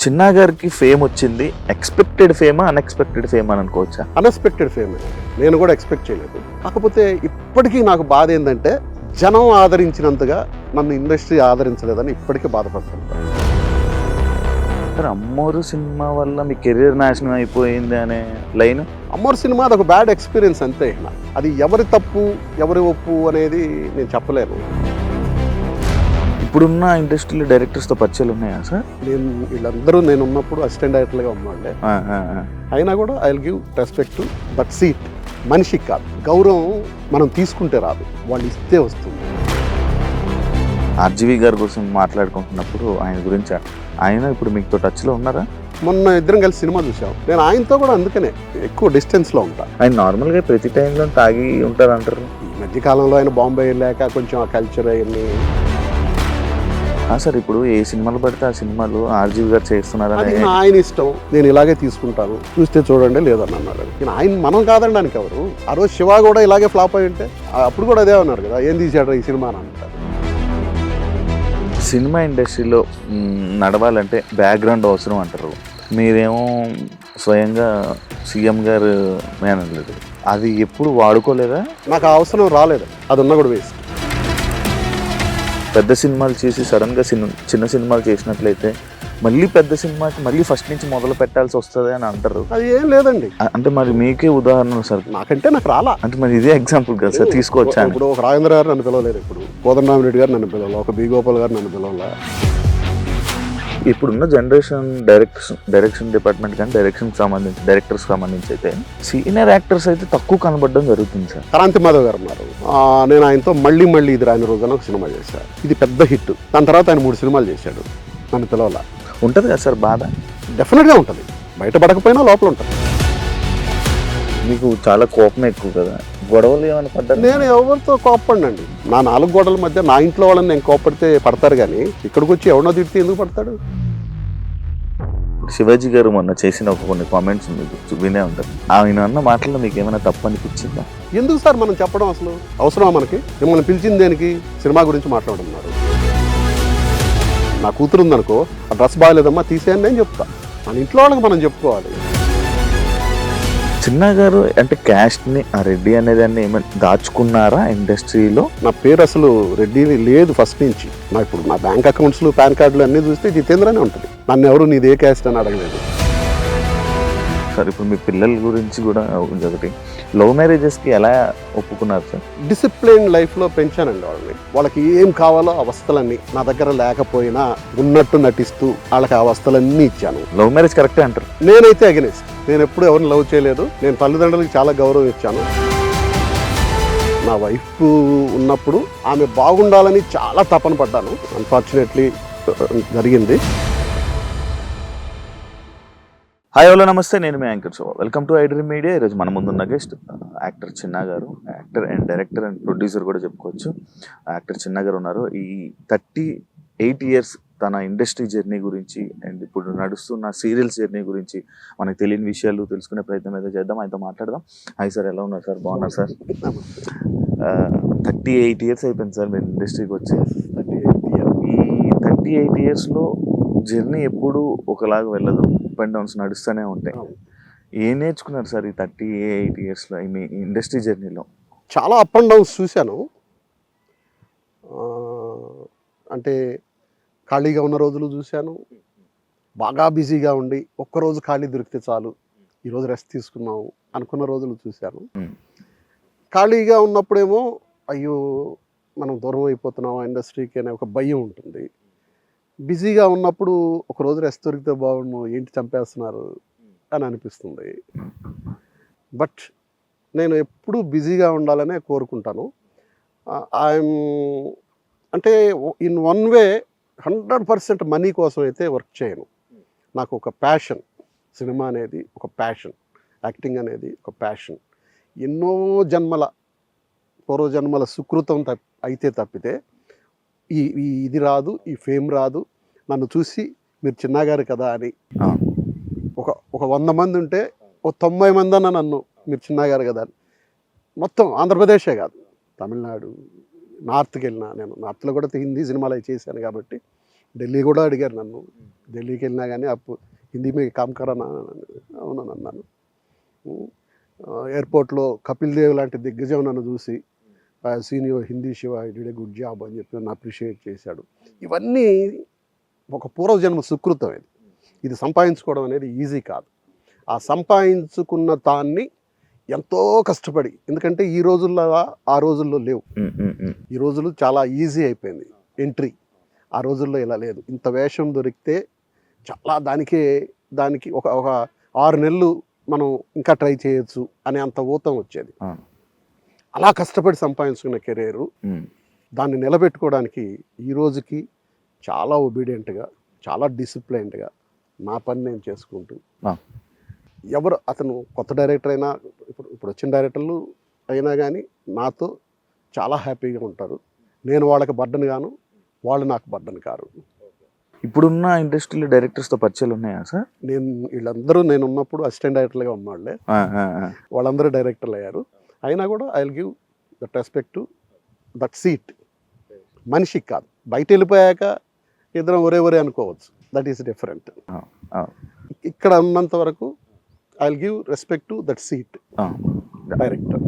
చిన్నా గారికి ఫేమ్ వచ్చింది expected ఫేమా unexpected fame అని అనుకోవచ్చా? Unexpected fame. నేను కూడా ఎక్స్పెక్ట్ చేయలేదు. కాకపోతే ఇప్పటికీ నాకు బాధ ఏంటంటే జనం ఆదరించినంతగా నన్ను ఇండస్ట్రీ ఆదరించలేదని ఇప్పటికీ బాధపడుతుంటాను. సార్ అమ్మోరు సినిమా వల్ల మీ కెరీర్ నాశనం అయిపోయింది అనే లైన్. అమ్మోరు సినిమా అది ఒక బ్యాడ్ ఎక్స్పీరియన్స్ అంతే. అది ఎవరి తప్పు ఎవరి ఒప్పు అనేది నేను చెప్పలేను. ఇప్పుడున్న ఇండస్ట్రీలో డైరెక్టర్స్తో పరిచయాలు ఉన్నాయా సార్? వీళ్ళందరూ నేను ఉన్నప్పుడు అసిస్టెంట్ డైరెక్టర్గా ఉన్నాండే. అయినా కూడా I will give respect but seat మనిషికి కాదు. గౌరవం మనం తీసుకుంటే రాదు, వాళ్ళు ఇస్తే వస్తుంది. ఆర్జీవి గారి కోసం మాట్లాడుకుంటున్నప్పుడు ఆయన గురించి ఆయన ఇప్పుడు మీతో టచ్లో ఉన్నారా? మొన్న ఇద్దరం కలిసి సినిమా చూసాం. నేను ఆయనతో కూడా అందుకనే ఎక్కువ డిస్టెన్స్లో ఉంటా. ఆయన నార్మల్గా ప్రతి టైంలో తాగి ఉంటారు అంటారు. ఈ మధ్యకాలంలో ఆయన బాంబే వెళ్ళాక కొంచెం ఆ కల్చర్ అవన్నీ. సార్ ఇప్పుడు ఏ సినిమాలు పడితే ఆ సినిమాలు ఆర్జీవి గారు చేస్తున్నారు. అది ఆయన ఇష్టం, నేను ఇలాగే తీసుకుంటాను, చూస్తే చూడండి లేదని అన్నారు. ఆయన మనం కాదనడానికి ఎవరు. ఆ రోజు శివ కూడా ఇలాగే ఫ్లాప్ అయి ఉంటే అప్పుడు కూడా అదే అన్నారు కదా, ఏం తీసాడు ఈ సినిమా అని అంటారు. సినిమా ఇండస్ట్రీలో నడవాలంటే బ్యాక్గ్రౌండ్ అవసరం అంటారు. మీరేమో స్వయంగా సీఎం గారు మేనలేదు, అది ఎప్పుడు వాడుకోలేదా? నాకు ఆ అవసరం రాలేదు, అది ఉన్నా కూడా వేస్ట్. పెద్ద సినిమాలు చేసి సడన్గా చిన్న సినిమాలు చేసినట్లయితే మళ్ళీ పెద్ద సినిమాకి మళ్ళీ ఫస్ట్ నుంచి మొదలు పెట్టాల్సి వస్తుంది అని అంటారు. అది ఏం లేదండి. అంటే మరి మీకే ఉదాహరణ సార్. నాకంటే నాకు రాలా అంటే మరి ఇదే ఎగ్జాంపుల్ కదా సార్ తీసుకోవచ్చా? ఇప్పుడు ఒక రాజేంద్ర గారు నన్ను పిలవలేదు, ఇప్పుడు కోదండరామిరెడ్డి గారు నన్ను పిలవాలి, ఒక బి గోపాల్ గారు నన్ను పిలవాల. ఇప్పుడున్న జనరేషన్ డైరెక్షన్ డిపార్ట్మెంట్ కానీ డైరెక్టర్స్ సంబంధించి అయితే సీనియర్ యాక్టర్స్ అయితే తక్కువ కనబడడం జరుగుతుంది సార్. క్రాంతి మాధవ్ గారు ఉన్నారు, నేను ఆయనతో మళ్ళీ ఇది రాని రోజున ఒక సినిమా చేశాను, ఇది పెద్ద హిట్. దాని తర్వాత ఆయన 3 సినిమాలు చేశాడు, నన్ను పిలవాల. ఉంటుంది కదా సార్ బాధ? డెఫినెట్గా ఉంటుంది, బయటపడకపోయినా లోపల ఉంటుంది. మీకు చాలా కోపం ఎక్కువ కదా, గొడవలు ఏమైనా పడ్డారు? నేను ఎవరితో కోప్పడినండి. నా 4 గోడల మధ్య నా ఇంట్లో వాళ్ళని నేను కోప్పడితే పడతారు, కానీ ఇక్కడికి వచ్చి ఎవడో తిడితే ఎందుకు పడతాడు? శివాజీ గారు మొన్న చేసిన కొన్ని కామెంట్స్ మీకు వినే ఉంటారు. ఆయన అన్న మాటల్లో మీకు ఏమైనా తప్పు అనిపించిందా? ఎందుకు సార్ మనం చెప్పడం అసలు అవసరమా మనకి? మిమ్మల్ని పిలిచింది దేనికి? సినిమా గురించి మాట్లాడుతున్నారు. నా కూతురు ఉందనుకో, ఆ డ్రెస్ బాగాలేదమ్మా తీసేయండి అని చెప్తా. మన ఇంట్లో వాళ్ళకి మనం చెప్పుకోవాలి. చిన్నా గారు అంటే క్యాస్ట్ని ఆ రెడ్డి అనేదాన్ని ఏమైనా దాచుకున్నారా ఇండస్ట్రీలో? నా పేరు అసలు రెడ్డి లేదు ఫస్ట్ నుంచి. ఇప్పుడు నా బ్యాంక్ అకౌంట్స్లు పాన్ కార్డులు అన్నీ చూస్తే జితేంద్రనే ఉంటుంది. నన్ను ఎవరు నీదే క్యాస్ట్ అని అడగలేదు. సార్ ఇప్పుడు మీ పిల్లల గురించి కూడా ఒకటి, లవ్ మ్యారేజెస్కి ఎలా ఒప్పుకున్నారు సార్? డిసిప్లిన్ లైఫ్లో పెంచానండి వాళ్ళని. వాళ్ళకి ఏం కావాలో ఆ వస్తువులన్నీ నా దగ్గర లేకపోయినా ఉన్నట్టు నటిస్తూ వాళ్ళకి ఆ వస్తువులన్నీ ఇచ్చాను. లవ్ మ్యారేజ్ కరెక్టే అంటారు? నేనైతే అగెనిస్ట్. నేను ఎప్పుడు ఎవరిని లవ్ చేయలేదు. నేను తల్లిదండ్రులకి చాలా గౌరవం ఇచ్చాను. నా వైఫ్ ఉన్నప్పుడు ఆమె బాగుండాలని చాలా తపన పడ్డాను. అన్ఫార్చునేట్లీ జరిగింది. హాయ్ హలో నమస్తే, నేను మీ anchor Shobha. Welcome to iDream media. ఈరోజు మన ముందున్న guest actor Chinna garu, actor and director and producer కూడా చెప్పుకోవచ్చు. యాక్టర్ చిన్నా గారు ఉన్నారు. ఈ 38 years తన ఇండస్ట్రీ జర్నీ గురించి అండ్ ఇప్పుడు నడుస్తున్న సీరియల్స్ జర్నీ గురించి మనకు తెలియని విషయాలు తెలుసుకునే ప్రయత్నం అయితే చేద్దాం, ఆయనతో మాట్లాడదాం. హాయ్ సార్, ఎలా ఉన్నారు సార్? బాగున్నారు సార్? 38 years అయిపోయింది సార్ మీరు ఇండస్ట్రీకి వచ్చి. ఈ 38 yearsలో జర్నీ ఎప్పుడు ఒకలాగా వెళ్ళదు, అప్ అండ్ డౌన్స్ నడుస్తూనే ఉంటాయి. ఏం నేర్చుకున్నారు సార్ ఈ 38 yearsలో మీ ఇండస్ట్రీ జర్నీలో? చాలా అప్ అండ్ డౌన్స్ చూశాను. అంటే ఖాళీగా ఉన్న రోజులు చూశాను, బాగా బిజీగా ఉండి ఒక్కరోజు ఖాళీ దొరికితే చాలు, ఈరోజు రెస్ట్ తీసుకున్నాము అనుకున్న రోజులు చూశాను. ఖాళీగా ఉన్నప్పుడేమో అయ్యో మనం దూరం అయిపోతున్నాం ఇండస్ట్రీకి అనే ఒక భయం ఉంటుంది. బిజీగా ఉన్నప్పుడు ఒకరోజు రెస్ట్ దొరికితే బాగుండు, ఏంటి చంపేస్తున్నారు అని అనిపిస్తుంది. బట్ నేను ఎప్పుడూ బిజీగా ఉండాలనే కోరుకుంటాను. ఐఎమ్ అంటే ఇన్ వన్ వే 100% మనీ కోసం అయితే వర్క్ చేయను. నాకు ఒక ప్యాషన్, సినిమా అనేది ఒక ప్యాషన్, యాక్టింగ్ అనేది ఒక ప్యాషన్. ఎన్నో పూర్వజన్మల సుకృతం అయితే తప్పితే ఇది రాదు, ఈ ఫేమ్ రాదు. నన్ను చూసి మీరు చిన్నగారు కదా అని ఒక 100 మంది ఉంటే 90 మంది అన్న నన్ను మీరు చిన్నగారు కదా అని. మొత్తం ఆంధ్రప్రదేశే కాదు, తమిళనాడు, నార్త్కి వెళ్ళినా, నేను నార్త్లో కూడా హిందీ సినిమాలు చేశాను కాబట్టి ఢిల్లీ కూడా అడిగారు నన్ను, ఢిల్లీకి వెళ్ళినా కానీ అప్పుడు హిందీ మీ కామ్ కరానా, అవునని అన్నాను. ఎయిర్పోర్ట్లో కపిల్ దేవ్ లాంటి దిగ్గజం నన్ను చూసి senior Hindi Shiva I did a good job అని చెప్పి నన్ను అప్రిషియేట్ చేశాడు. ఇవన్నీ ఒక పూర్వజన్మ సుకృతం. ఇది సంపాదించుకోవడం అనేది ఈజీ కాదు. ఆ సంపాదించుకున్న దాన్ని ఎంతో కష్టపడి, ఎందుకంటే ఈ రోజుల్లో ఆ రోజుల్లో లేవు. ఈ రోజులు చాలా ఈజీ అయిపోయింది ఎంట్రీ. ఆ రోజుల్లో ఇలా లేదు. ఇంత వేషం దొరికితే చాలా దానికి ఒక 6 నెలలు మనం ఇంకా ట్రై చేయొచ్చు అనే అంత ఊతం వచ్చేది. అలా కష్టపడి సంపాదించుకున్న కెరీరు దాన్ని నిలబెట్టుకోవడానికి ఈ రోజుకి చాలా ఒబీడియంట్గా, చాలా డిసిప్లైన్డ్గా నా పని నేను చేసుకుంటూ, ఎవరు అతను కొత్త డైరెక్టర్ అయినా ఇప్పుడు వచ్చిన డైరెక్టర్లు అయినా కానీ నాతో చాలా హ్యాపీగా ఉంటారు. నేను వాళ్ళకి బర్డన్ గాను, వాళ్ళు నాకు బర్డన్ కారు. ఇప్పుడున్న ఇండస్ట్రీలో డైరెక్టర్స్తో పరిచయాలు ఉన్నాయా సార్? వీళ్ళందరూ నేను ఉన్నప్పుడు అసిస్టెంట్ డైరెక్టర్గా ఉన్నవాళ్ళే, వాళ్ళందరూ డైరెక్టర్లు అయ్యారు. అయినా కూడా I will give that respect to that seat. మనిషికి కాదు, బయట వెళ్ళిపోయాక ఇద్దరం ఒరే అనుకోవచ్చు, దట్ ఈస్ డిఫరెంట్. ఇక్కడ ఉన్నంత వరకు I will give respect to that seat director.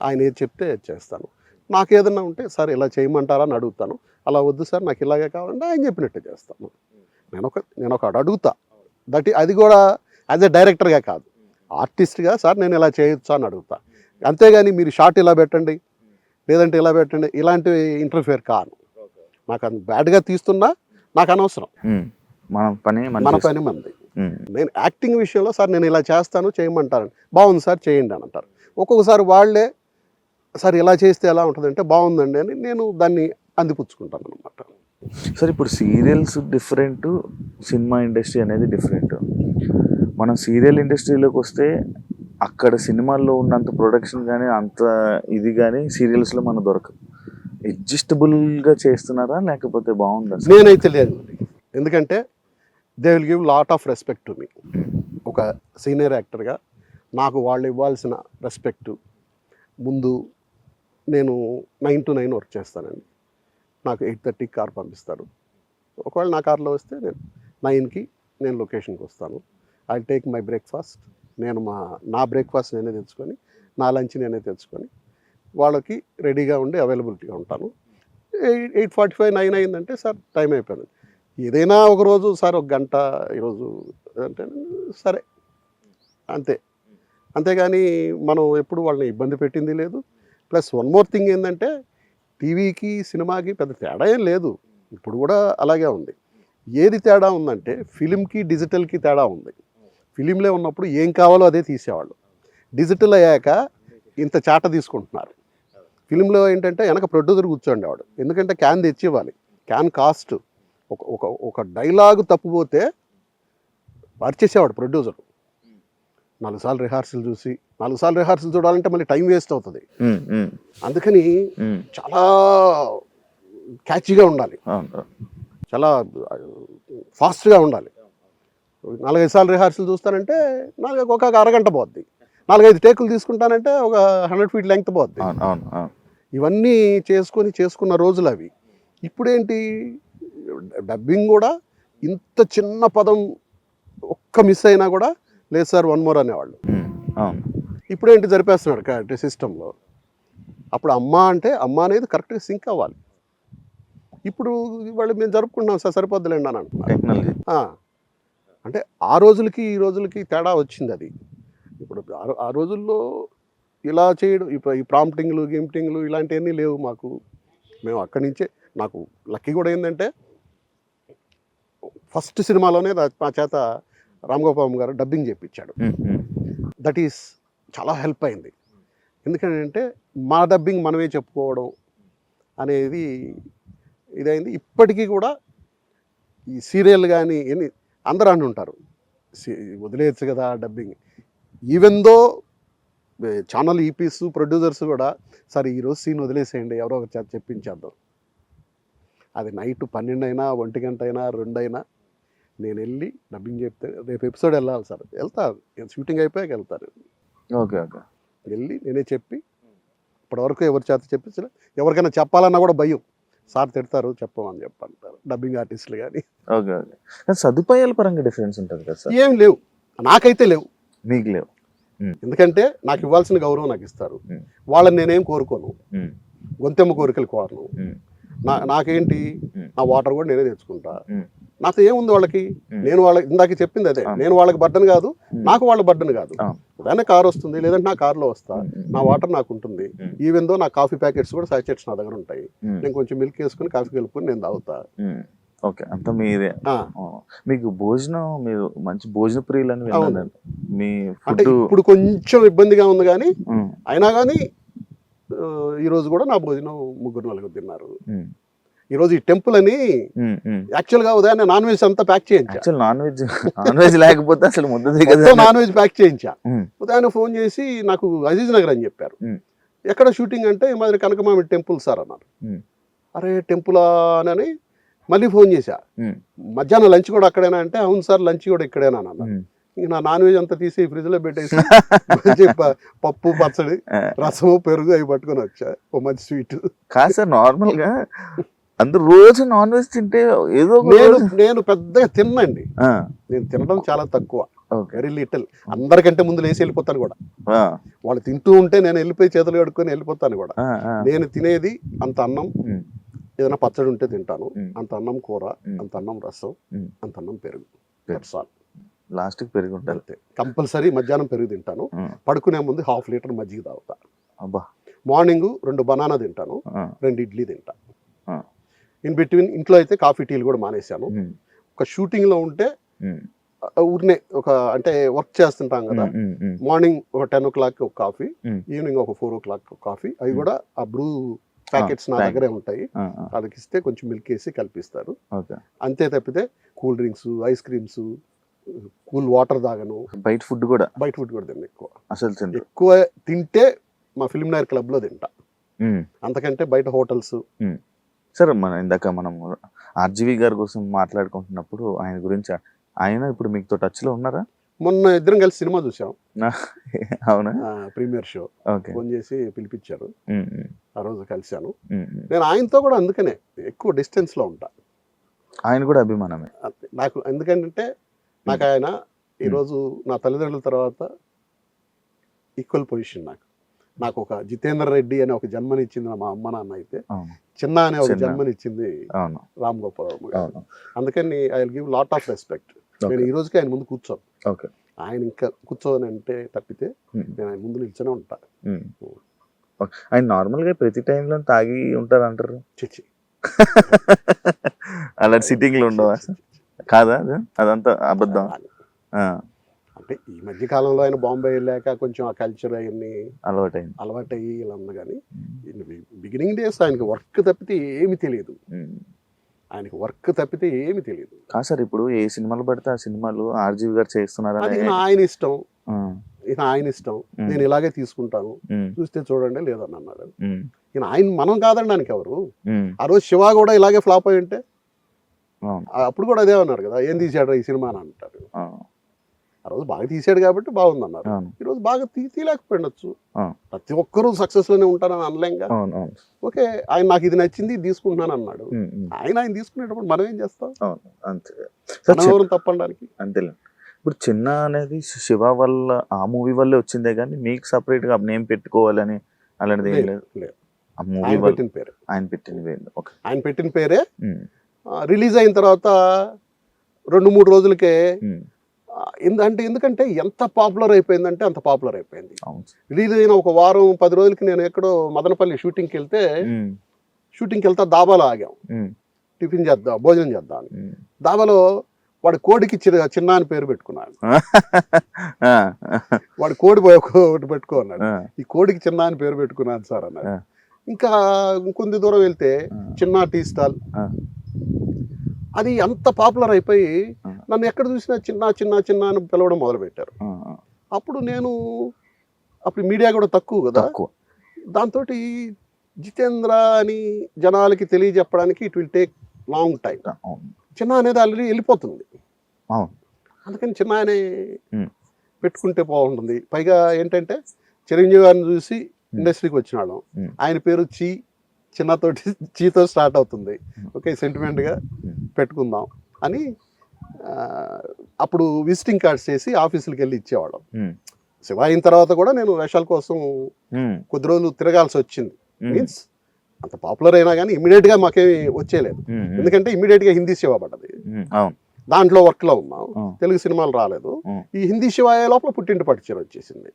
ఆయన ఏది చెప్తే చేస్తాను. నాకు ఏదన్నా ఉంటే సార్ ఇలా చేయమంటారా అని అడుగుతాను. అలా వద్దు సార్ నాకు ఇలాగే కావాలంటే ఆయన చెప్పినట్టు చేస్తాను. నేను ఒక అడుగుతా, అది కూడా యాజ్ ఎ డైరెక్టర్గా కాదు, ఆర్టిస్ట్గా సార్ నేను ఇలా చేయొచ్చా అని అడుగుతా. అంతేగాని మీరు షార్ట్ ఇలా పెట్టండి లేదంటే ఇలా పెట్టండి ఇలాంటివి ఇంటర్ఫియర్ కాను. నాకు అది బ్యాడ్గా తీస్తున్నా నాకు అనవసరం. మన పని మంది. నేను యాక్టింగ్ విషయంలో సార్ నేను ఇలా చేస్తాను చేయమంటాను, బాగుంది సార్ చేయండి అని అంటారు. ఒక్కొక్కసారి వాళ్ళే సార్ ఇలా చేస్తే ఎలా ఉంటుందంటే బాగుందండి అని నేను దాన్ని అందిపుచ్చుకుంటాను అనమాట. సార్ ఇప్పుడు సీరియల్స్ డిఫరెంట్, సినిమా ఇండస్ట్రీ అనేది డిఫరెంట్. మనం సీరియల్ ఇండస్ట్రీలోకి వస్తే అక్కడ సినిమాల్లో ఉన్నంత ప్రొడక్షన్ కానీ అంత ఇది కానీ సీరియల్స్లో మనకు దొరకదు. అడ్జస్టబుల్గా చేస్తున్నారా లేకపోతే బాగుందా? నేనైతే లేదు, ఎందుకంటే they will give lot of respect to me. ఒక సీనియర్ యాక్టర్గా నాకు వాళ్ళు ఇవ్వాల్సిన రెస్పెక్ట్. ముందు నేను 9 to 9 వర్క్ చేస్తానండి. నాకు 8:30కి కార్ పంపిస్తారు. ఒకవేళ నా కార్లో వస్తే నేను 9కి నేను లొకేషన్కి వస్తాను. I take my breakfast. నా బ్రేక్ఫాస్ట్ నేనే తెచ్చుకొని, నా లంచ్ నేనే తెచ్చుకొని వాళ్ళకి రెడీగా ఉండి అవైలబిలిటీగా ఉంటాను. 8:45 9 అయిందంటే సార్ టైం అయిపోయింది. ఏదైనా ఒకరోజు సార్ 1 గంట ఈరోజు అంటే సరే అంతే. అంతేగాని మనం ఎప్పుడు వాళ్ళని ఇబ్బంది పెట్టింది లేదు. ప్లస్ వన్ మోర్ థింగ్ ఏంటంటే టీవీకి సినిమాకి పెద్ద తేడా ఏం లేదు, ఇప్పుడు కూడా అలాగే ఉంది. ఏది తేడా ఉందంటే ఫిలింకి డిజిటల్కి తేడా ఉంది. ఫిలింలో ఉన్నప్పుడు ఏం కావాలో అదే తీసేవాళ్ళు. డిజిటల్ అయ్యాక ఇంత చాట తీసుకుంటున్నారు. ఫిలింలో ఏంటంటే వెనక ప్రొడ్యూసర్ కూర్చోండేవాడు, ఎందుకంటే క్యాన్ తెచ్చి ఇవ్వాలి. క్యాన్ కాస్ట్ ఒక డైలాగు తప్పుపోతే పరిచేసేవాడు ప్రొడ్యూసర్. 4 సార్లు రిహార్సల్ చూసి 4 సార్లు రిహార్సల్ చూడాలంటే మళ్ళీ టైం వేస్ట్ అవుతుంది. అందుకని చాలా క్యాచీగా ఉండాలి, చాలా ఫాస్ట్గా ఉండాలి. 4-5 సార్లు రిహార్సల్ చూస్తానంటే ఒక అరగంట పోద్ది. 4-5 టేకులు తీసుకుంటానంటే ఒక 100 feet లెంగ్త్ పోద్ది. ఇవన్నీ చేసుకున్న రోజులు అవి. ఇప్పుడేంటి డబ్బింగ్ కూడా ఇంత చిన్న పదం ఒక్క మిస్ అయినా కూడా లేదు సార్ 1 more అనేవాళ్ళు. ఇప్పుడేంటి జరిపేస్తున్నాడు కరెక్ట్ సిస్టంలో. అప్పుడు అమ్మ అనేది కరెక్ట్గా సింక్ అవ్వాలి. ఇప్పుడు వాళ్ళు మేము జరుపుకుంటున్నాం సార్ సరిపోద్దులేండి అని అంటున్నారు. అంటే ఆ రోజులకి ఈ రోజులకి తేడా వచ్చింది. అది ఇప్పుడు ఆ రోజుల్లో ఇలా చేయడం, ఇప్పుడు ఈ ప్రాంప్టింగ్లు గిమ్టింగ్లు ఇలాంటివన్నీ లేవు మాకు. మేము అక్కడి నుంచే, నాకు లక్కీ కూడా ఏంటంటే ఫస్ట్ సినిమాలోనే మా చేత రామ్ గోపాల్ గారు డబ్బింగ్ చేయించాడు. దట్ ఈస్ చాలా హెల్ప్ అయింది. ఎందుకంటే మా డబ్బింగ్ మనమే చెప్పుకోవడం అనేది ఇదైంది. ఇప్పటికీ కూడా ఈ సీరియల్ కానీ అందరూ అని ఉంటారు వదిలేయచ్చు కదా dubbing. Even though channel EPs producers కూడా సరే ఈరోజు సీన్ వదిలేసేయండి ఎవరో ఒక చేత చెప్పించేద్దాం. అది నైట్ 12 అయినా 1 గంట అయినా 2 అయినా నేను వెళ్ళి డబ్బింగ్ చెప్తే రేపు ఎపిసోడ్ వెళ్ళాలి సార్, వెళ్తారు, షూటింగ్ అయిపోయాక వెళ్తారు. వెళ్ళి నేనే చెప్పి ఇప్పటివరకు ఎవరి చేత చెప్పించలే. ఎవరికైనా చెప్పాలన్నా కూడా భయం, సార్ తిడతారు చెప్పమని చెప్పంటారు డబ్బింగ్ ఆర్టిస్టులు కానీ. Okay okay. కానీ సదుపాయాల పరంగా డిఫరెన్స్ ఉంటుంది కదా సార్? ఏం లేవు, నాకైతే లేవు. మీకు లేవు? ఎందుకంటే నాకు ఇవ్వాల్సిన గౌరవం నాకు ఇస్తారు. వాళ్ళని నేనేం కోరుకోను, గొంతెమ్మ కోరికలు కోరను. నాకేంటి, నా వాటర్ కూడా నేనే తెచ్చుకుంటా. నాతో ఏముంది వాళ్ళకి, నేను వాళ్ళకి ఇందాక చెప్పింది అదే, నేను వాళ్ళకి బర్డన్ కాదు, నాకు వాళ్ళ బర్డన్ కాదు. ఉదయాన్నే కారు వస్తుంది, లేదంటే నా కారులో వస్తా, నా వాటర్ నాకు ఉంటుంది. ఈవెన్ దో నా కాఫీ ప్యాకెట్స్ కూడా సాచెట్స్ నా దగ్గర ఉంటాయి. నేను కొంచెం మిల్క్ వేసుకుని కాఫీ కలుపుకొని నేను తాగుతా. ఓకే, అంత మీరే. మీకు భోజనం, మీరు మంచి భోజన ప్రియులు అని విన్నాను. మీ అంటే ఇప్పుడు కొంచెం ఇబ్బందిగా ఉంది కానీ, అయినా కానీ ఈ రోజు కూడా నా భోజనం 3-4 తిన్నారు. ఈ రోజు ఈ టెంపుల్ అని యాక్చువల్ గా ఉదయాన్నే నాన్ వెజ్ అంతా ప్యాక్ చేయించా. నాన్ వెజ్ లేకపోతే అసలు ముద్ద నాన్ వెజ్ ప్యాక్ చేయించా. ఉదయాన్నే ఫోన్ చేసి నాకు అజీజ్ నగర్ అని చెప్పారు. ఎక్కడ షూటింగ్ అంటే మాది కనకమామి టెంపుల్ సార్ అన్నారు. అరే టెంపులా అని మళ్ళీ ఫోన్ చేశా. మధ్యాహ్నం లంచ్ కూడా అక్కడేనా అంటే అవును సార్ లంచ్ కూడా ఇక్కడేనా అన్నారు. ఇంక నా నాన్ వెజ్ అంతా తీసి ఫ్రిడ్జ్ లో పెట్టేసి మంచి పప్పు పచ్చడి రసము పెరుగు అవి పట్టుకొని వచ్చా. ఓ మంచి స్వీట్. కాదు సార్, నార్మల్ గా అందరు రోజు నాన్ వెజ్ తింటే ఏదో నేను పెద్దగా తిన్నండి. నేను తినడం చాలా తక్కువ, వెరీ లిటిల్. అందరికంటే ముందు లేచి వెళ్ళిపోతాను కూడా. వాళ్ళు తింటూ ఉంటే నేను వెళ్ళిపోయి చేతులు కడుక్కొని వెళ్ళిపోతాను కూడా. నేను తినేది అంత అన్నం, ఏదైనా పచ్చడి ఉంటే తింటాను, అంత అన్నం కూర, అంత అన్నం రసం, అంత అన్నం పెరుగు. లాస్ట్ పెరుగు ఉంటుంది కంపల్సరీ. మధ్యాహ్నం పెరుగు తింటాను. పడుకునే ముందు 1/2 లీటర్ మజ్జిగ తాగుతా. మార్నింగ్ 2 బనానా తింటాను, 2 ఇడ్లీ తింటా. ఇన్ బిట్వీన్ ఇంట్లో అయితే కాఫీ టీలు కూడా మానేశాను. ఒక షూటింగ్ లో ఉంటే ఊరినే ఒక అంటే వర్క్ చేస్తుంటాం కదా, మార్నింగ్ ఒక 10 o'clock ఒక కాఫీ, ఈవినింగ్ ఒక 4 o'clock ఒక కాఫీ. అవి కూడా ఆ బ్రూ ప్యాకెట్స్ నా దగ్గరే ఉంటాయి. వాళ్ళకి ఇస్తే కొంచెం మిల్క్ వేసి కల్పిస్తారు. అంతే తప్పితే cool drinks, ice creams, cool water తాగను. బయట ఫుడ్ కూడా తిన్నా ఎక్కువ. అసలు ఎక్కువ తింటే మా ఫిల్మ్ నగర్ క్లబ్ లో తింటా, అంతకంటే బయట హోటల్స్. సరే, ఇందాక మనం ఆర్జీవి గారి కోసం మాట్లాడుకుంటున్నప్పుడు ఆయన గురించి, ఆయన ఇప్పుడు మీతో టచ్ లో ఉన్నారా? మొన్న ఇద్దరం కలిసి సినిమా చూసాం. అవునా? ప్రీమియర్ షో ఫోన్ చేసి పిలిపించారు, ఆ రోజు కలిశాను. నేను ఆయనతో కూడా అందుకనే ఎక్కువ డిస్టెన్స్ లో ఉంటా. ఆయన కూడా అభిమానమే నాకు. ఎందుకంటే నాకు ఆయన ఈరోజు నా తల్లిదండ్రుల తర్వాత ఈక్వల్ పొజిషన్. నాకు ఒక జితేందర్ రెడ్డి అనే ఒక జన్మనిచ్చింది మా అమ్మ నాన్న అయితే, చిన్న అనే ఒక జన్మనిచ్చింది రామ్ గోపాలరావు గారు. అందుకని I will give lot of respect. నేను ఈ రోజుకి ఆయన ముందు కూర్చోను. ఆయన ఇంకా కూర్చోని అంటే తప్పితే నేను ఆయన ముందు నిల్చొనే ఉంటా. ఆయన నార్మల్ గా ప్రతి టైంలో తాగి ఉంటారు అంటారు. చిచ్చి, అలాంటి సిట్టింగ్ లో ఉండవా? కాదా, అదంతా అబద్ధం. అంటే ఈ మధ్య కాలంలో ఆయన బాంబే వెళ్ళాక కొంచెం ఆ కల్చర్ అవన్నీ అలవాటయ్యి ఇలా ఉంది. కానీ బిగినింగ్ డేస్ ఆయనకి వర్క్ తప్పితే ఏమి తెలియదు. కాదు సార్, ఇప్పుడు ఏ సినిమాలు పడితే ఆ సినిమాలు ఆర్జీవి గారు చేస్తున్నారు. ఆయన ఇష్టం, ఆయన ఇష్టం. నేను ఇలాగే తీసుకుంటాను, చూస్తే చూడండి లేదని అన్నాడు. ఆయన మనం కాదనడానికి ఎవరు. ఆ రోజు శివ కూడా ఇలాగే ఫ్లాప్ అయి ఉంటే అప్పుడు కూడా అదే అన్నారు కదా, ఏం తీసాడు ఈ సినిమా అని అంటారు. ఆ రోజు బాగా తీసాడు కాబట్టి బాగుంది అన్నారు. ఈ రోజు బాగా తీయలేకపోయిండొచ్చు. ప్రతి ఒక్కరూ సక్సెస్ లోనే ఉంటారని అనలేంగా. ఓకే, ఆయన నాకు ఇది నచ్చింది తీసుకుంటున్నాను అన్నాడు. ఆయన తీసుకునేటప్పుడు మనం ఏం చేస్తాం? ఎవరు తప్పడానికి అంతేలే. ఇప్పుడు చిన్న అనేది శివ వల్ల, ఆ మూవీ వల్లే వచ్చిందే కానీ మీకు సపరేట్ గా నేమ్ పెట్టుకోవాలని అలాంటిది ఏం లేదు. ఆయన పెట్టిన పేరే రిలీజ్ అయిన తర్వాత 2-3 రోజులకే. ఎందుకంటే ఎంత పాపులర్ అయిపోయిందంటే అంత పాపులర్ అయిపోయింది. రిలీజ్ అయిన ఒక వారం 10 రోజులకి నేను ఎక్కడో మదనపల్లి షూటింగ్కి వెళ్తా దాబాలో ఆగాం, టిఫిన్ చేద్దాం, భోజనం చేద్దాం. దాబాలో వాడి కోడికి చిన్న అని పేరు పెట్టుకున్నాడు. వాడి కోడి ఒకటి పెట్టుకున్నాడు, ఈ కోడికి చిన్న అని పేరు పెట్టుకున్నాను సార్ అన్నాడు. ఇంకా ఇంకొంత దూరం వెళ్తే చిన్న టీ స్టాల్, అది అంత పాపులర్ అయిపోయి నన్ను ఎక్కడ చూసినా చిన్న అని పిలవడం మొదలు పెట్టారు. అప్పుడు మీడియా కూడా తక్కువ కదా, దాంతో జితేంద్ర అని జనాలకి తెలియజెప్పడానికి it will take long time. Chinna అనేది ఆల్రెడీ వెళ్ళిపోతుంది, అందుకని చిన్న అనే పెట్టుకుంటే బాగుంటుంది. పైగా ఏంటంటే చిరంజీవి గారిని చూసి ఇండస్ట్రీకి వచ్చినాడు, ఆయన పేరు చిన్నతోటి చీతో స్టార్ట్ అవుతుంది. ఓకే, సెంటిమెంట్గా పెట్టుకుందాం అని అప్పుడు విజిటింగ్ కార్డ్స్ చేసి ఆఫీసులకు వెళ్ళి ఇచ్చేవాళ్ళం. శివ అయిన తర్వాత కూడా నేను వేషాల కోసం కొద్ది రోజులు తిరగాల్సి వచ్చింది. మీన్స్ అంత పాపులర్ అయినా కానీ ఇమీడియట్గా మాకేమి వచ్చేయలేదు. ఎందుకంటే ఇమీడియట్గా హిందీ శివ పడ్డది, దాంట్లో వర్క్లో ఉన్నాం, తెలుగు సినిమాలు రాలేదు. ఈ హిందీ శివ అయ్యే లోపల పుట్టింటి పట్టు చీర వచ్చేసింది.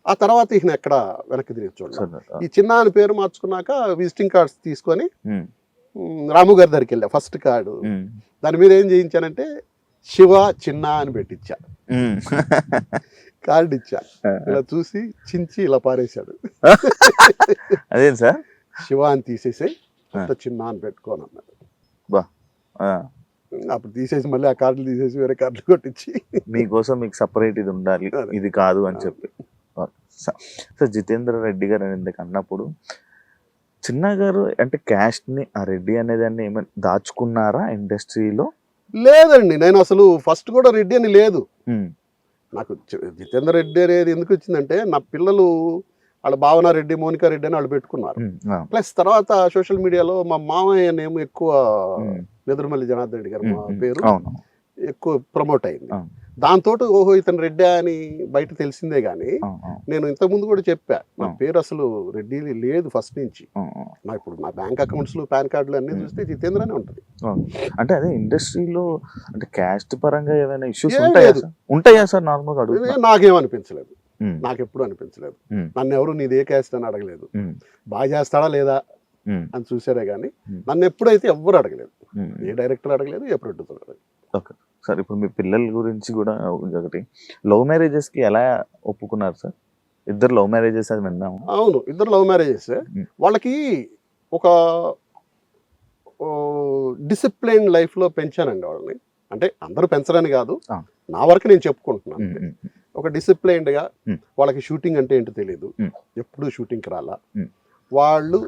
ఆ తర్వాత ఈయన ఎక్కడ వెనక్కి తిరిగి చూడండి. ఈ చిన్న అని పేరు మార్చుకున్నాక విజిటింగ్ కార్డ్స్ తీసుకొని రాము గారి దగ్గరికి వెళ్ళా. ఫస్ట్ కార్డు దాని మీద ఏం చేయించానంటే శివ చిన్న అని పెట్టించా. కార్డు ఇచ్చా, ఇలా చూసి చించి ఇలా పారేశాడు. అదేం సార్, శివ అని తీసేసి అంత చిన్న అని పెట్టుకోని అన్నాడు. అప్పుడు తీసేసి మళ్ళీ ఆ కార్డులు తీసేసి వేరే కార్డులు కొట్టించి మీకోసం మీకు సపరేట్ ఇది ఉండాలి, ఇది కాదు అని చెప్పి. సార్ జితేంద్ర రెడ్డి గారు అని ఎందుకు అన్నప్పుడు చిన్న గారు అంటే క్యాస్ట్ ని ఆ రెడ్డి అనేదాన్ని ఏమైనా దాచుకున్నారా ఇండస్ట్రీలో? లేదండి, నేను అసలు ఫస్ట్ కూడా రెడ్డి అని లేదు. నాకు జితేంద్ర రెడ్డి అనేది ఎందుకు వచ్చిందంటే నా పిల్లలు వాళ్ళ భావన రెడ్డి, మోనికా రెడ్డి అని వాళ్ళు పెట్టుకున్నారు. ప్లస్ తర్వాత సోషల్ మీడియాలో మా మామయ్య నేమ్ ఎక్కువ నెదురుమల్లి జనార్దన్ రెడ్డి గారు మా పేరు ఎక్కువ ప్రమోట్ అయింది. దాంతో ఓహో ఇతను రెడ్డి అని బయట తెలిసిందే గానీ నేను ఇంతకుముందు కూడా చెప్పా నా పేరు అసలు రెడ్డి లేదు ఫస్ట్ నుంచి. నా ఇప్పుడు నా బ్యాంక్ అకౌంట్స్ లో పాన్ కార్డులు అన్ని చూస్తే జితేంద్ర అనే ఉంటది. అంటే అదే ఇండస్ట్రీలో అంటే క్యాస్ట్ పరంగా ఏమైనా ఇష్యూస్ ఉంటాయా సార్? నార్మల్ గా నాకేమనిపించలేదు, నాకు ఎప్పుడు అనిపించలేదు. నన్ను ఎవరు నీదే క్యాస్ట్ అని అడగలేదు. బాగా చేస్తాడా లేదా అని చూసారే గానీ నన్ను ఎప్పుడైతే ఎవ్వరు అడగలేదు, ఏ డైరెక్టర్ అడగలేదు, ఏ ప్రొడ్యూసర్ అడగలేదు. ఓకే సార్, ఇప్పుడు మీ పిల్లల గురించి కూడా ఒకటి, లవ్ మ్యారేజెస్ కి ఎలా ఒప్పుకున్నారు సార్? ఇద్దరు లవ్ మ్యారేజెస్ అది విన్నాము. అవును, ఇద్దరు లవ్ మ్యారేజెస్. వాళ్ళకి ఒక డిసిప్లైన్ లైఫ్ లో పెంచానండి వాళ్ళని. అంటే అందరూ పెంచరని కాదు, నా వరకు నేను చెప్పుకుంటున్నాను. ఒక డిసిప్లైన్డ్ గా, వాళ్ళకి షూటింగ్ అంటే ఏంటో తెలియదు, ఎప్పుడు షూటింగ్కి రాలా. వాళ్ళు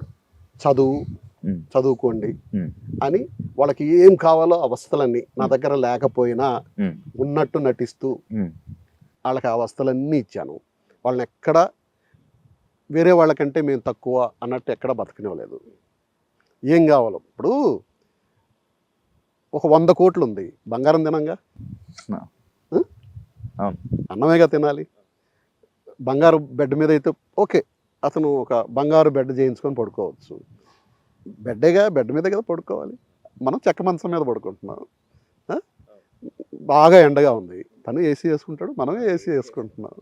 చదువుకోండి అని వాళ్ళకి ఏం కావాలో ఆ వస్తువులన్నీ నా దగ్గర లేకపోయినా ఉన్నట్టు నటిస్తూ వాళ్ళకి ఆ వస్తువులన్నీ ఇచ్చాను. వాళ్ళని ఎక్కడ వేరే వాళ్ళకంటే మేము తక్కువ అన్నట్టు ఎక్కడ బతకనివ్వలేదు. ఏం కావాలో ఇప్పుడు ఒక 100 కోట్లు ఉంది, బంగారం తినంగా, అన్నమేగా తినాలి. బంగారు బెడ్ మీద అయితే ఓకే, అతను ఒక బంగారు బెడ్ చేయించుకొని పడుకోవచ్చు. బెడ్డేగా, బెడ్ మీద కదా పడుకోవాలి. మనం చెక్క మంచం మీద పడుకుంటున్నాం. బాగా ఎండగా ఉంది, తను ఏసీ వేసుకుంటాడు, మనమే ఏసీ వేసుకుంటున్నాం.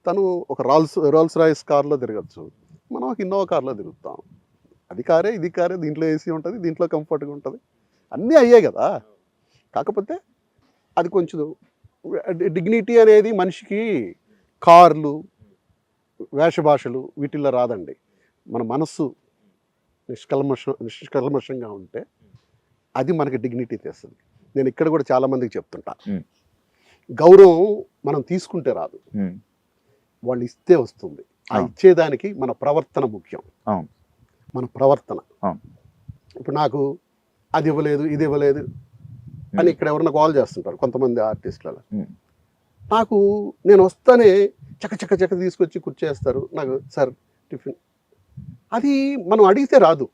తను ఒక రోల్స్ రాయిస్ కార్లో తిరగచ్చు, మనం ఒక ఇన్నోవా కార్లో తిరుగుతాం. అది కారే, ఇది కారే, దీంట్లో ఏసీ ఉంటుంది, దీంట్లో కంఫర్ట్గా ఉంటుంది, అన్నీ అయ్యాయి కదా. కాకపోతే అది కొంచెం డిగ్నిటీ అనేది మనిషికి కార్లు, వేషభాషలు వీటిల్లో రాదండి. మన మనస్సు నిష్కల్మషంగా ఉంటే అది మనకి డిగ్నిటీ తెస్తుంది. నేను ఇక్కడ కూడా చాలా మందికి చెప్తుంటా, గౌరవం మనం తీసుకుంటే రాదు, వాళ్ళు ఇస్తే వస్తుంది. ఆ ఇచ్చేదానికి మన ప్రవర్తన ముఖ్యం. మన ప్రవర్తన. ఇప్పుడు నాకు అది ఇవ్వలేదు, ఇది ఇవ్వలేదు అని ఇక్కడ ఎవరన్నా కాల్ చేస్తుంటారు కొంతమంది ఆర్టిస్టులలో. నాకు నేను వస్తానే చక్క తీసుకొచ్చి కూర్చేస్తారు. నాకు సార్ టిఫిన్, అది మనం అడిగితే రాదు.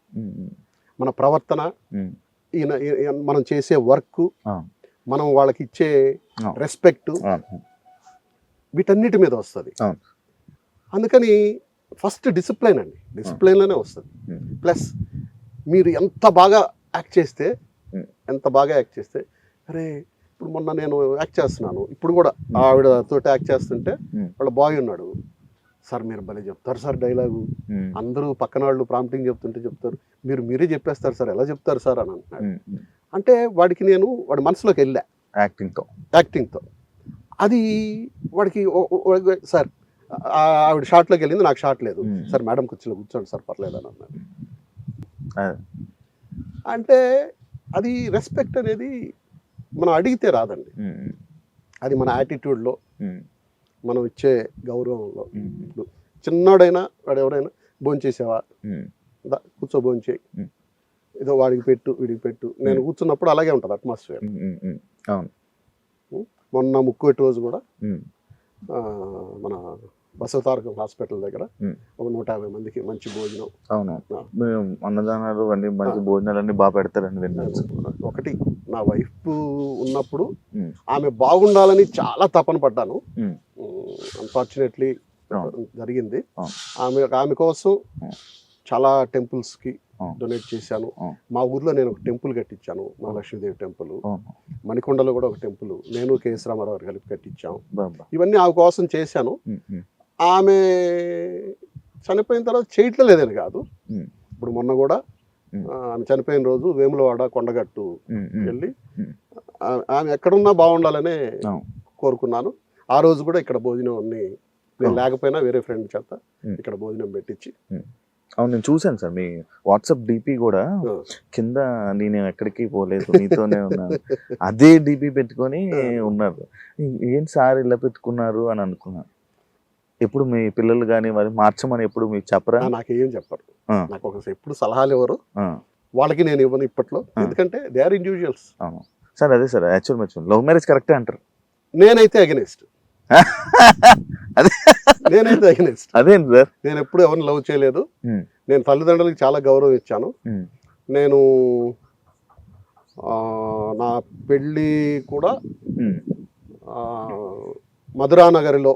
మన ప్రవర్తన, మనం చేసే వర్క్, మనం వాళ్ళకి ఇచ్చే రెస్పెక్ట్, వీటన్నిటి మీద వస్తుంది. అందుకని ఫస్ట్ డిసిప్లైన్ అండి, డిసిప్లైన్లోనే వస్తుంది. ప్లస్ మీరు ఎంత బాగా యాక్ట్ చేస్తే అరే ఇప్పుడు మొన్న నేను యాక్ట్ చేస్తున్నాను, ఇప్పుడు కూడా ఆవిడతో యాక్ట్ చేస్తుంటే వాళ్ళ బాయ్ ఉన్నాడు, సార్ మీరు భలే చెప్తారు సార్ డైలాగు, అందరూ పక్కన వాళ్ళు ప్రాంప్టింగ్ చెప్తారు, మీరే చెప్పేస్తారు సార్, ఎలా చెప్తారు సార్ అని అంటున్నాడు. అంటే వాడి మనసులోకి వెళ్ళా యాక్టింగ్తో. అది వాడికి సార్ ఆవిడ షాట్లోకి వెళ్ళింది, నాకు షాట్ లేదు సార్, మేడం కూర్చోండి సార్ పర్లేదు అని అన్నాడు. అంటే అది రెస్పెక్ట్ అనేది మనం అడిగితే రాదండి, అది మన యాటిట్యూడ్లో, మనం ఇచ్చే గౌరవంలో. ఇప్పుడు చిన్నోడైనా వాడు ఎవరైనా భోంచేసావా, కూర్చో భోంచేయి, ఏదో వాడికి పెట్టు వీడికి పెట్టు. నేను కూర్చున్నప్పుడు అలాగే ఉంటుంది అట్మాస్ఫియర్. మొన్న ముక్కోటి రోజు కూడా మన బసవతారకం హాస్పిటల్ దగ్గర ఉమ్. ఒక 150 మందికి మంచి భోజనం. అవును, ఆ. మేము అన్నదానాలు అన్ని మంచి భోజనాలు అన్ని బాగా పెడతారని విన్నాను. ఒకటి నా వైఫ్ ఉన్నప్పుడు ఉమ్. ఆమె బాగుండాలని చాలా తపన పడ్డాను. ఉమ్. అన్ఫార్చునేట్లీ అవును. జరిగింది. అవును. ఆమె కోసం అవును. చాలా టెంపుల్స్కి అవును. డొనేట్ చేశాను. అవును. మా ఊర్లో నేను ఒక టెంపుల్ కట్టించాను, మా లక్ష్మీదేవి టెంపుల్. అవును. మణికొండలో కూడా ఒక టెంపుల్ నేను కేఎస్ రామారావు గారు కలిపి కట్టించాం. బాబా. ఇవన్నీ ఆమె కోసం చేశాను. ఉమ్. ఉమ్. ఆమె చనిపోయిన తర్వాత చేయట్లేదని కాదు. ఉమ్. ఇప్పుడు మొన్న కూడా ఉమ్. ఆమె చనిపోయిన రోజు వేములవాడ కొండగట్టు ఉమ్. ఉమ్. వెళ్ళి ఉమ్. ఆమె ఎక్కడున్నా బాగుండాలనే అవును. కోరుకున్నాను. ఆ రోజు కూడా ఇక్కడ భోజనం అన్ని నేను లేకపోయినా వేరే ఫ్రెండ్ చేత ఇక్కడ భోజనం పెట్టించి. అవును, నేను చూశాను సార్ మీ వాట్సాప్ డిపి కూడా కింద నేను ఎక్కడికి పోలేదు మీతోనే ఉన్నాను అదే డిపి పెట్టుకొని ఉన్నారు. ఏం సార్ ఇలా పెట్టుకున్నారు అని అనుకున్నాను. ఎప్పుడు మీ పిల్లలు కానీ మరి మార్చమని ఎప్పుడు మీకు చెప్పరా? నాకేం చెప్పరు, నాకు ఒక ఎప్పుడు సలహాలు ఎవరు వాళ్ళకి నేను ఇవ్వను ఇప్పట్లో, ఎందుకంటే దే ఆర్ ఇండివిజువల్స్. అవును సార్, అదే సార్ యాక్చువల్ లవ్ మ్యారేజ్ కరెక్టే అంటారు. నేనైతే అగెనిస్ట్. నేనైతే అగెనిస్ట్. అదేంటి సార్? నేను ఎప్పుడు ఎవరిని లవ్ చేయలేదు. నేను తల్లిదండ్రులకి చాలా గౌరవం ఇచ్చాను. నేను నా పెళ్ళి కూడా మధురానగరిలో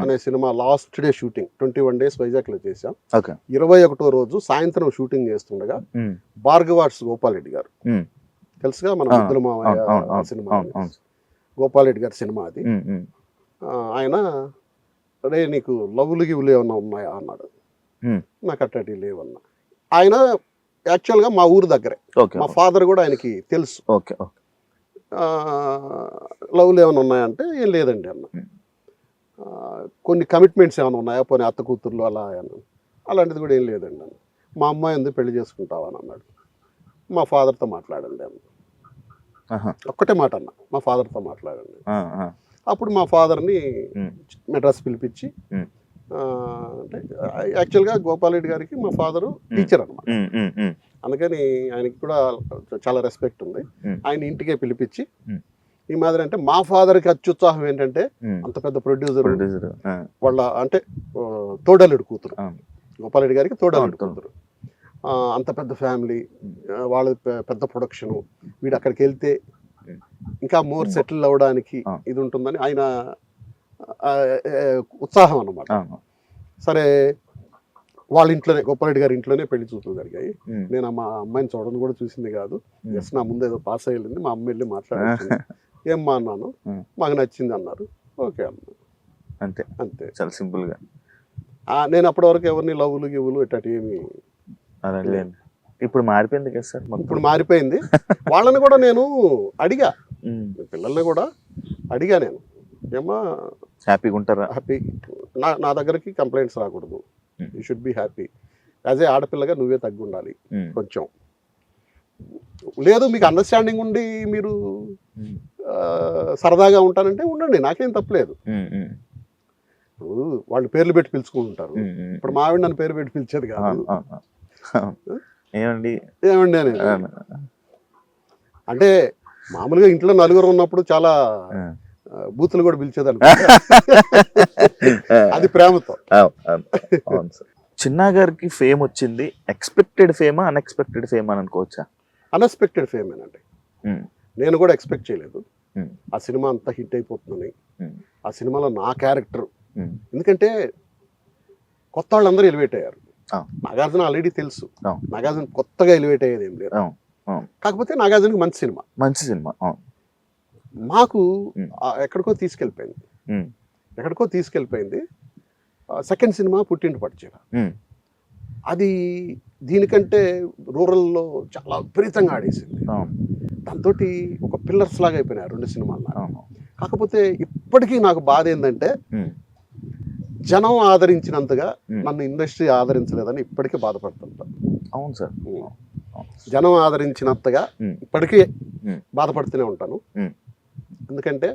అనే cinema last day shooting 21 days వైజాగ్లో చేశాం. 21వ రోజు సాయంత్రం షూటింగ్ చేస్తుండగా భార్గవాట్స్ గోపాల్ రెడ్డి గారు తెలుసుగా, మన బుద్ధుల మావయ్య సినిమా, గోపాల్ రెడ్డి గారి సినిమా అది. ఆయన అరే నీకు లవ్లు గివ్వులు ఏమన్నా ఉన్నాయా అన్నాడు. నాకు అట్టటి లేవన్నా. ఆయన యాక్చువల్గా మా ఊరు దగ్గరే, మా ఫాదర్ కూడా ఆయనకి తెలుసు. లవ్లు ఏమైనా ఉన్నాయంటే ఏం లేదండి అన్న. కొన్ని కమిట్మెంట్స్ ఏమైనా ఉన్నాయా, పోనీ అత్త కూతుర్లు అలా అన్నాను. అలాంటిది కూడా ఏం లేదండి అన్న. మా అమ్మాయి ఎందుకు పెళ్లి చేసుకుంటావా అని అన్నాడు. మా ఫాదర్తో మాట్లాడండి అన్న. ఒక్కటే మాట అన్న, మా ఫాదర్తో మాట్లాడండి. అప్పుడు మా ఫాదర్ని మెడ్రాస్ పిలిపించి, అంటే యాక్చువల్గా గోపాల్ రెడ్డి గారికి మా ఫాదరు టీచర్ అనమాట, అందుకని ఆయనకి కూడా చాలా రెస్పెక్ట్ ఉంది. ఆయన ఇంటికే పిలిపించి ఈ మాదిరి, అంటే మా ఫాదర్కి అత్యుత్సాహం ఏంటంటే అంత పెద్ద ప్రొడ్యూసర్ వాళ్ళ అంటే తోడల్లుడు కూతురు, గోపాల్ రెడ్డి గారికి తోడల్లుడు కూతురు, అంత పెద్ద ఫ్యామిలీ, వాళ్ళ పెద్ద ప్రొడక్షను, వీడు అక్కడికి వెళ్తే ఇంకా మోర్ సెటిల్ అవ్వడానికి ఇది ఉంటుందని ఆయన ఉత్సాహం అన్నమాట. సరే వాళ్ళ ఇంట్లోనే, గోపాల్ గారి ఇంట్లోనే పెళ్లి చూపులు జరిగాయి. నేను మా అమ్మాయిని చూడడం కూడా చూసింది కాదు, జస్ట్ నా ముందు ఏదో పాస్ అయ్యింది. మా అమ్మ వెళ్ళి మాట్లాడుతుంది, ఏమ్మా అన్నాను, మాకు నచ్చింది అన్నారు. ఓకే అన్నా, అంతే అంతే, చాలా సింపుల్గా. నేను అప్పటి వరకు ఎవరిని లవ్లు గివ్వులు ఇట్టటి ఏమి. ఇప్పుడు మారిపోయింది కదా సార్, ఇప్పుడు మారిపోయింది. వాళ్ళని కూడా నేను అడిగా, పిల్లల్ని కూడా అడిగా, నేను ఏమా హ్యాపీగా ఉంటారా, హ్యాపీ, నా దగ్గరికి కంప్లైంట్స్ రాకూడదు, you should be happy, as a ఆడపిల్లగా నువ్వే తగ్గి ఉండాలి కొంచెం. లేదు మీకు అండర్స్టాండింగ్ ఉండి మీరు సరదాగా ఉంటానంటే ఉండండి, నాకేం తప్పలేదు. ఇప్పుడు వాళ్ళు పేర్లు పెట్టి పిలుచుకుంటుంటారు, ఇప్పుడు మా ఆవిడ నన్ను పేరు పెట్టి పిలిచేది కాదు. ఏమండి ఏమండి అని అంటే మామూలుగా ఇంట్లో నలుగురు ఉన్నప్పుడు చాలా బూతులు కూడా పిలిచేది అనుకో, అది ప్రేమతో. చిన్నా గారికి ఫేమ్ వచ్చింది ఎక్స్పెక్టెడ్ ఫేమా అన్ఎక్స్పెక్టెడ్ ఫేమ్ అని అనుకోవచ్చా? అన్ఎక్స్పెక్టెడ్ ఫేమ్ ఏనండి. నేను కూడా ఎక్స్పెక్ట్ చేయలేదు ఆ సినిమా అంత హిట్ అయిపోతుందని. ఆ సినిమాలో నా క్యారెక్టర్, ఎందుకంటే కొత్త వాళ్ళందరూ ఎలివేట్ అయ్యారు. నాగార్జున ఆల్రెడీ తెలుసు, నాగార్జున కొత్తగా ఎలివేట్ అయ్యేది ఏం లేదు. కాకపోతే నాగార్జునకి మంచి సినిమా, మంచి సినిమా మాకు ఎక్కడికో తీసుకెళ్ళిపోయింది. సెకండ్ సినిమా పుట్టింటి పట్టుచీర, అది దీనికంటే రూరల్లో చాలా విపరీతంగా ఆడేసింది. దాంతో ఒక పిల్లర్స్ లాగా అయిపోయినాయి 2 సినిమాలు. కాకపోతే ఇప్పటికీ నాకు బాధ ఏంటంటే జనం ఆదరించినంతగా నన్ను ఇండస్ట్రీ ఆదరించలేదని ఇప్పటికీ బాధపడుతుంటాను. అవును సార్, జనం ఆదరించినంతగా ఇప్పటికీ బాధపడుతూనే ఉంటాను. ఎందుకంటే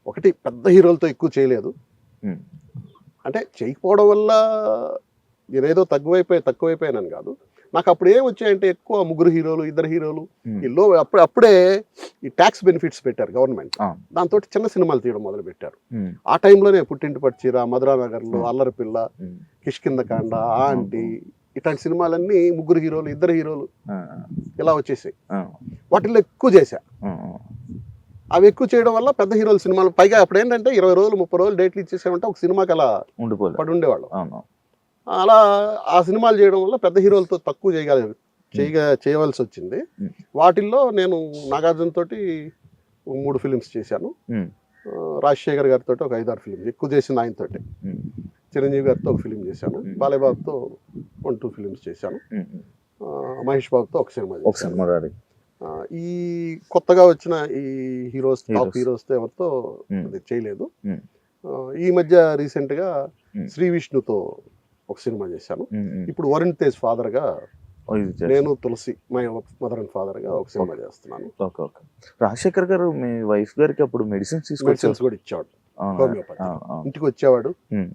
ఒకటి, పెద్ద హీరోలతో ఎక్కువ చేయలేదు, అంటే చేయకపోవడం వల్ల నేనేదో తక్కువైపోయానని కాదు, నాకు అప్పుడు ఏం వచ్చాయంటే ఎక్కువ ముగ్గురు హీరోలు, ఇద్దరు హీరోలు, ఉమ్, ఈ లో అప్పుడే ఈ ట్యాక్స్ బెనిఫిట్స్ పెట్టారు గవర్నమెంట్. ఆ, దాంతో చిన్న సినిమాలు తీయడం మొదలు పెట్టారు. ఉమ్, ఆ టైంలోనే పుట్టింటి పచ్చిర, మధురానగర్లో, అల్లరి పిల్ల, ఉమ్, కిష్కిందకాండ, ఆంటీ, ఇట్లాంటి సినిమాలన్నీ ముగ్గురు హీరోలు, ఇద్దరు హీరోలు ఆ, ఇలా వచ్చేసాయి. ఆ, వాటిల్లో ఎక్కువ చేశా. ఆ, అవి ఎక్కువ చేయడం వల్ల పెద్ద హీరోల సినిమాలు, పైగా అప్పుడు ఏంటంటే 20 రోజులు 30 రోజులు డేట్లు ఇచ్చేసామంటే ఒక సినిమాకి అలా ఉండిపోలే. పడి ఉండేవాళ్ళం. అవును. అలా ఆ సినిమాలు చేయడం వల్ల పెద్ద హీరోలతో తక్కువ చేయవలసి వచ్చింది. ఉమ్, వాటిల్లో నేను నాగార్జున తోటి 3 ఫిలిమ్స్ చేశాను. ఉమ్, రాజశేఖర్ గారితో ఒక 5-6 ఫిలిమ్స్ ఎక్కువ చేసింది ఆయనతోటి. ఉమ్, చిరంజీవి గారితో ఒక ఫిలిం చేశాను. బాలయ్యబాబుతో 1-2 ఫిలిమ్స్ చేశాను. ఉమ్, ఉమ్. మహేష్ బాబుతో ఒక సినిమా ఒక చేశాను. సినిమా రాడి. ఈ కొత్తగా వచ్చిన ఈ హీరోస్, టాప్ Heroes. హీరోస్తో ఎవరితో ఉమ్, అది చేయలేదు. ఉమ్, ఈ మధ్య రీసెంట్గా ఉమ్. శ్రీ విష్ణుతో ఒక సినిమా చేశాను. ఉమ్, ఉమ్. ఇప్పుడు వరుణ్ తేజ్ ఫాదర్గా ఓ, ఇది చేస్తా. నేను తులసి మై మదర్ అండ్ ఫాదర్గా ఒక సినిమా చేస్తున్నాను. Okay, okay. రాజశేఖర్ గారు మీ వైఫ్ గారికి అప్పుడు మెడిసిన్స్ తీసుకొచ్చారు. మెడిసిన్స్ కూడా ఇచ్చేవాడు. అవునా? హోమియోపతి అవును, అవును. ఇంటికి వచ్చేవాడు. ఉమ్,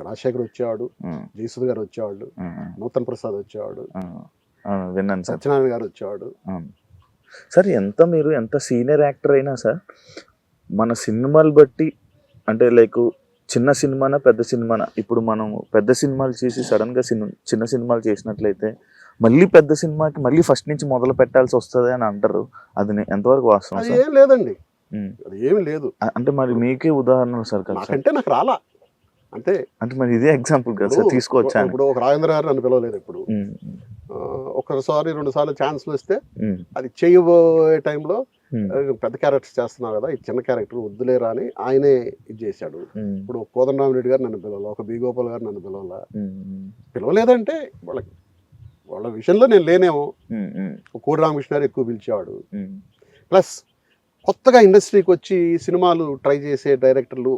రాజశేఖర్ వచ్చేవాడు, ఉమ్, జయసుధ గారు వచ్చేవాళ్ళు, ఉమ్, ఉమ్, నూతన్ ప్రసాద్ వచ్చేవాడు, ఉమ్. అవును, విన్నాను సార్. సత్యనారాయణ గారు వచ్చేవాడు. అవును సార్. మీరు ఎంత సీనియర్ యాక్టర్ అయినా సార్, మన సినిమాలు బట్టి అంటే లైక్ చిన్న సినిమానా పెద్ద సినిమానా, ఇప్పుడు మనం పెద్ద సినిమాలు చేసి సడన్గా చిన్న సినిమాలు చేసినట్లయితే మళ్ళీ పెద్ద సినిమాకి మళ్ళీ ఫస్ట్ నుంచి మొదలు పెట్టాల్సి వస్తుంది అని అంటారు. అది ఎంతవరకు వాస్తవం అది సార్? ఏం లేదండి, ఉమ్. అది ఏమి లేదు. అంటే మరి మీకే ఉదాహరణలు సార్ కదా సార్? నాకంటే నాకు రాలా అంటే. అంటే మరి ఇదే ఎగ్జాంపుల్ కదా సార్, తీసుకోవచ్చా అని. ఇప్పుడు ఒక రాజేంద్ర గారు నన్ను పిలవలేదు ఇప్పుడు. ఉమ్, ఒకసారి 2 సార్లు ఛాన్స్లు వస్తే ఉమ్, అది చేయబోయే టైంలో ఉమ్, పెద్ద క్యారెక్టర్స్ చేస్తున్నావు కదా, ఈ చిన్న క్యారెక్టర్ వద్దులేరా అని ఆయనే ఇది చేశాడు. ఉమ్, ఇప్పుడు కోదండరామిరెడ్డి గారు నన్ను పిలవాలి, ఒక బి గోపాల్ గారు నన్ను ఉమ్, పిలవలేదంటే వాళ్ళ విషయంలో నేను లేనేమో. ఉమ్, ఉమ్, కోడి రామకృష్ణ గారు ఎక్కువ పిలిచేవాడు. ఉమ్, ప్లస్ కొత్తగా ఇండస్ట్రీకి వచ్చి సినిమాలు ట్రై చేసే డైరెక్టర్లు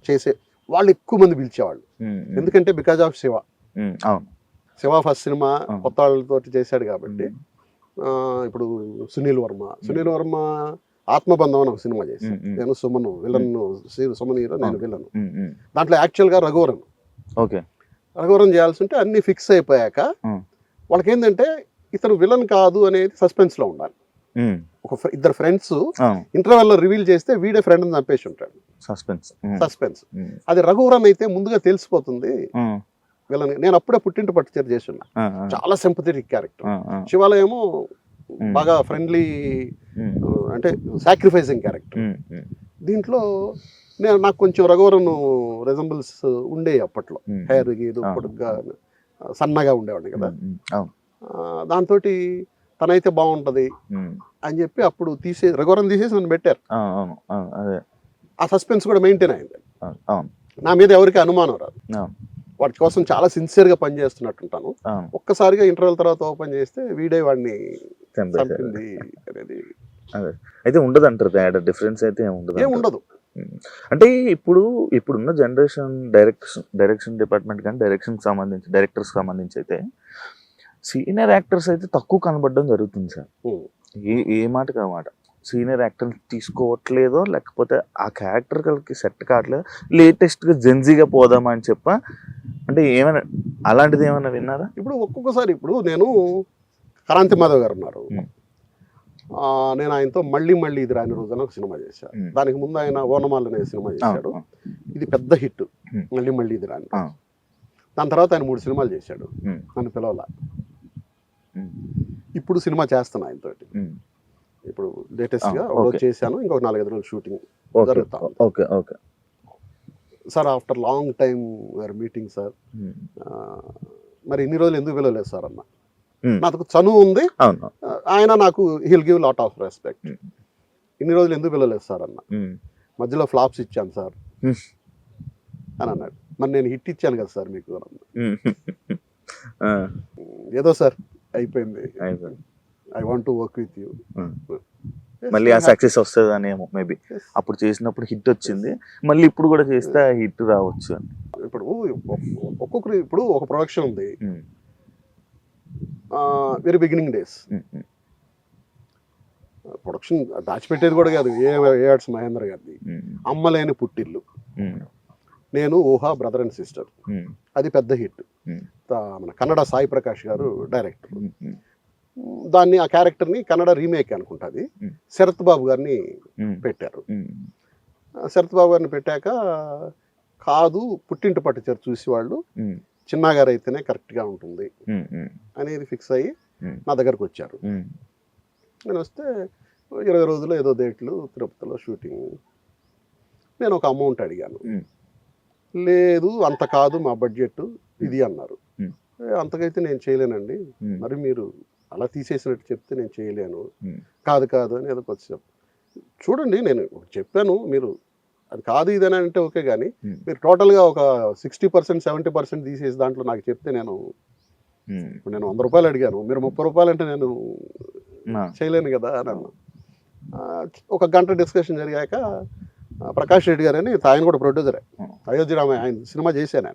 చేసే వాళ్ళు ఎక్కువ మంది పిలిచేవాళ్ళు. ఉమ్, ఎందుకంటే బికాజ్ ఆఫ్ శివ. ఉమ్, అవును. శివ ఫస్ట్ సినిమా అవును. కొత్త వాళ్ళతో చేశాడు కాబట్టి. ఇప్పుడు సునీల్ వర్మ ఆత్మబంధం అని ఒక సినిమా చేశాను. నేను సుమన్ విలన్, సుమన్ హీరో, నేను విలన్. ఉమ్, ఉమ్, దాంట్లో యాక్చువల్గా ఓకే. రఘువరన్ చేయాల్సి ఉంటే అన్ని ఫిక్స్ అయిపోయాక వాళ్ళకి ఏంటంటే ఇతను విలన్ కాదు అనేది సస్పెన్స్ లో ఉండాలి. ఉమ్, ఇద్దరు ఫ్రెండ్స్ అవును. ఇంటర్వెల్ లో రివీల్ చేస్తే వీడే ఫ్రెండ్ అని చంపేసి ఉంటాడు. సస్పెన్స్. ఉమ్, అది రఘువరన్ అయితే ముందుగా తెలిసిపోతుంది ఉమ్, విలన్. నేను అప్పుడే పుట్టింటి పట్టుచర్ చేసి ఉన్నా. ఆ, ఆ, చాలా సింపథెటిక్ క్యారెక్టర్. ఆ, ఆ, శివాలయము బాగా ఫ్రెండ్లీ, ఉమ్, అంటే సాక్రిఫైసింగ్ క్యారెక్టర్. ఉమ్, ఉమ్, దీంట్లో నాకు కొంచెం రఘువరన్ రెజంబుల్స్ ఉండే అప్పట్లో. ఉమ్, హెయిర్ గీదు పొడుగ్గా సన్నగా ఉండేవాడిని కదా. ఉమ్, అవును. దాంతో తనైతే బాగుంటది ఉమ్, అని చెప్పి అప్పుడు రఘువరన్ తీసేసి నన్ను పెట్టారు. అవును, అవును, అదే. ఆ సస్పెన్స్ కూడా మెయింటైన్ అయింది. అవును, నా మీద ఎవరికి అనుమానం రాదు. అవును, వాటి కోసం చాలా సిన్సియర్గా పనిచేస్తున్నట్టుంటాను. అవును. ఒక్కసారిగా ఇంటర్వెల్ తర్వాత ఓపెన్ చేస్తే వీడే వాడిని చంపేశారు. చంపింది అనేది అదే అయితే ఉండదు అంటారు. తేడా డిఫరెన్స్ అయితే ఉండదు. ఏముండదు. అంటే ఇప్పుడున్న జనరేషన్ డైరెక్షన్ డిపార్ట్మెంట్ కానీ డైరెక్టర్స్ సంబంధించి అయితే సీనియర్ యాక్టర్స్ అయితే తక్కువ కనబడడం జరుగుతుంది సార్. ఏ మాటకి ఆ మాట. సీనియర్ యాక్టర్ తీసుకోవట్లేదో లేకపోతే ఆ క్యారెక్టర్కి సెట్ కావట్లేదు, లేటెస్ట్గా జెన్జీగా పోదామా అని అంటే ఏమైనా అలాంటిది ఏమైనా విన్నారా? ఇప్పుడు ఒక్కొక్కసారి ఇప్పుడు నేను క్రాంతి మాధవ్ గారు ఉన్నారు. నేను ఆయనతో మళ్ళీ ఇది రాని రోజున ఒక సినిమా చేశాను. దానికి ముందు ఆయన ఓనమాల్ అనే సినిమా చేశాడు. ఇది పెద్ద హిట్. మళ్ళీ ఇది రాని. దాని తర్వాత ఆయన 3 సినిమాలు చేశాడు. నన్ను పిలవాల. ఇప్పుడు సినిమా చేస్తాను ఆయనతోటి. ఇప్పుడు లేటెస్ట్ గా చేశాను. ఇంకొక 4-5 రోజులు షూటింగ్ జరుగుతా. Sir after long time where meeting sir. మరి ఇన్ని రోజులు ఎందుకు పిలవలేదు సార్ అన్న. నాకు చనువు ఉంది, ఆయన నాకు heal give lot of respect. ఇన్ని రోజులు ఎందుకు పిలవలేదు సార్ అన్న. మధ్యలో ఫ్లాప్స్ ఇచ్చాను సార్ అని అన్నాడు. మరి నేను హిట్ ఇచ్చాను కదా సార్ మీకు ఏదో సార్ అయిపోయింది. I want to work with you. మళ్ళీ ఆ సక్సెస్ వస్తుంది అనేమో మేబీ. అప్పుడు చేసినప్పుడు హిట్ వచ్చింది, మళ్ళీ ఇప్పుడు కూడా చేస్తే హిట్ రావచ్చు అని. ఇప్పుడు ఒక్కొక్కరు ఇప్పుడు ఒక ప్రొడక్షన్ ఉంది, వెరీ బిగినింగ్ డేస్. ప్రొడక్షన్ దాచిపెట్టేది కూడా కాదు. ఏఆర్ట్స్ మహేంద్ర గారిది అమ్మలేని పుట్టిల్లు. నేను ఊహా బ్రదర్ అండ్ సిస్టర్, అది పెద్ద హిట్. మన కన్నడ సాయి ప్రకాష్ గారు డైరెక్టర్. దాన్ని ఆ క్యారెక్టర్ని కన్నడ రీమేక్ అనుకుంటుంది, శరత్ బాబు గారిని పెట్టారు. శరత్ బాబు గారిని పెట్టాక కాదు పుట్టింటి పట్టుచారు చూసి వాళ్ళు చిన్నా గారు అయితేనే కరెక్ట్గా ఉంటుంది అనేది ఫిక్స్ అయ్యి నా దగ్గరకు వచ్చారు. నేను వస్తే 20 రోజులు ఏదో డేట్లు తిరుపతిలో షూటింగ్. నేను ఒక అమౌంట్ అడిగాను, లేదు అంత కాదు మా బడ్జెట్ ఇది అన్నారు. అంతకైతే నేను చేయలేనండి, మరి మీరు అలా తీసేసినట్టు చెప్తే నేను చేయలేను. కాదు అని ఏదో కొంచెం చూడండి, నేను చెప్పాను, మీరు అది కాదు ఇదని అంటే ఓకే, కానీ మీరు టోటల్గా ఒక 60% 70% తీసేసి దాంట్లో నాకు చెప్తే నేను 100 రూపాయలు అడిగాను, మీరు 30 రూపాయలు అంటే నేను చేయలేను కదా అని అన్నా. ఒక గంట డిస్కషన్ జరిగాక ప్రకాష్ రెడ్డి గారు అని ఆయన కూడా ప్రొడ్యూసరే, అయోధ్య రామయ్య ఆయన సినిమా చేశాను.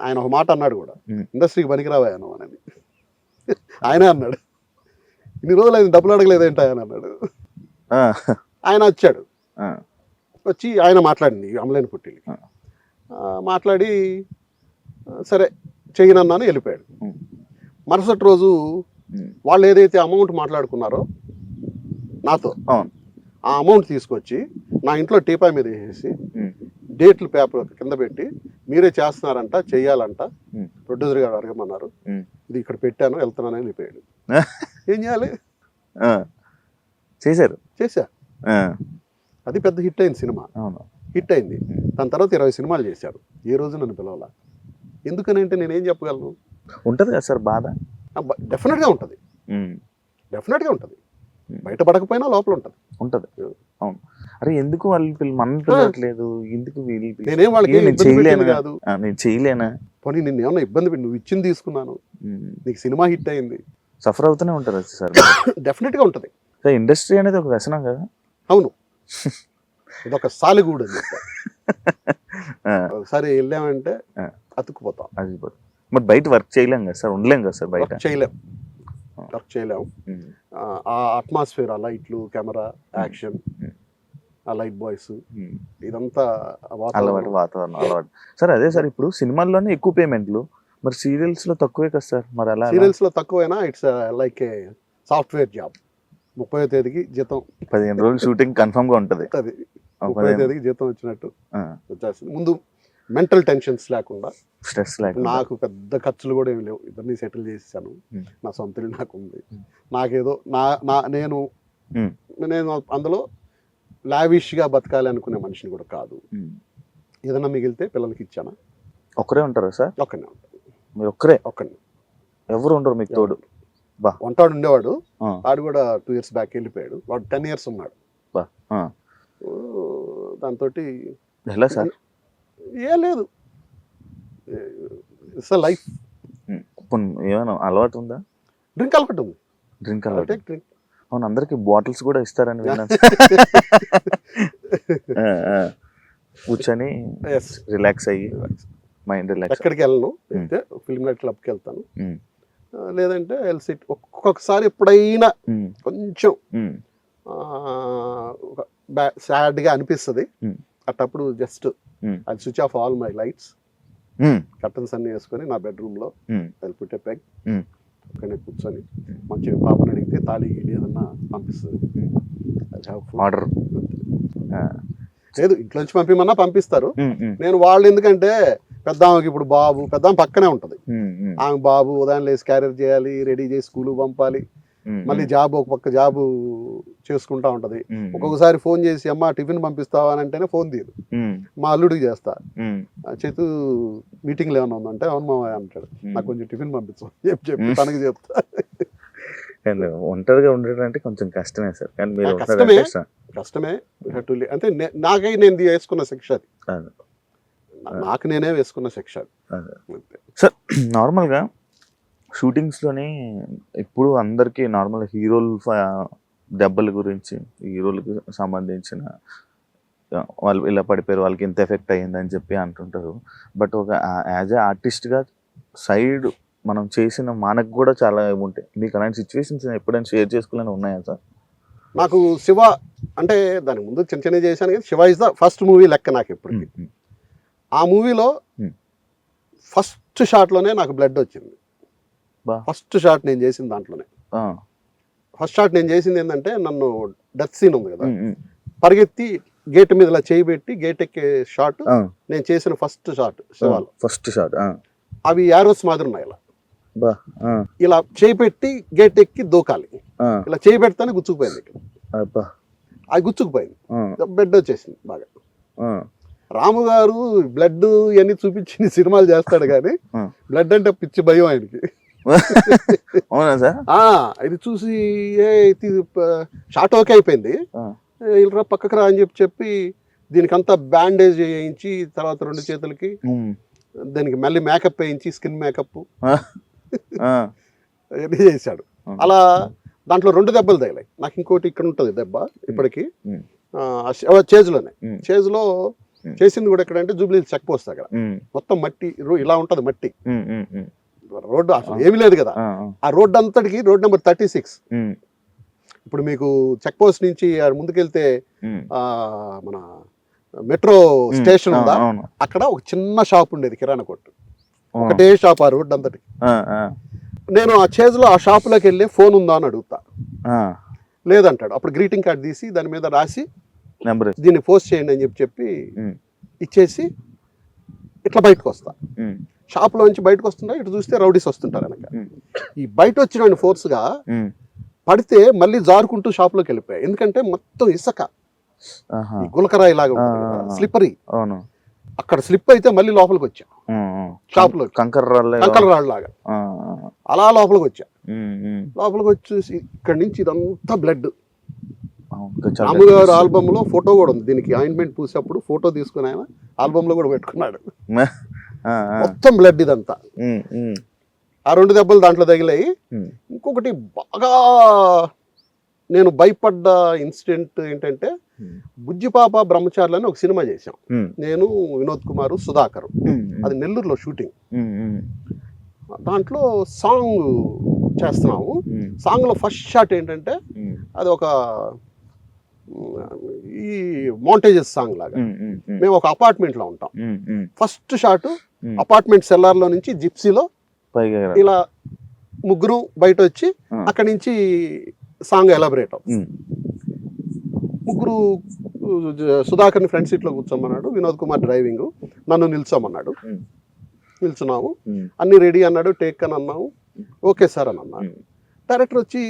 ఆయన ఒక మాట అన్నాడు కూడా, ఇండస్ట్రీకి పనికిరావాను అని ఆయనే అన్నాడు. ఇన్ని రోజులు ఆయన డబ్బులు అడగలేదేంటి ఆయన అన్నాడు. ఆయన వచ్చాడు, వచ్చి ఆయన మాట్లాడింది అమలేని పుట్టిని మాట్లాడి సరే చెయ్యనన్నాను, వెళ్ళిపోయాడు. మరుసటి రోజు వాళ్ళు ఏదైతే అమౌంట్ మాట్లాడుకున్నారో నాతో, ఆ అమౌంట్ తీసుకొచ్చి నా ఇంట్లో టీపాయ్ మీద వేసేసి డేట్లు పేపర్ కింద పెట్టి మీరే చేస్తున్నారంట, చెయ్యాలంట, ప్రొడ్యూసర్ గారు అడగమన్నారు, ఇది ఇక్కడ పెట్టాను వెళ్తున్నానని వెళ్ళిపోయాడు. ఏం చేయాలి, చేశా. అది పెద్ద హిట్ అయింది సినిమా, హిట్ అయింది. దాని తర్వాత 20 సినిమాలు చేశారు. ఏ రోజు నన్ను పిలవాల, ఎందుకని అంటే నేనేం చెప్పగలను? ఉంటుంది కదా సార్ బాధ, డెఫినెట్గా ఉంటుంది, బయటపడకపోయినా లోపల ఉంటుంది. అవును. అరే ఎందుకు వాళ్ళు మన పిలవట్లేదు, ఎందుకు నేనేం వాళ్ళకి కాదు, నేను చేయలేనా, పోనీ నిన్ను ఏమన్నా ఇబ్బంది పెట్టి నువ్వు ఇచ్చింది తీసుకున్నాను, నీకు సినిమా హిట్ అయింది, సఫర్ అవుతూనే ఉంటారు సార్. డెఫినెట్గా ఉంటుంది. ఇండస్ట్రీ అనేది ఒక వ్యసనం కదా. అవును, ఇది ఒక సాలిగూడు అని చెప్తా. ఒకసారి వెళ్ళామంటే అతుక్కుపోతాం. మరి బయట వర్క్ చేయలేం కదా సార్, ఉండలేం కదా సార్, బయట వర్క్ చేయలేము. ఆ అట్మాస్ఫియర్, ఆ లైట్లు, కెమెరా, యాక్షన్, ఆ లైట్ బాయ్స్, ఇదంతా వాతావరణం. సార్ అదే సార్, ఇప్పుడు సినిమాల్లోనే ఎక్కువ పేమెంట్లు, మరి సీరియల్స్ లో తక్కువే కదా సార్. మరి అలా సీరియల్స్ లో తక్కువైనా it's like a software job. 30వ తేదీకి జీతం, 15 రోజులు షూటింగ్ కన్ఫర్మ్ గా ఉంటుంది. 30వ తేదీకి జీతం వచ్చినట్టు వచ్చేస్తుంది. ముందు మెంటల్ టెన్షన్స్ లేకుండా, స్ట్రెస్ లేకుండా, నాకు పెద్ద ఖర్చులు కూడా ఏమి లేవు, ఇద్దరిని సెటిల్ చేసాను, నా సొంత ఇల్లు నాకు ఉంది. నాకేదో నేను అందులో లావిష్గా బతకాలి అనుకునే మనిషిని కూడా కాదు. ఏదన్నా మిగిలితే పిల్లలకి ఇచ్చానా. ఒక్కరే ఉంటారా సార్? ఒక్కనే ఉంటాను. మీరు ఒక్కరిని, ఎవరు ఉండరు మీకు తోడు? వంటాడు ఉండేవాడు, వాడు కూడా 2 years బ్యాక్ వెళ్ళిపోయాడు. వాడు 10 years ఉన్నాడు. దాంతో ఎలా సార్? ఏం లేదు, ఇట్స్ లైఫ్. ఏమైనా అలవాటు ఉందా? డ్రింక్ అలవాటు ఉంది. డ్రింక్ అలవాటు. అవును, అందరికి బాటిల్స్ కూడా ఇస్తారని విన్నాను. కూర్చొని రిలాక్స్ అయ్యి మైండ్ రిలాక్స్. ఎక్కడికి వెళ్ళను, ఫిల్మ్ నైట్ క్లబ్కి వెళ్తాను, లేదంటే ఎల్సిట్. ఒక్కొక్కసారి ఎప్పుడైనా కొంచెం సాడ్గా అనిపిస్తుంది, అట్టప్పుడు జస్ట్ అది switch off all my lights, curtains అన్ని వేసుకొని నా బెడ్రూమ్లో పుట్టే పెగ్ అక్కడనే కూర్చొని మంచిగా పాపని అడిగితే తాళి గీడి ఏదన్నా పంపిస్తుంది. ఆర్డర్ లేదు, ఇంట్లోంచి పంపిమన్నా పంపిస్తారు. నేను వాళ్ళు ఎందుకంటే పెద్ద ఆమెకి ఇప్పుడు బాబు, పెద్ద ఆమె పక్కనే ఉంటుంది, ఆమె బాబు ఉదయం లేసి క్యారియర్ చేయాలి, రెడీ చేసి స్కూల్ పంపాలి, మళ్ళీ జాబ్ ఒక పక్క జాబు చేసుకుంటా ఉంటది. ఒక్కొక్కసారి ఫోన్ చేసి అమ్మ టిఫిన్ పంపిస్తావా అని అంటేనే ఫోన్ తీరు, మా అల్లుడికి చేస్తా, చేతు మీటింగ్లో ఏమన్నా ఉందంటే అవును మా అంటాడు, నాకు కొంచెం టిఫిన్ పంపించు చెప్పి తనకి చెప్తా. ఒంటరిగా ఉండడం అంటే కొంచెం కష్టమే సార్, కానీ మీరు కష్టమే. అంటే నేను వేసుకున్న శిక్ష అది, నాకు నేనే వేసుకున్న శిక్ష. సార్ నార్మల్గా షూటింగ్స్లోనే ఇప్పుడు అందరికీ నార్మల్ హీరోలు దెబ్బల గురించి, హీరోలకు సంబంధించిన వాళ్ళు ఇలా పడిపోయారు, వాళ్ళకి ఇంత ఎఫెక్ట్ అయ్యిందని చెప్పి అంటుంటారు. బట్ ఒక యాజ్ ఏ ఆర్టిస్ట్గా సైడ్ మనం చేసిన మనకు కూడా చాలా ఉంటాయి. మీకు అలాంటి సిచ్యువేషన్స్ ఎప్పుడైనా షేర్ చేసుకోవాలని ఉన్నాయా సార్? నాకు శివ అంటే దాని ముందు చిన్న చిన్న చేశాను, కానీ Shiva is the first movie లెక్క నాకు ఎప్పటికీ. ఆ మూవీలో ఫస్ట్ షాట్లోనే నాకు బ్లడ్ వచ్చింది. బా. ఫస్ట్ షాట్ నేను చేసిన దాంట్లోనే. ఫస్ట్ షాట్ నేను చేసింది ఏంటంటే, నన్ను డెత్ సీన్ ఉంది కదా, పరిగెత్తి గేట్ మీద ఇలా చేయి పెట్టి గేట్ ఎక్కే షాట్ నేను చేసిన ఫస్ట్ షాట్. శివాలు ఫస్ట్ షాట్. అవి యారోస్ మాదిరి ఉన్నాయి. బా. ఇలా చేయి పెట్టి గేట్ ఎక్కి దూకాలి, ఇలా చేయి పెడితేనే గుచ్చుకుపోయింది ఇక్కడ. అది గుచ్చుకుపోయింది, బ్లడ్ వచ్చేసింది బాగా. రాము గారు బ్లడ్ ఇవన్నీ చూపించి సినిమాలు చేస్తాడు కానీ బ్లడ్ అంటే పిచ్చి భయం ఆయనకి. అవునా సార్? ఇది చూసి షార్ట్ ఓకే అయిపోయింది, ఇలా పక్కకు రా అని చెప్పి దీనికంతా బ్యాండేజ్ వేయించి, తర్వాత 2 చేతులకి దానికి మళ్ళీ మేకప్ వేయించి, స్కిన్ మేకప్ అన్నీ చేశాడు. అలా దాంట్లో 2 దెబ్బలు తగిలాయి నాకు. ఇంకోటి ఇక్కడ ఉంటుంది దెబ్బ ఇప్పటికి, చేజ్లోనే. చేజ్లో చేసింది కూడా ఎక్కడంటే జూబ్లీ చెక్ పోస్ట్ అక్కడ. మొత్తం మట్టి ఇలా ఉంటది, మట్టి రోడ్డు అసలు ఏమీ లేదు కదా. ఆ రోడ్డు అంతటికి రోడ్ నెంబర్ 36. ఇప్పుడు మీకు చెక్ పోస్ట్ నుంచి ముందుకెళ్తే మన మెట్రో స్టేషన్ ఉందా, అక్కడ ఒక చిన్న షాప్ ఉండేది, కిరాణా కొట్టు, ఒకటే షాప్ ఆ రోడ్డు అంతటికి. నేను ఆ చేజ్లో ఆ షాపులోకి వెళ్ళి ఫోన్ ఉందా అని అడుగుతా, లేదంటాడు. అప్పుడు గ్రీటింగ్ కార్డ్ తీసి దాని మీద రాసి దీన్ని పోస్ట్ చేయండి అని చెప్పి ఇచ్చేసి ఇట్లా బయటకు వస్తా. షాప్ లో నుంచి బయటకు వస్తుంటా, ఇటు చూస్తే రౌడీస్ వస్తుంటారు వెనక. ఈ బయట వచ్చిన ఫోర్స్గా పడితే మళ్ళీ జారుకుంటూ షాప్ లోకి వెళ్ళిపోయాయి. ఎందుకంటే మొత్తం ఇసుక, గులకరాయి లాగా స్లిప్పరీ. అక్కడ స్లిప్ అయితే మళ్ళీ లోపలికి వచ్చా, షాప్ లో కంకర రాళ్ళు లాగా అలా లోపలికి వచ్చా. లోపలికి వచ్చేసి ఇక్కడ నుంచి ఇదంతా బ్లడ్. రాము గారు ఆల్బమ్ లో ఫోటో కూడా ఉంది, దీనికి ఆయింట్మెంట్ పూసేప్పుడు ఫోటో తీసుకుని ఆయన ఆల్బమ్ లో కూడా పెట్టుకున్నాడు. మొత్తం బ్లడ్ ఇదంతా. ఆ 2 దెబ్బలు దాంట్లో తగిలాయి. ఇంకొకటి బాగా నేను భయపడ్డ ఇన్సిడెంట్ ఏంటంటే, బుజ్జిపాప బ్రహ్మచారులు అని ఒక సినిమా చేశాం నేను, వినోద్ కుమార్, సుధాకర్. అది నెల్లూరులో షూటింగ్. దాంట్లో సాంగ్ చేస్తున్నాము. సాంగ్ లో ఫస్ట్ షాట్ ఏంటంటే, అది ఒక ఈ మౌంటేజెస్ సాంగ్ లాగా. మేము ఒక అపార్ట్మెంట్ లో ఉంటాం. ఫస్ట్ షాట్ అపార్ట్మెంట్ సెల్లార్ లో నుంచి జిప్సీలో ఇలా ముగ్గురు బయట వచ్చి అక్కడి నుంచి సాంగ్ ఎలాబరేట్ అవుతుంది. ముగ్గురు సుధాకర్ని ఫ్రంట్ సీట్ లో కూర్చోమన్నాడు, వినోద్ కుమార్ డ్రైవింగ్, నన్ను నిల్చోమన్నాడు. నిల్చున్నాము, అన్ని రెడీ అన్నాడు, టేక్ అని అన్నాము. ఓకే సార్ అని అన్నాడు. డైరెక్టర్ వచ్చి,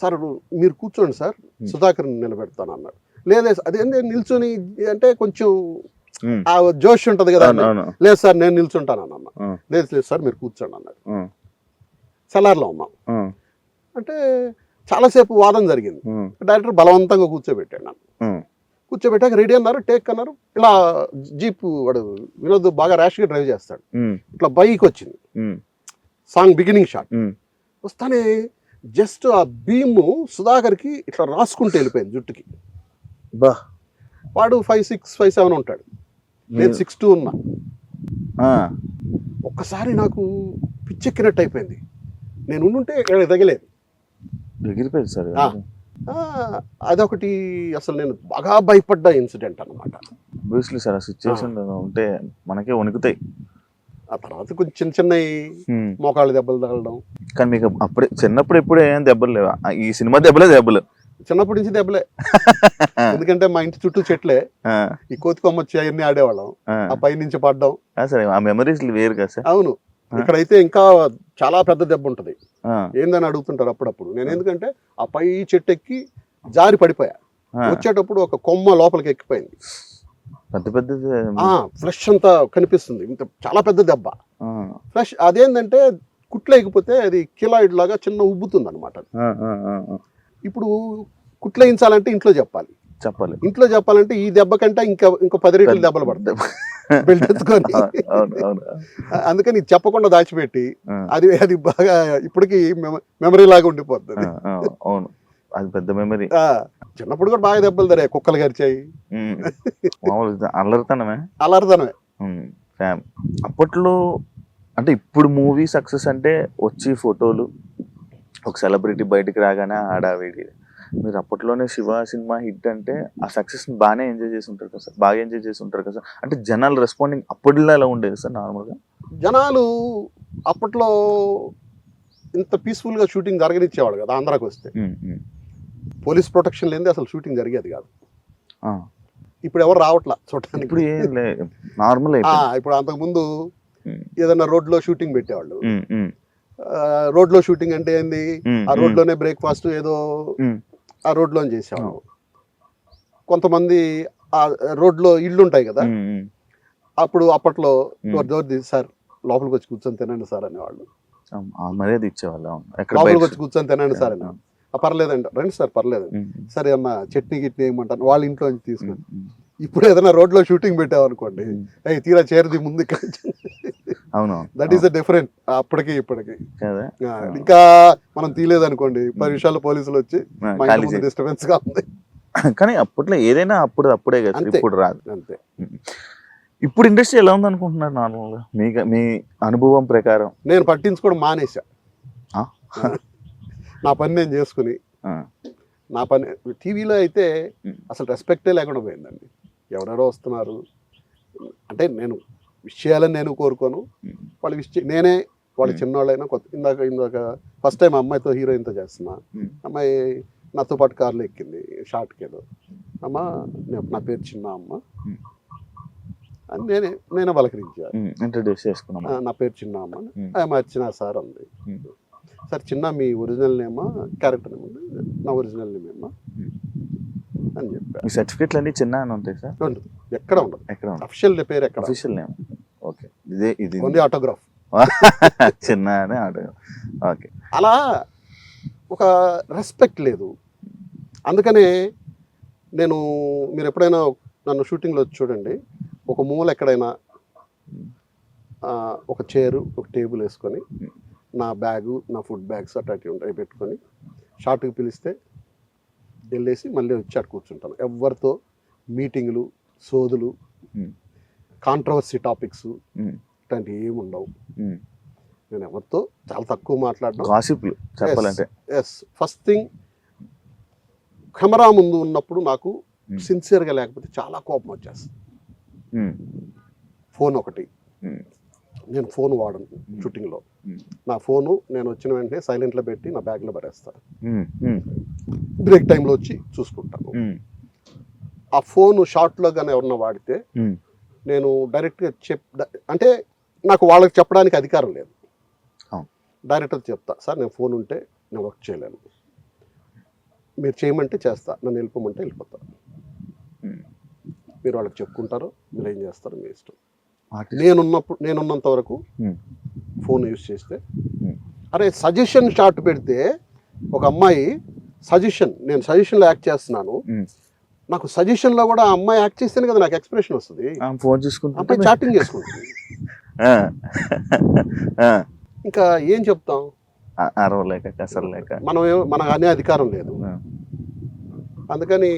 సార్ మీరు కూర్చోండి సార్, సుధాకర్ నిలబెడతాను అన్నాడు. లేదే అదేంటి నిల్చొని అంటే కొంచెం ఆ జోష్ ఉంటది కదా. లేదు సార్ నేను నిల్చుంటాను అన్న. లేదు లేదు సార్ మీరు కూర్చోండి అన్నాడు. సెలార్లో ఉన్నాం అంటే చాలాసేపు వాదన జరిగింది. డైరెక్టర్ బలవంతంగా కూర్చోబెట్టాడు నన్ను. కూర్చోబెట్టాక రెడీ అన్నారు, టేక్ అన్నారు. ఇలా జీప్ వాడు వినోద్ బాగా ర్యాష్గా డ్రైవ్ చేస్తాడు. ఇట్లా బైక్ వచ్చింది, సాంగ్ బిగినింగ్ షాట్ వస్తానే జస్ట్ ఆ భీము సుధాకర్కి ఇట్లా రాసుకుంటూ వెళ్ళిపోయింది జుట్టుకి. వాడు 5'6", 5'7" ఉంటాడు, నేను 6'2" ఉన్నా. ఒక్కసారి నాకు పిచ్చెక్కినట్టు అయిపోయింది. నేను ఉండుంటే తగిలేదు, ఎగిరిపోయింది సార్. అదొకటి అసలు నేను బాగా భయపడ్డ ఇన్సిడెంట్ అనమాట. సార్ ఆ సిచ్యువేషన్ ఉంటే మనకే వణుకుతాయి. ఆ తర్వాత కొంచెం చిన్న చిన్నవి మోకాళ్ళు దెబ్బలు తగలడం. కానీ మీకు అప్పుడే చిన్నప్పుడు ఎప్పుడు ఏం దెబ్బలు లేవా? ఈ సినిమా దెబ్బలే దెబ్బలు? చిన్నప్పటి నుంచి దెబ్బలే. ఎందుకంటే మా ఇంటి చుట్టూ చెట్లే, ఈ కోతి కొమ్మచ్చి అవన్నీ ఆడేవాళ్ళం. ఆ పై నుంచి పడ్డం, సరే ఆ మెమరీస్ వేరు కదా సార్. అవును, ఇక్కడైతే ఇంకా చాలా పెద్ద దెబ్బ ఉంటది. ఏందని అడుగుతుంటారు అప్పుడప్పుడు. నేను ఎందుకంటే ఆ పై చెట్టు ఎక్కి జారి పడిపోయా. వచ్చేటప్పుడు ఒక కొమ్మ లోపలికి ఎక్కిపోయింది, పెద్ద పెద్ద ఫ్లెష్ అంతా కనిపిస్తుంది. ఇంత చాలా పెద్ద దెబ్బ ఫ్లెష్. అదేంటంటే కుట్లు ఎగిపోతే అది కిలాయిడ్ లాగా చిన్న ఉబ్బుతుంది అనమాట. ఇప్పుడు కుట్లు వేయించాలంటే ఇంట్లో చెప్పాలి. ఇంట్లో చెప్పాలంటే ఈ దెబ్బ కంటే ఇంకా 10 రెట్లు దెబ్బలు పడతాయి బెల్టెత్తుకొని. అందుకని చెప్పకుండా దాచిపెట్టి అది బాగా ఇప్పటికి మెమరీ లాగా ఉండిపోతుంది. అవును, అది పెద్ద మెమరీ. చిన్నప్పుడు కూడా బాగా దెబ్బలు తరే, కుక్కలు గరిచాయి. అల్లరితనమే. అప్పట్లో అంటే ఇప్పుడు మూవీ సక్సెస్ అంటే వచ్చి ఫోటోలు, ఒక సెలబ్రిటీ బయటికి రాగానే ఆడావిడి, మీరు అప్పట్లోనే శివ సినిమా హిట్ అంటే ఆ సక్సెస్ బాగానే ఎంజాయ్ చేసి ఉంటారు కదా సార్, బాగా ఎంజాయ్ చేసి ఉంటారు కదా సార్. అంటే జనాలు రెస్పాండింగ్ అప్పట్లో ఎలా ఉండేది సార్ నార్మల్గా? జనాలు అప్పట్లో ఇంత పీస్ఫుల్గా షూటింగ్ జరగనిచ్చేవాడు కదా ఆంధ్రాకి వస్తే. పోలీస్ ప్రొటెక్షన్ లేనిదే అసలు షూటింగ్ జరిగేది కాదు. ఇప్పుడు ఎవరు రావట్లా చూడటానికి. ఇప్పుడు ఏం లే, నార్మల్ ఇప్పుడు అంతకుముందు ఏదైనా రోడ్లో షూటింగ్ పెట్టేవాళ్ళు. రోడ్లో షూటింగ్ అంటే ఏంది, ఆ రోడ్లోనే బ్రేక్ఫాస్ట్ ఏదో ఆ రోడ్లో చేసేవాళ్ళు. కొంతమంది ఆ రోడ్లో ఇళ్ళు ఉంటాయి కదా, అప్పట్లో సార్ లోపలికి వచ్చి కూర్చొని తినండి సార్ అనేవాళ్ళు. మర్యాద ఇచ్చేవాళ్ళు. లోపలికి వచ్చి కూర్చొని తినండి సార్ అనేవాళ్ళు. పర్లేదండి, రండి సార్ పర్లేదు, సరే అన్న చట్నీ గిట్నీ ఏమంటాను వాళ్ళ ఇంట్లో నుంచి తీసుకొని. ఇప్పుడు ఏదైనా రోడ్లో షూటింగ్ పెట్టామనుకోండి, అయ్యి తీరా చేరది ముందు. దట్ ఈస్ డిఫరెంట్ అప్పటికి ఇప్పటికి. ఇంకా మనం తీయలేదనుకోండి 10 నిమిషాలు పోలీసులు వచ్చి డిస్టర్బెన్స్ గా ఉంది. కానీ అప్పట్లో ఏదైనా అప్పుడే కదా, ఇప్పుడు రాదు అంతే. ఇప్పుడు ఇండస్ట్రీ ఎలా ఉంది అనుకుంటున్నారు నార్మల్గా మీ అనుభవం ప్రకారం? నేను పట్టించుకోవడం మానేసా. నా పని నేను చేసుకుని, నా పని టీవీలో అయితే అసలు రెస్పెక్టే లేకుండా పోయిందండి. ఎవరెవరో వస్తున్నారు అంటే నేను విషయాలని నేను కోరుకోను, వాళ్ళ నేనే వాళ్ళ చిన్నవాళ్ళైనా కొత్త. ఇందాక ఫస్ట్ టైం అమ్మాయితో హీరోయిన్తో చేస్తున్నా. అమ్మాయి నాతో పాటు కార్లో ఎక్కింది షార్ట్కి ఏదో. అమ్మ నా పేరు చిన్న అమ్మ అని నేనే పలకరించా, ఇంట్రడ్యూస్ చేసుకున్నా. నా పేరు చిన్న అమ్మ, ఆమె వచ్చిన సార్ అంది. సార్ చిన్న మీ ఒరిజినల్ నేమా క్యారెక్టర్ నేమ్? నా ఒరిజినల్ నేమ్ ఏమా అని చెప్పారు. మీ సర్టిఫికెట్లు అన్ని చిన్న అని ఉంటాయి సార్? ఉండదు, ఎక్కడ ఉండదు. అఫీషియల్ పేరు ఎక్కడ? Official name. ఓకే, ఇది ఓన్లీ ఆటోగ్రాఫ్. చిన్న అనే ఆటోగ్రాఫ్. ఓకే. అలా ఒక రెస్పెక్ట్ లేదు. అందుకనే మీరు ఎప్పుడైనా నన్ను షూటింగ్లో వచ్చి చూడండి, ఒక మూల ఎక్కడైనా ఒక చైరు ఒక టేబుల్ వేసుకొని నా బ్యాగు నా ఫుడ్ బ్యాగ్స్ అట్లాంటివి ఉంటాయి పెట్టుకొని షార్ట్కి పిలిస్తే వెళ్ళేసి మళ్ళీ వచ్చి అటు కూర్చుంటాను. ఎవరితో మీటింగ్లు సోదులు కాంట్రవర్సీ టాపిక్స్ ఇట్లాంటివి ఏమి ఉండవు. నేను ఎవరితో చాలా తక్కువ మాట్లాడడం. ఎస్, ఫస్ట్ థింగ్ కెమెరా ముందు ఉన్నప్పుడు నాకు సిన్సియర్గా లేకపోతే చాలా కోపం వచ్చేస్తుంది. ఫోన్ ఒకటి, నేను ఫోన్ వాడను షూటింగ్లో. నా ఫోను నేను వచ్చిన వెంటనే సైలెంట్లో పెట్టి నా బ్యాగ్లో పడేస్తాను. బ్రేక్ టైంలో వచ్చి చూసుకుంటాను. ఆ ఫోను షార్ట్లో కానీ ఎవరన్నా వాడితే నేను డైరెక్ట్గా అంటే నాకు వాళ్ళకి చెప్పడానికి అధికారం లేదు. డైరెక్ట్గా చెప్తా, సార్ నేను ఫోన్ ఉంటే నేను వర్క్ చేయలేను, మీరు చేయమంటే చేస్తా, నన్ను వెళ్ళిపోమంటే వెళ్ళిపోతా. మీరు వాళ్ళకి చెప్పుకుంటారు, మీరు ఏం చేస్తారు మీ ఇష్టం. నేనున్నంత వరకు ఫోన్ యూజ్ చేస్తే, అరే సజెషన్ షాట్ పెడితే ఒక అమ్మాయి నేను సజెషన్లో యాక్ట్ చేస్తున్నాను, నాకు సజెషన్లో కూడా ఆ అమ్మాయి యాక్ట్ చేస్తేనే కదా నాకు ఎక్స్ప్రెషన్ వస్తుంది. ఫోన్ చూసుకుంటే అమ్మాయి చాటింగ్ చేసుకుంటుంది. ఇంకా ఏం చెప్తాం, అరవలేక కసరలేక మనకు అనే అధికారం లేదు. అందుకని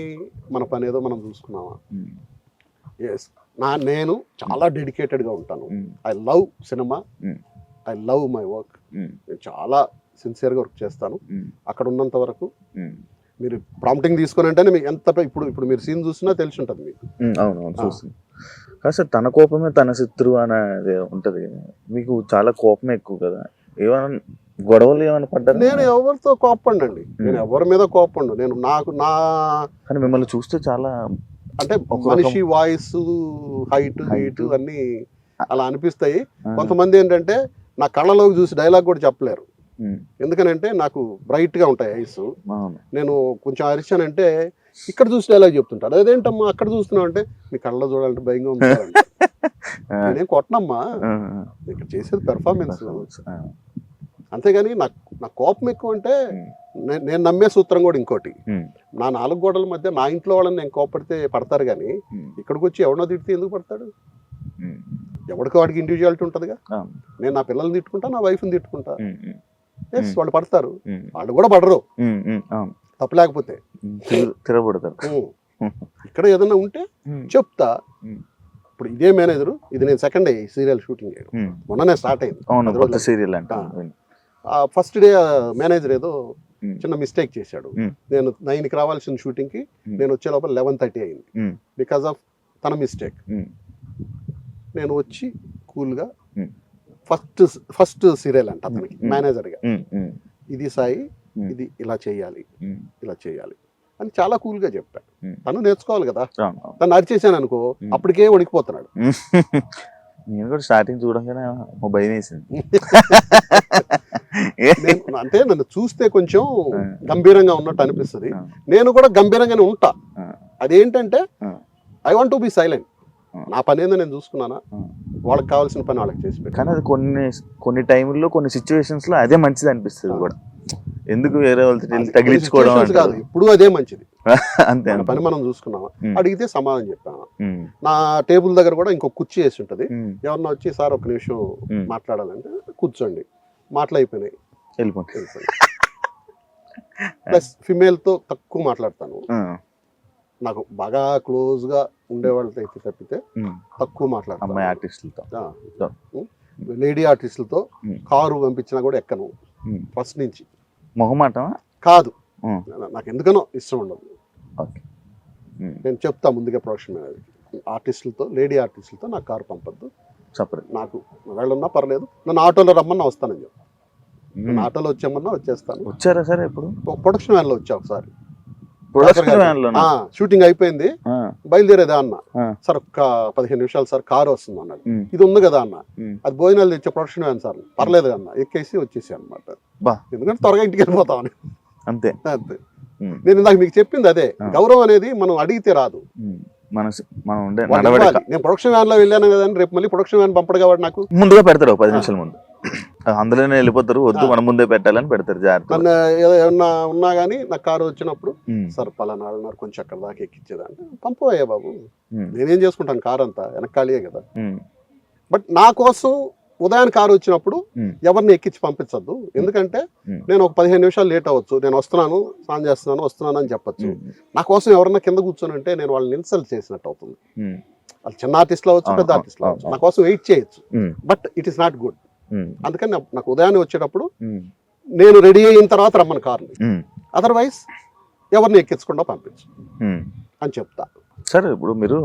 మన పని ఏదో మనం చూసుకున్నామా. ఎస్, నేను చాలా డెడికేటెడ్గా ఉంటాను. I love cinema, I love my work. నేను చాలా సిన్సియర్గా వర్క్ చేస్తాను. అక్కడ ఉన్నంత వరకు మీరు ప్రాంప్టింగ్ తీసుకొని అంటేనే మీకు ఎంత ఇప్పుడు మీరు సీన్ చూసినా తెలిసి ఉంటుంది మీకు. అవునవును, చూస్తుంది. కాదు సార్, తన కోపమే తన శత్రువు అనేది ఉంటుంది. మీకు చాలా కోపమే ఎక్కువ కదా, ఏమైనా గొడవలు ఏమైనా పడ్డారు? నేను ఎవరితో కోపండి, నేను ఎవరి మీద కోపండు. నేను కానీ మిమ్మల్ని చూస్తే చాలా అంటే మనిషి వాయిస్ హైట్ అన్ని అలా అనిపిస్తాయి. కొంతమంది ఏంటంటే నా కళ్ళలోకి చూసి డైలాగ్ కూడా చెప్పలేరు. ఎందుకనంటే నాకు బ్రైట్ గా ఉంటాయి ఐస్. నేను కొంచెం అరిచానంటే ఇక్కడ చూసి డైలాగ్ చెప్తుంటారు. అదేంటమ్మా అక్కడ చూస్తున్నావు అంటే మీ కళ్ళలో చూడాలంటే భయంగా ఉంది. నేనేం కొట్టనమ్మా, ఇక్కడ చేసేది పెర్ఫార్మెన్స్. అంతేగాని నా కోపం ఎక్కువ అంటే నేను నమ్మే సూత్రం కూడా ఇంకోటి, నా 4 గోడల మధ్య నా ఇంట్లో వాళ్ళని నేను కోపడితే పడతారు, కానీ ఇక్కడికి వచ్చి ఎవడో తిడితే ఎందుకు పడతాడు? ఎవరికి వాడికి ఇండివిజువాలిటీ ఉంటుందిగా. నేను నా పిల్లల్ని తిట్టుకుంటా, నా వైఫ్ని తిట్టుకుంటా. ఎస్, వాళ్ళు పడతారు, వాళ్ళు కూడా పడరు తప్పు లేకపోతే తిరగబడతారు. ఇక్కడ ఏదైనా ఉంటే చెప్తా. ఇప్పుడు ఇదే మేనేజరు, ఇది నేను సెకండ్ డే సీరియల్ షూటింగ్ మొన్ననే స్టార్ట్ అయింది. సీరియల్ అంటే ఫస్ట్ డే మేనేజర్ ఏదో చిన్న మిస్టేక్ చేశాడు. Hmm. నేను 9కి రావాల్సిన షూటింగ్కి నేను వచ్చే లోపల 11:30 అయింది Hmm. బికాస్ ఆఫ్ తన మిస్టేక్. Hmm. నేను వచ్చి కూల్గా Hmm. ఫస్ట్ సీరియల్ అంట అతనికి Hmm. మేనేజర్గా, Hmm. Hmm. ఇది సాయి, Hmm. ఇది ఇలా చేయాలి, Hmm. ఇలా చేయాలి అని చాలా కూల్గా చెప్పాడు. Hmm. తను నేర్చుకోవాలి కదా. అవును. తను అరిచేసాను అనుకో, Hmm. అప్పటికే వణికిపోతున్నాడు. నేను కూడా స్టార్టింగ్ చూడంగానే ఓ భయం వేసింది. అంటే నన్ను చూస్తే కొంచెం Hmm. గంభీరంగా ఉన్నట్టు అనిపిస్తుంది. Hmm. నేను కూడా గంభీరంగానే ఉంటా. Hmm. అదేంటంటే Hmm. I want to be silent. Hmm. నా పని ఏందో నేను చూసుకున్నానా, Hmm. వాళ్ళకి కావాల్సిన పని వాళ్ళకి చేసి పెట్టాను. కానీ అది కొన్ని టైంలో కొన్ని సిచ్యువేషన్స్ లో అదే మంచిది అనిపిస్తుంది కూడా. ఎందుకు వేరే వాళ్ళతో వెళ్ళి తగిలించుకోవడం Situations కాదు, అంటారు. ఇప్పుడు అదే మంచిది. అంతే మన పని మనం చూసుకున్నామా, Hmm. అడిగితే సమాధానం చెప్పాను. Hmm. నా టేబుల్ దగ్గర కూడా ఇంకో కుర్చీ వేసి ఉంటుంది. Hmm. ఎవరన్నా వచ్చి సార్ ఒక నిమిషం Hmm. మాట్లాడాలంటే కూర్చోండి, మాటలు అయిపోయినాయి, వెళ్ళిపోతుంది. వెళ్ళిపోయింది. ప్లస్ ఫిమేల్తో తక్కువ మాట్లాడతాను. Hmm. నాకు బాగా క్లోజ్గా ఉండేవాళ్ళతో అయితే తప్పితే Hmm. తక్కువ మాట్లాడతాను. అమ్మాయి ఆర్టిస్టులతో. లేడీ ఆర్టిస్టులతో Hmm. కారు పంపించినా కూడా ఎక్కను Hmm. ఫస్ట్ నుంచి. మొహమాటమా? కాదు, Hmm. నాకు ఎందుకనో ఇష్టం ఉండదు. ఓకే. Hmm. నేను చెప్తా ముందుగా ప్రొడక్షన్ మేనేజర్, ఆర్టిస్టులతో, లేడీ ఆర్టిస్టులతో నాకు కారు పంపద్దు, సపరేట్. నాకు వెళ్ళున్నా పర్లేదు, నన్ను ఆటోలో రమ్మన్నా వస్తానని చెప్పి. Hmm. నన్ను ఆటోలో వచ్చామన్నా వచ్చేస్తాను. వచ్చారా సరే ఇప్పుడు? ప్రొడక్షన్ వ్యాన్లో వచ్చా ఒకసారి. ప్రొడక్షన్ వ్యాన్ లోనా? షూటింగ్ అయిపోయింది, Ah. బయలుదేరేదా అన్న. Ah. సార్ ఒక్క 15 నిమిషాలు సార్ కారు వస్తుంది అన్నాడు. Hmm. ఇది ఉంది కదా అన్న, Hmm. అది భోజనాలు తెచ్చే ప్రొడక్షన్ వ్యాన్ సార్, పర్లేదు అన్న, ఎక్కేసి వచ్చేసి అనమాట. బా. ఎందుకంటే త్వరగా ఇంటికి వెళ్ళిపోతామని. అంతే. అంతే. Hmm. నేను ఇందాక మీకు చెప్పింది అదే, Ah. గౌరవం అనేది మనం అడిగితే రాదు. Hmm. మనం ఉండే వాళ్ళు నడవడిక ఇవ్వాలి. నేను ప్రొడక్షన్ వ్యాన్ లో వెళ్ళాను కదా అని రేపు మళ్ళీ ప్రొడక్షన్ వ్యాన్ పంపడు కాబట్టి నాకు ముందుగా పెడతారు 10 నిమిషాల ముందు. అందులోనే వెళ్ళిపోతారు, వద్దు Ah. మనం ముందే పెట్టాలని పెడతారు జాగ్రత్త. నన్ను ఏమన్నా ఉన్నా కానీ నాకు కారు వచ్చినప్పుడు సార్ పలానా వాళ్ళన్నారు కొంచెం అక్కడ దాకా ఎక్కించేదాన్ని, పంపవయ్యా బాబు, నేనేం చేసుకుంటాను, కారు అంతా వెనకాలియే కదా. బట్ నా కోసం ఉదయాన్ని కారు వచ్చినప్పుడు ఎవరిని ఎక్కించి పంపించద్దు. ఎందుకంటే నేను ఒక 15 నిమిషాలు లేట్ అవ్వచ్చు, నేను వస్తున్నాను, స్నానం చేస్తున్నాను, వస్తున్నాను అని చెప్పచ్చు. నా కోసం ఎవరన్నా కింద కూర్చొని ఉంటే నేను వాళ్ళని ఇన్సల్ట్ చేసినట్టు అవుతుంది. వాళ్ళు చిన్న ఆర్టిస్ట్లు అవ్వచ్చు, పెద్ద ఆర్టిస్ట్లు అవ్వచ్చు, నా కోసం వెయిట్ చేయొచ్చు. But it is not good. అందుకని నాకు ఉదయాన్నే వచ్చేటప్పుడు నేను రెడీ అయిన తర్వాత రమ్మని కార్ని, అదర్వైజ్ ఎవరిని ఎక్కించకుండా పంపించు అని చెప్తా. సార్ ఇప్పుడు మీరు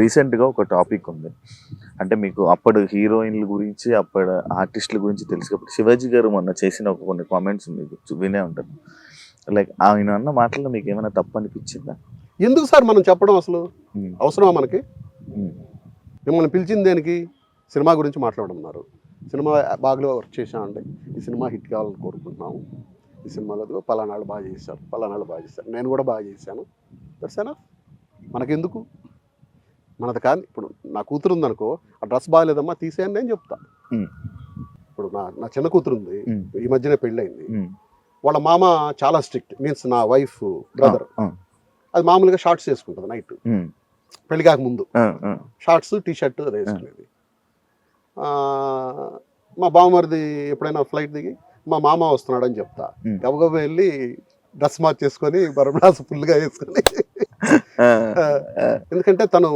రీసెంట్గా ఒక టాపిక్ ఉంది, అంటే మీకు అప్పుడు హీరోయిన్ల గురించి అప్పుడు ఆర్టిస్టుల గురించి తెలుసు కాబట్టి శివాజీ గారు మొన్న చేసిన ఒక కొన్ని కామెంట్స్ మీకు వినే ఉంటారు. లైక్ ఆయన అన్న మాటల్లో మీకు ఏమైనా తప్పు అనిపించిందా? ఎందుకు సార్ మనం చెప్పడం అసలు అవసరమా మనకి? మిమ్మల్ని పిలిచింది దేనికి? సినిమా గురించి మాట్లాడమన్నారు. సినిమా బాగా వర్క్ చేశామండి, ఈ సినిమా హిట్ కావాలని కోరుకుంటున్నాము, ఈ సినిమాలో పలానాళ్ళు బాగా చేశారు, పలానాళ్ళు బాగా చేశారు, నేను కూడా బాగా చేశాను, తెలుసానా? మనకెందుకు? మనది కానీ ఇప్పుడు నా కూతురు ఉందనుకో, ఆ డ్రెస్ బాగాలేదమ్మా తీసేయండి నేను చెప్తా. ఇప్పుడు నా చిన్న కూతురు ఉంది, ఈ మధ్యనే పెళ్ళయింది. వాళ్ళ మామ చాలా స్ట్రిక్ట్, మీన్స్ నా వైఫ్ బ్రదర్. అది మామూలుగా షార్ట్స్ వేసుకుంటుంది నైట్, పెళ్లి కాక ముందు షార్ట్స్ టీ షర్ట్ అది వేసుకునేది. మా బావమరిది ఎప్పుడైనా ఫ్లైట్ దిగి మా మామ వస్తున్నాడు అని చెప్తా, గబగబా వెళ్ళి డ్రెస్ మార్చేసుకొని బరబ్రాస్ ఫుల్గా వేసుకొని, ఎందుకంటే తను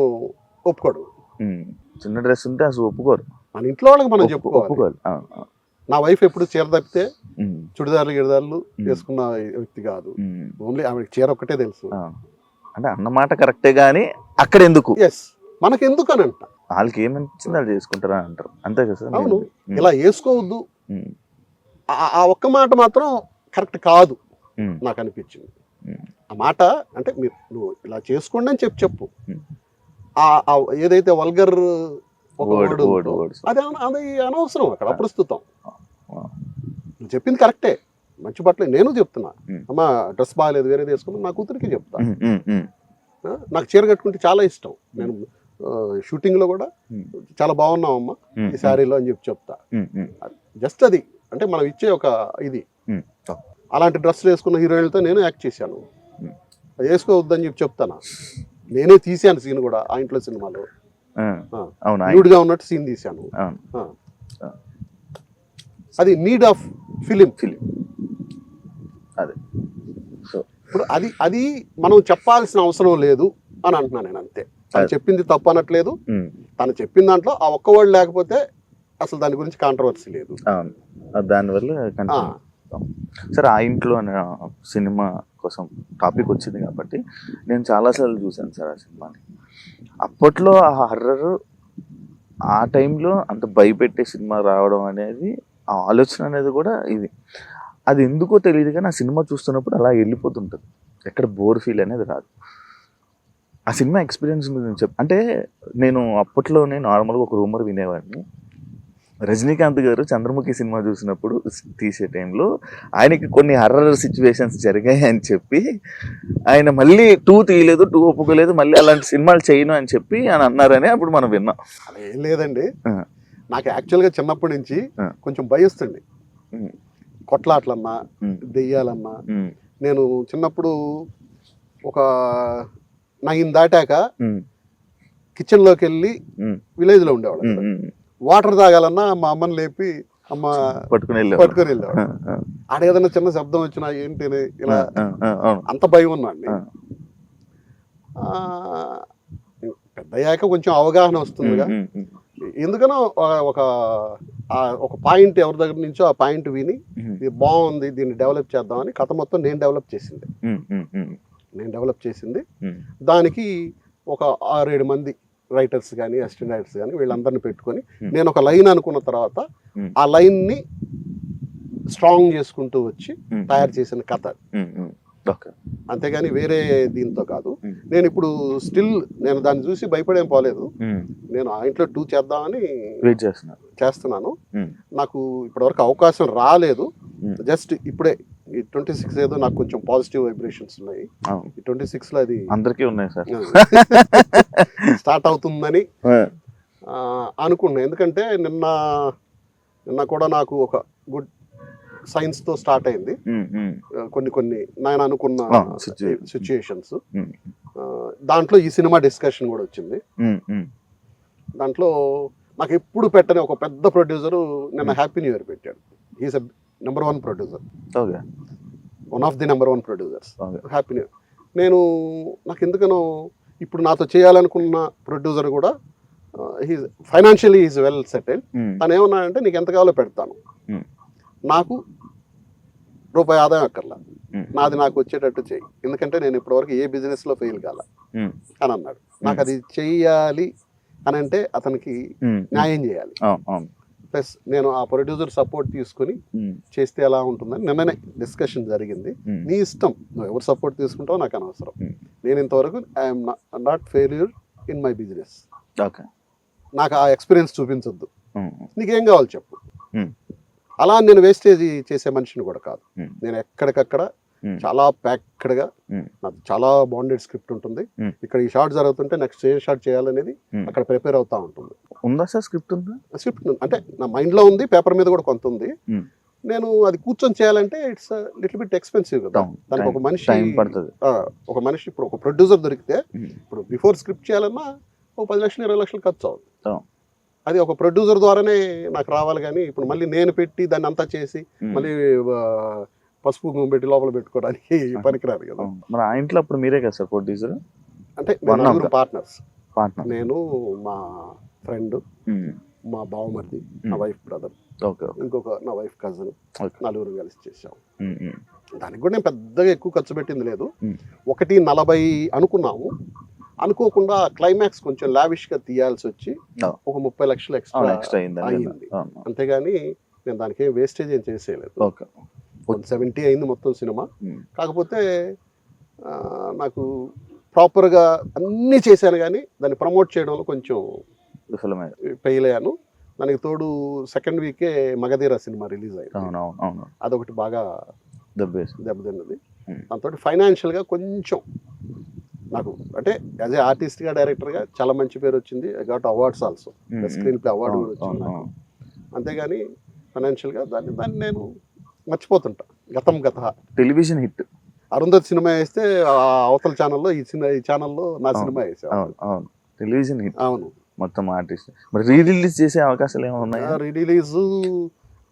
ఒప్పుకోడు. చిన్న డ్రెస్ ఉంటే అసలు ఒప్పుకోరు, మన ఇంట్లో వాళ్ళకి మనం చెప్పుకోవాలి. నా వైఫ్ ఎప్పుడు చీర తప్పితే చుడిదార్లు గిడిదార్లు వేసుకున్న వ్యక్తి కాదు. ఓన్లీ ఆమెకి చీర ఒక్కటే తెలుసు. అంటే అన్నమాట కరెక్టే గానీ అక్కడ ఎందుకు? ఎస్, మనకి ఎందుకు అని అంట. వాళ్ళకి ఏమనిపించింది వాళ్ళు చేసుకుంటారా అంటారు, అంతే కదా సార్? అవును, ఇలా వేసుకోవద్దు ఆ ఒక్క మాట మాత్రం కరెక్ట్ కాదు నాకు అనిపించింది. ఆ మాట అంటే మీరు నువ్వు ఇలా చేసుకోండి అని చెప్పు. ఏదైతే వల్గర్ ఒక వర్డ్ అది అనవసరం, అక్కడ అప్రస్తుతం. నువ్వు చెప్పింది కరెక్టే, మంచి బట్టలు నేను చెప్తున్నా, అమ్మా డ్రెస్ బాగాలేదు వేరేది వేసుకున్నా నా కూతురికి చెప్తా. నాకు చీర కట్టుకుంటే చాలా ఇష్టం, నేను షూటింగ్ లో కూడా చాలా బాగున్నావమ్మా ఈ శారీలో అని చెప్తా. జస్ట్ అది అంటే మనం ఇచ్చే ఒక ఇది. అలాంటి డ్రెస్సులు వేసుకున్న హీరోయిన్లతో నేను యాక్ట్ చేశాను, వేసుకోవద్దని చెప్తాను. నేనే తీసాను సీన్ కూడా ఆ ఇంట్లో సినిమాలో, న్యూడ్గా ఉన్నట్టు సీన్ తీశాను. అది నీడ్ ఆఫ్ ఫిలిం. అదే ఇప్పుడు అది మనం చెప్పాల్సిన అవసరం లేదు అని అంటున్నాను నేను, అంతే. తను చెప్పింది తప్పు అనట్లేదు, తను చెప్పిన దాంట్లో ఆ ఒక్క వర్డ్ లేకపోతే అసలు దాని గురించి కాంట్రవర్సీ లేదు. దానివల్ల సరే ఆ ఇంట్లో అనే సినిమా కోసం టాపిక్ వచ్చింది కాబట్టి నేను చాలాసార్లు చూశాను సార్ ఆ సినిమాని. అప్పట్లో ఆ హర్రర్ ఆ టైంలో అంత భయపెట్టే సినిమా రావడం అనేది, ఆ ఆలోచన అనేది కూడా ఇది. అది ఎందుకో తెలియదు కానీ ఆ సినిమా చూస్తున్నప్పుడు అలా వెళ్ళిపోతుంటుంది, ఎక్కడ బోర్ ఫీల్ అనేది రాదు. ఆ సినిమా ఎక్స్పీరియన్స్ గురించి అంటే నేను అప్పట్లోనే నార్మల్గా ఒక రూమర్ వినేవాడిని. రజనీకాంత్ గారు చంద్రముఖి సినిమా చూసినప్పుడు తీసే టైంలో ఆయనకి కొన్ని హర్రర్ సిచ్యువేషన్స్ జరిగాయి అని చెప్పి ఆయన మళ్ళీ 2 తీయలేదు, 2 ఒప్పుకోలేదు, మళ్ళీ అలాంటి సినిమాలు చేయను అని చెప్పి అని అన్నారని అప్పుడు మనం విన్నాం. అలా ఏం లేదండి. ఆ, నాకు యాక్చువల్గా చిన్నప్పటి నుంచి ఆ. కొంచెం భయస్తుంది. ఉమ్, కొట్లాట్లన్నా, ఉమ్, దెయ్యాలన్నా. ఉమ్, నేను చిన్నప్పుడు ఒక 9 దాటాక ఉమ్, కిచెన్లోకి వెళ్ళి ఉమ్, విలేజ్లో ఉండేవాళ్ళం. ఉమ్, ఉమ్. వాటర్ తాగాలన్నా మా అమ్మని లేపి అమ్మ పట్టుకుని వెళ్ళాం. పట్టుకొని వెళ్ళేవాడు. ఆడ ఏదైనా చిన్న శబ్దం వచ్చినా ఏంటి అని ఇలా అవును. అంత భయం ఉన్నాండి. ఆ. పెద్దయ్యాక కొంచెం అవగాహన వస్తుందిగా. ఉమ్, ఉమ్, ఎందుకనో ఒక ఒక పాయింట్ ఎవరి దగ్గర నుంచో ఆ పాయింట్ విని ఉమ్, ఇది బాగుంది, దీన్ని డెవలప్ చేద్దామని కథ మొత్తం నేను డెవలప్ చేసింది. ఉమ్, ఉమ్, ఉమ్, ఉమ్, దానికి ఒక 6-7 మంది రైటర్స్ కానీ అసిస్టెంట్ రైటర్స్ కానీ వీళ్ళందరినీ పెట్టుకొని Hmm. నేను ఒక లైన్ అనుకున్న తర్వాత Hmm. ఆ లైన్ని స్ట్రాంగ్ చేసుకుంటూ వచ్చి ఉమ్, తయారు చేసిన కథ. ఉమ్, ఉమ్. ఓకే. అంతేగాని వేరే దీంతో కాదు. Hmm. నేను ఇప్పుడు స్టిల్ నేను దాన్ని చూసి భయపడేం పోలేదు. ఉమ్, నేను ఆ ఇంట్లో 2 చేద్దామని వెయిట్ చేస్తున్నారు. చేస్తున్నాను. ఉమ్, నాకు ఇప్పటివరకు అవకాశం రాలేదు. ఉమ్. జస్ట్ ఇప్పుడే ఈ 26 ఏదో నాకు కొంచెం పాజిటివ్ వైబ్రేషన్స్ ఉన్నాయి. అవును. ఈ 26లో అది అందరికీ ఉన్నాయి సార్. స్టార్ట్ అవుతుందని అనుకున్నా. ఎందుకంటే నిన్న కూడా నాకు ఒక గుడ్ సైన్స్తో స్టార్ట్ అయింది. ఉమ్, ఉమ్, కొన్ని నేను అనుకున్న సిచ్యుయేషన్స్. ఉమ్, దాంట్లో ఈ సినిమా డిస్కషన్ కూడా వచ్చింది. ఉమ్, ఉమ్. దాంట్లో నాకు ఎప్పుడు పెట్టని ఒక పెద్ద ప్రొడ్యూసరు నిన్న హ్యాపీ న్యూ ఇయర్ పెట్టాడు. Is a number 1 producer, okay. One of the number 1 producers. Okay. Happy new year. నాకు ఎందుకనో ఇప్పుడు నాతో చేయాలనుకున్న ప్రొడ్యూసర్ కూడా ఫైనాన్షియలీ ఈజ్ వెల్ సెటిల్డ్. ఉమ్, తను ఏమన్నాడంటే నీకు ఎంత కావాలో పెడతాను, ఉమ్, నాకు రూపాయి ఆదాయం అక్కర్లా, ఉమ్, నాది నాకు వచ్చేటట్టు చెయ్యి, ఎందుకంటే నేను ఇప్పటివరకు ఏ బిజినెస్లో ఫెయిల్ కాల ఉమ్, అని అన్నాడు. నాకు అది చెయ్యాలి అని అంటే అతనికి ఉమ్, న్యాయం చేయాలి. అవును, అవును. ప్లస్ నేను ఆ ప్రొడ్యూసర్ సపోర్ట్ తీసుకుని ఉమ్, చేస్తే ఎలా ఉంటుందని నిన్ననే డిస్కషన్ జరిగింది. ఉమ్, నీ ఇష్టం, నువ్వు ఎవరు సపోర్ట్ తీసుకుంటావో నాకు అనవసరం. ఉమ్. నేను ఇంతవరకు I'm not failure in my business. Okay. నాకు ఆ ఎక్స్పీరియన్స్ చూపించొద్దు, ఉమ్, నీకేం కావాలి చెప్పు. ఉమ్, అలా నేను వేస్టేజ్ చేసే మనిషిని కూడా కాదు. ఉమ్, నేను ఎక్కడికక్కడ ఉమ్, చాలా ప్యాక్డ్గా, ఉమ్, నాకు చాలా బాండెడ్ స్క్రిప్ట్ ఉంటుంది. ఉమ్. ఇక్కడ ఈ షార్ట్ జరుగుతుంటే నెక్స్ట్ ఏ షార్ట్ చేయాలనేది ఉమ్. అక్కడ ప్రిపేర్ అవుతూ ఉంటుంది. ఉందా సార్ స్క్రిప్ట్ ఉందా? స్క్రిప్ట్ అంటే నా మైండ్లో ఉంది, పేపర్ మీద కూడా కొంత ఉంది. ఉమ్. నేను అది కూర్చొని చేయాలంటే ఇట్స్ లిటిల్ బిట్ ఎక్స్పెన్సివ్ కదా. దానికి ఒక మనిషి టైం పడుతుంది. ఒక మనిషి ఇప్పుడు ఒక ప్రొడ్యూసర్ దొరికితే ఉమ్, ఇప్పుడు బిఫోర్ స్క్రిప్ట్ చేయాలన్నా ఒక 10 లక్షలు 20 లక్షలు ఖర్చు అవుతుంది. అవును. అది ఒక ప్రొడ్యూసర్ ద్వారానే నాకు రావాలి. కానీ ఇప్పుడు మళ్ళీ నేను పెట్టి దాన్ని అంతా చేసి ఉమ్, మళ్ళీ పసుపు కుంకుమ పెట్టి లోపల పెట్టుకోవడానికి పనికిరాదు కదా. అవును. మరి ఆ ఇంట్లో అప్పుడు మీరే కదా సార్ ప్రొడ్యూసర్? అంటే One of the partners, partner. నేను, మా ఫ్రెండ్, మా బావమరిది, నా వైఫ్ బ్రదర్, ఓకే. ఇంకొక నా వైఫ్ కజిన్, ఓకే. 4 కలిసి చేసాం. ఉమ్, ఉమ్, దానికి కూడా నేను పెద్దగా ఎక్కువ ఖర్చు పెట్టింది లేదు. ఉమ్. 1:40 అనుకున్నాము. అనుకోకుండా క్లైమాక్స్ కొంచెం లావిష్గా తీయాల్సి వచ్చి Oh. ఒక 30 లక్షలు అవును, ఎక్స్ట్రా ఎక్స్ట్రా అయిందండి. అయింది. అవును. అంతేగాని నేను దానికి ఏం వేస్టేజ్ ఏం చేసేయలేదు. ఓకే. 170 అయింది మొత్తం సినిమా. ఉమ్, కాకపోతే నాకు ప్రాపర్గా అన్నీ చేశాను కానీ దాన్ని ప్రమోట్ చేయడంలో కొంచెం విఫలమైంది. ఫెయిల్ అయ్యాను. దానికి తోడు సెకండ్ వీకే మగధీర సినిమా రిలీజ్ అయింది. అవును, అవును, అవును. అదొకటి బాగా దెబ్బేసి. దెబ్బతిన్నది. Hmm. దాంతో ఫైనాన్షియల్గా కొంచెం నాకు అంటే యాజ్ ఏ ఆర్టిస్ట్గా, డైరెక్టర్గా చాలా మంచి పేరు వచ్చింది. I got awards also, screen play award కూడా వచ్చింది నాకు. అంతేగాని ఫైనాన్షియల్గా దాన్ని నేను మర్చిపోతుంటా. గతం గత. Television hit. అరుంధతి సినిమా వేస్తే ఆ అవతల ఛానల్లో ఈ ఛానల్లో నా అవును. సినిమా వేసాను. అవును, అవును. టెలివిజన్ హిట్ అవును. మొత్తం ఆర్టిస్ట్. మరి రీ రిలీజ్ చేసే అవకాశాలు ఏమైనా ఉన్నాయా? రిలీజ్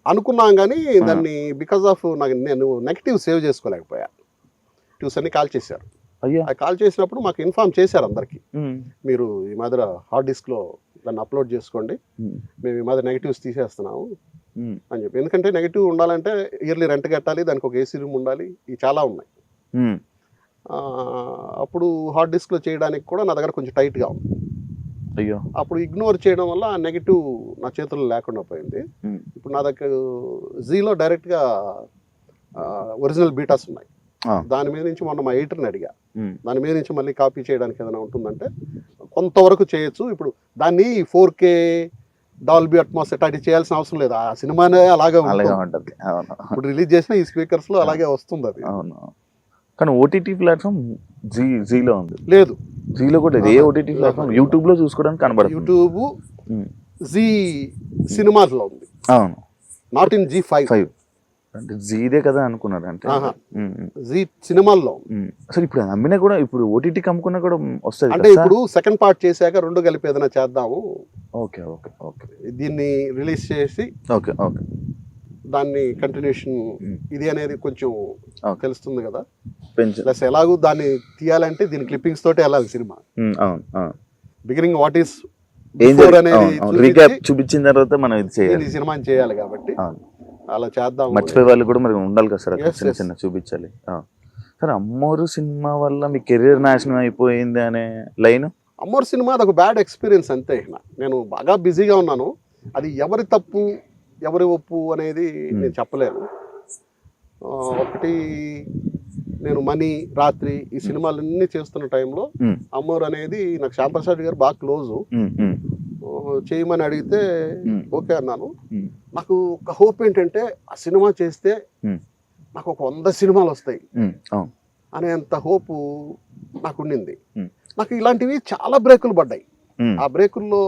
అనుకున్నాం కానీ దాన్ని బికాజ్ ఆఫ్ నేను నెగిటివ్ సేవ్ చేసుకోలేకపోయా. ట్యూస్ అన్ని కాల్ చేశారు. అయ్యా. ఆ కాల్ చేసినప్పుడు మాకు ఇన్ఫార్మ్ చేశారు అందరికీ, ఉమ్, మీరు ఈ మాదిరి హార్డ్ డిస్క్లో దాన్ని అప్లోడ్ చేసుకోండి, ఉమ్, మేము ఈ మాదిరి నెగిటివ్స్ తీసేస్తున్నాము, అని చెప్పి. ఎందుకంటే నెగిటివ్ ఉండాలంటే ఇయర్లీ రెంట్ కట్టాలి, దానికి ఒక ఏసీ రూమ్ ఉండాలి, ఇవి చాలా ఉన్నాయి. ఆ, అప్పుడు హార్డ్ డిస్క్లో చేయడానికి కూడా నా దగ్గర కొంచెం టైట్గా ఉంది. అయ్యో. అప్పుడు ఇగ్నోర్ చేయడం వల్ల ఆ నెగిటివ్ నా చేతుల్లో లేకుండా పోయింది. ఇప్పుడు నా దగ్గర జీలో డైరెక్ట్గా ఒరిజినల్ బీటాస్ ఉన్నాయి. దాని మీద నుంచి మొన్న మా ఎడిటర్ని అడిగా, దాని మీద నుంచి మళ్ళీ కాపీ చేయడానికి ఏదైనా ఉంటుందంటే కొంతవరకు చేయొచ్చు. ఇప్పుడు దాన్ని 4K డాల్బీ అట్మాస్ అటు చేయాల్సిన అవసరం లేదు, ఆ సినిమానే అలాగే ఉంటుంది. ఇప్పుడు రిలీజ్ చేసిన ఈ స్పీకర్స్లో అలాగే వస్తుంది అది. కానీ ఓటీటీ ప్లాట్ఫామ్ జీలో ఉంది. లేదు, జీలో కూడా ఏ ఓటీటీ ప్లాట్ఫామ్ యూట్యూబ్ లో చూసుకోవడానికి కనబడుతుంది. యూట్యూబ్ జీ సినిమాస్లో ఉంది. అవును, నాట్ ఇన్ G5. అంటే జీదే కదా అనుకున్నారు. అంటే జీ సినిమాల్లో అసలు ఇప్పుడు అమ్మినా కూడా ఇప్పుడు ఓటీటీకి అమ్ముకున్నా కూడా వస్తుంది అంటే ఇప్పుడు సెకండ్ పార్ట్ చేశాక రెండు కలిపి ఏదైనా చేద్దాము. Okay okay okay. దీన్ని రిలీజ్ చేసి ఓకే ఓకే దాన్ని కంటిన్యూషన్ ఇది అనేది కొంచెం తెలుస్తుంది కదా. పెంచు ప్లస్ ఎలాగూ దాన్ని తీయాలంటే దీని క్లిప్పింగ్స్ తోటి వెళ్ళాలి సినిమా. బిగినింగ్ వాట్ ఈస్ చూపించిన తర్వాత మనం ఇది చేయాలి, ఈ సినిమాని చేయాలి కాబట్టి అలా చేద్దాం. మర్చిపోయే వాళ్ళు కూడా మరి ఉండాలి కదా సార్, చిన్న చిన్న చూపించాలి. సార్ అమ్మోరు సినిమా వల్ల మీ కెరీర్ నాశనం అయిపోయింది అనే లైన్. అమ్మోరు సినిమా అది ఒక బ్యాడ్ ఎక్స్పీరియన్స్ అంతే. నేను బాగా బిజీగా ఉన్నాను, అది ఎవరి తప్పు ఎవరి ఒప్పు అనేది నేను చెప్పలేను. ఒకటి నేను మనీ రాత్రి ఈ సినిమాలన్నీ చేస్తున్న టైంలో అమ్మోరు అనేది నాకు శ్యాంప్రసాద్ గారు బాగా క్లోజు. చేయమని అడిగితే ఓకే అన్నాను. నాకు ఒక హోప్ ఏంటంటే ఆ సినిమా చేస్తే నాకు ఒక 100 సినిమాలు వస్తాయి అనేంత హోపు నాకు ఉండింది. నాకు ఇలాంటివి చాలా బ్రేకులు పడ్డాయి. ఆ బ్రేకుల్లో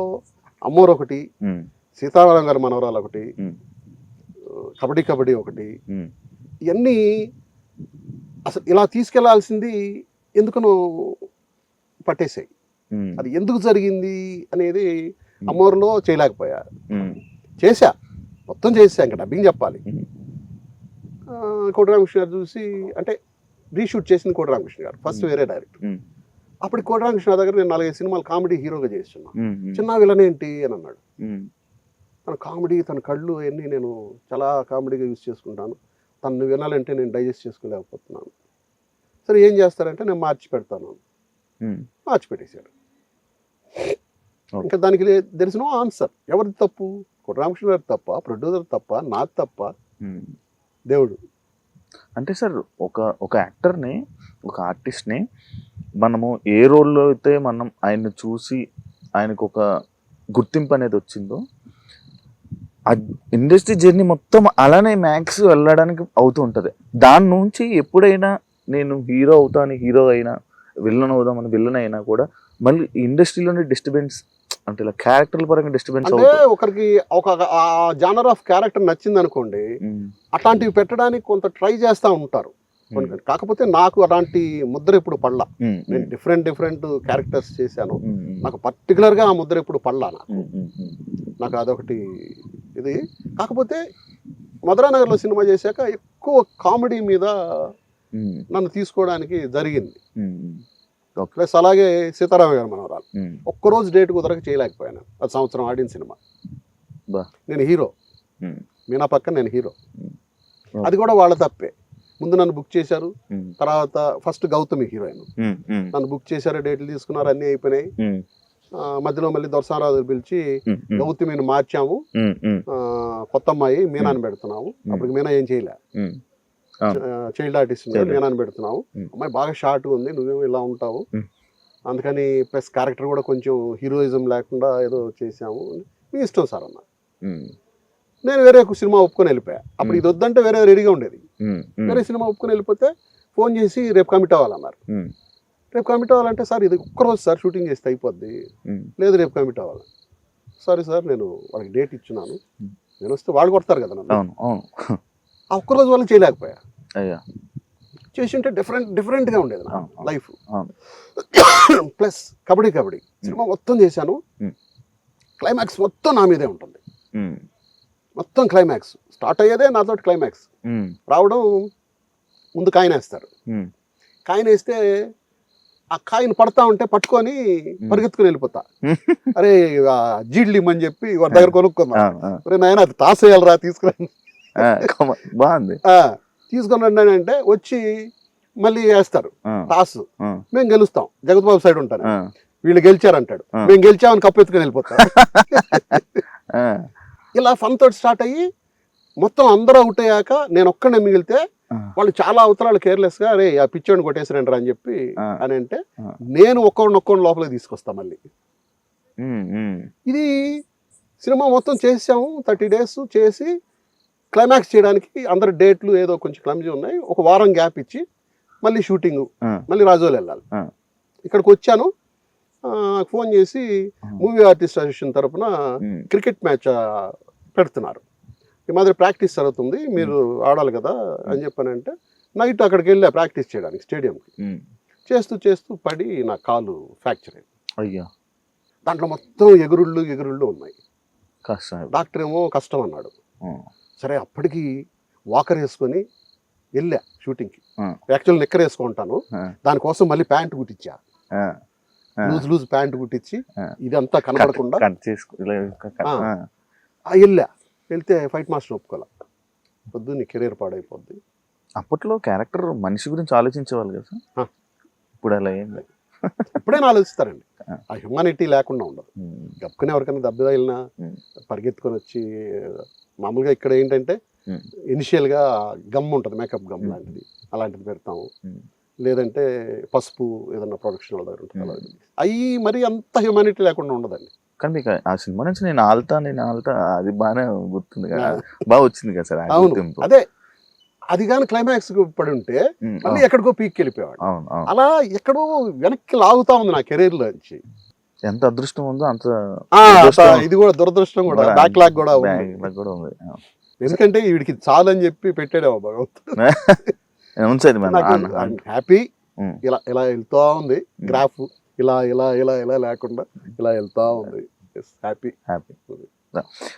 అమ్మోరు ఒకటి, సీతారాం గారి మనవరాలు ఒకటి, కబడ్డీ కబడ్డీ ఒకటి, ఇవన్నీ అసలు ఇలా తీసుకెళ్లాల్సింది ఎందుకనో పట్టేశాయి. అది ఎందుకు జరిగింది అనేది అమ్మోరులో చేయలేకపోయా. చేశా, మొత్తం చేసా, ఇంకా డబ్బింగ్ చెప్పాలి. కోటి రామకృష్ణ గారు చూసి, అంటే రీషూట్ చేసింది కోటి రామకృష్ణ గారు, ఫస్ట్ వేరే డైరెక్టర్. అప్పుడు కోటి రామకృష్ణ దగ్గర నేను 4-5 సినిమాలు కామెడీ హీరోగా చేస్తున్నా. చిన్న విలన్ ఏంటి అని అన్నాడు. తన కామెడీ, తన కళ్ళు అవన్నీ నేను చాలా కామెడీగా యూజ్ చేసుకుంటాను, తను వినాలంటే నేను డైజెస్ట్ చేసుకోలేకపోతున్నాను. సరే ఏం చేస్తారంటే నేను మార్చి పెడతాను. మార్చి పెట్టేశాడు. ఇంకా దానికి దెర్ ఇస్ నో ఆన్సర్. ఎవరిది తప్పు? కోటి రామకృష్ణ గారి తప్ప, ప్రొడ్యూసర్ తప్ప, నాది తప్ప, దేవుడు? అంటే సార్ ఒక యాక్టర్ని, ఒక ఆర్టిస్ట్ని మనము ఏ రోల్లో అయితే మనం ఆయన్ని చూసి ఆయనకు ఒక గుర్తింపు అనేది వచ్చిందో, ఆ ఇండస్ట్రీ జర్నీ మొత్తం అలానే మ్యాక్స్ వెళ్ళడానికి అవుతూ ఉంటుంది. దాని నుంచి ఎప్పుడైనా నేను హీరో అవుతాను, హీరో అయినా, విలన్ అవుదామని విలన్ అయినా కూడా మళ్ళీ ఇండస్ట్రీలోనే డిస్టర్బెన్స్, అంటే ఇలా క్యారెక్టర్ల పరంగా డిస్టర్బెన్స్. అంటే ఒకరికి ఒక జానర్ ఆఫ్ క్యారెక్టర్ నచ్చింది అనుకోండి, అట్లాంటివి పెట్టడానికి కొంత ట్రై చేస్తూ ఉంటారు. కాకపోతే నాకు అలాంటి ముద్ర ఇప్పుడు పడలా. నేను డిఫరెంట్ క్యారెక్టర్స్ చేశాను, నాకు పర్టికులర్గా ఆ ముద్ర ఇప్పుడు పడలా. నాకు అదొకటి ఇది. కాకపోతే మధురానగర్లో సినిమా చేశాక ఎక్కువ కామెడీ మీద నన్ను తీసుకోవడానికి జరిగింది. ప్లస్ అలాగే సీతారామ గారు మనవరాలు ఒక్కరోజు డేట్ కుదరక చేయలేకపోయాను. అది సంవత్సరం ఆడిన సినిమా. నేను హీరో, మీనా పక్కన నేను హీరో. అది కూడా వాళ్ళ తప్పే. ముందు నన్ను బుక్ చేశారు, తర్వాత ఫస్ట్ గౌతమి హీరోయిన్, నన్ను బుక్ చేశారు, డేట్లు తీసుకున్నారు, అన్నీ అయిపోయినాయి. మధ్యలో మళ్ళీ దొరసారాజు పిలిచి గౌతమిని మార్చాము, కొత్త అమ్మాయి మీనాని పెడుతున్నాము. అప్పటికి మీనా ఏం చేయలే, చైల్డ్ ఆర్టిస్ట్ మీనాని పెడుతున్నావు, అమ్మాయి బాగా షార్ట్ ఉంది, నువ్వేమో ఇలా ఉంటావు, అందుకని ప్లస్ క్యారెక్టర్ కూడా కొంచెం హీరోయిజం లేకుండా ఏదో చేసాము, మీ ఇష్టం సార్ అన్న. నేను వేరే ఒక సినిమా ఒప్పుకొని వెళ్ళిపోయా. అప్పుడు ఇది వద్దంటే వేరే రెడీగా ఉండేది. వేరే సినిమా ఒప్పుకొని వెళ్ళిపోతే ఫోన్ చేసి రేపు కమిట్ అవ్వాలన్నారు. రేపు కమిట్ అవ్వాలంటే సార్ ఇది ఒక్కరోజు సార్ షూటింగ్ చేస్తే అయిపోద్ది, లేదు రేపు కమిట్ అవ్వాలి. సారీ సార్, నేను వాళ్ళకి డేట్ ఇచ్చున్నాను, నేను వస్తే వాళ్ళు కొడతారు కదా నన్ను. ఆ ఒక్కరోజు వాళ్ళు చేయలేకపోయా. చేసింటే డిఫరెంట్గా ఉండేది నా లైఫ్. ప్లస్ కబడ్డీ సినిమా మొత్తం చేశాను, క్లైమాక్స్ మొత్తం నా మీదే ఉంటుంది. మొత్తం క్లైమాక్స్ స్టార్ట్ అయ్యేదే నాతో. క్లైమాక్స్ రావడం ముందు కాయిన్ వేస్తారు, కాయిన్ వేస్తే ఆ కాయను పడతా ఉంటే పట్టుకొని పరిగెత్తుకుని వెళ్ళిపోతా. అరే జీడ్లు ఇమ్మని చెప్పి వారి దగ్గర కొనుక్కుందాం. అరే నాయన అది టాస్ వేయాలరా తీసుకురండి, బాగుంది తీసుకుని రండి అంటే వచ్చి మళ్ళీ వేస్తారు టాస్. మేము గెలుస్తాం, జగత్బాబు సైడ్ ఉంటాను, వీళ్ళు గెలిచారంటాడు, మేము గెలిచామని కప్పు ఎత్తుకుని వెళ్ళిపోతాం. ఇలా ఫన్ తోటి స్టార్ట్ అయ్యి మొత్తం అందరూ అవుట్ అయ్యాక నేను ఒక్కడే మిగిలితే వాళ్ళు చాలా అవతరాలు కేర్లెస్ గా అరే ఆ పిచ్చోడిని కొట్టేసారంటారు అని చెప్పి అని అంటే నేను ఒక్కొక్కడిని లోపలికి తీసుకొస్తా మళ్ళీ. ఇది సినిమా మొత్తం చేసాము 30 days చేసి క్లైమాక్స్ చేయడానికి అందరి డేట్లు ఏదో కొంచెం క్లమ్జీ ఉన్నాయి. ఒక వారం గ్యాప్ ఇచ్చి మళ్ళీ షూటింగ్, మళ్ళీ రాజోలు వెళ్ళాలి. ఇక్కడికి వచ్చాను, ఫోన్ చేసి మూవీ ఆర్టిస్ట్ అసోసియేషన్ తరఫున క్రికెట్ మ్యాచ్ పెడుతున్నారు, ఈ మాదిరి ప్రాక్టీస్ జరుగుతుంది, మీరు ఆడాలి కదా అని చెప్పానంటే నైట్ అక్కడికి వెళ్ళా ప్రాక్టీస్ చేయడానికి స్టేడియంకి. చేస్తూ చేస్తూ పడి నా కాలు ఫ్రాక్చర్ అయింది. అయ్యా, దాంట్లో మొత్తం ఎగురుళ్ళు ఉన్నాయి. డాక్టర్ ఏమో కష్టం అన్నాడు. సరే అప్పటికి వాకర్ వేసుకొని వెళ్ళా షూటింగ్కి. యాక్చువల్ నిక్కర్ వేసుకుంటాను, దానికోసం మళ్ళీ ప్యాంట్ కుట్టించా, లూజ్ ప్యాంట్ కుట్టించి ఇదంతా కనపడకుండా వెళ్ళా. వెళ్తే ఫైట్ మాస్టర్ ఒప్పుకోలే, పొద్దు నీ కెరీర్ పాడైపోద్ది. అప్పట్లో క్యారెక్టర్ మనిషి గురించి ఆలోచించేవాళ్ళు కదా సార్, ఇప్పుడు అలా ఏం లేదు. ఇప్పుడైనా ఆలోచిస్తారండి, ఆ హ్యూమానిటీ లేకుండా ఉండదు. గప్పుకుని ఎవరికైనా దెబ్బ తగిలినా పరిగెత్తుకొని వచ్చి, మామూలుగా ఇక్కడ ఏంటంటే ఇనిషియల్గా గమ్ ఉంటుంది, మేకప్ గమ్ లాంటిది, అలాంటిది పెడతాము, లేదంటే పసుపు ఏదన్నా ప్రొడక్షన్ దగ్గర ఉంటుంది. అవి మరి అంత హ్యూమానిటీ లేకుండా ఉండదండి. కానీ మీకు ఆ సినిమా నుంచి నేను ఆల్తా అది బాగానే గుర్తుంది కదా, బాగా వచ్చింది కదా సార్. అవును, అదే అది కానీ క్లైమాక్స్ పడి ఉంటే మళ్ళీ ఎక్కడికో పీక్కి వెళ్ళిపోయాడు. అలా ఎక్కడో వెనక్కి లాగుతా ఉంది నా కెరీర్ లోంచి. ఎంత అదృష్టం ఉందో అంత ఇది కూడా దురదృష్టం కూడా, బ్యాక్ లాగ్ కూడా ఉంది. ఎందుకంటే వీడికి చాలు అని చెప్పి పెట్టాడేమో భగవంతుడు. హ్యాపీ ఇలా ఇలా వెళ్తా ఉంది గ్రాఫ్, ఇలా ఇలా ఇలా ఇలా లేకుండా ఇలా వెళ్తా ఉంది. హ్యాపీ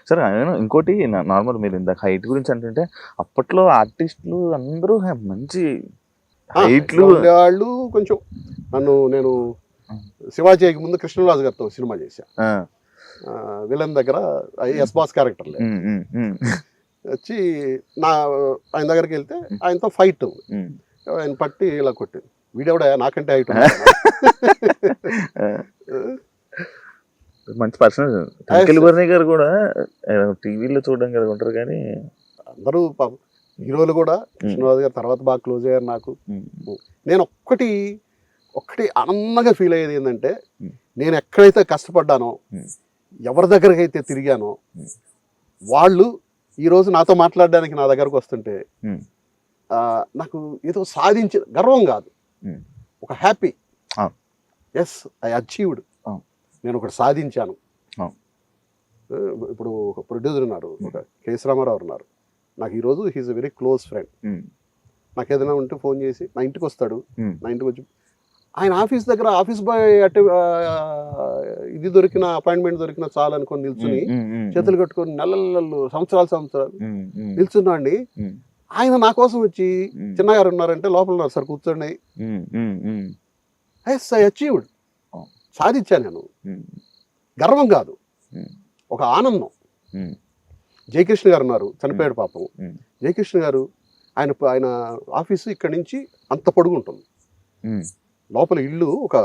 సరే. ఇంకోటి నార్మల్ మీరు ఇందాక హైట్ గురించి అంటుంటే, అప్పట్లో ఆర్టిస్టులు అందరూ మంచి హైట్లు వాళ్ళు. కొంచెం నేను శివాజీకి ముందు కృష్ణరాజు గారితో సినిమా చేశా, విలన్ దగ్గర ఎస్ బాస్ క్యారెక్టర్ వచ్చి ఆయన దగ్గరికి వెళ్తే ఆయనతో ఫైట్, ఆయన పట్టి ఇలా కొట్టింది. వీడెవడా నాకంటే హైట్ మంచి పర్సన్. ట్వింకిల్ బర్నీ గారు కూడా టీవీలో చూడడం కదా ఉంటారు, కానీ అందరూ హీరోలు కూడా కృష్ణరాజు గారు తర్వాత బాగా క్లోజ్ అయ్యారు నాకు. నేను ఒక్కటి ఆనందంగా ఫీల్ అయ్యేది ఏంటంటే, నేను ఎక్కడైతే కష్టపడ్డానో, ఎవరి దగ్గరికి అయితే తిరిగానో, వాళ్ళు ఈరోజు నాతో మాట్లాడడానికి నా దగ్గరకు వస్తుంటే నాకు ఏదో సాధించిన గర్వం కాదు, ఒక హ్యాపీ. ఎస్, ఐ అచీవ్డ్, నేను ఒకటి సాధించాను. ఇప్పుడు ఒక ప్రొడ్యూసర్ ఉన్నారు, ఒక కేఎస్ రామారావు ఉన్నారు, నాకు ఈరోజు he's a very close friend. నాకు ఏదైనా ఉంటే ఫోన్ చేసి నా ఇంటికి వస్తాడు, నా ఇంటికి వచ్చి ఆయన ఆఫీస్ దగ్గర ఆఫీస్ బాయ్ ఇది దొరికిన అపాయింట్మెంట్ దొరికిన చాలు అనుకొని నిల్చుని చేతులు కట్టుకొని నెలలు సంవత్సరాలు నిల్చున్నాండి. ఆయన నా కోసం వచ్చి చిన్నగారు ఉన్నారంటే లోపల ఉన్నారు సార్ కూర్చోండి, ఎస్ ఐ అచీవ్డ్, సాధించాను నేను. గర్వం కాదు, ఒక ఆనందం. జయకృష్ణ గారు ఉన్నారు, చనిపోయాడు పాపం. జయకృష్ణ గారు ఆయన ఆఫీసు ఇక్కడి నుంచి అంత పొడుగు ఉంటుంది, లోపల ఇల్లు ఒక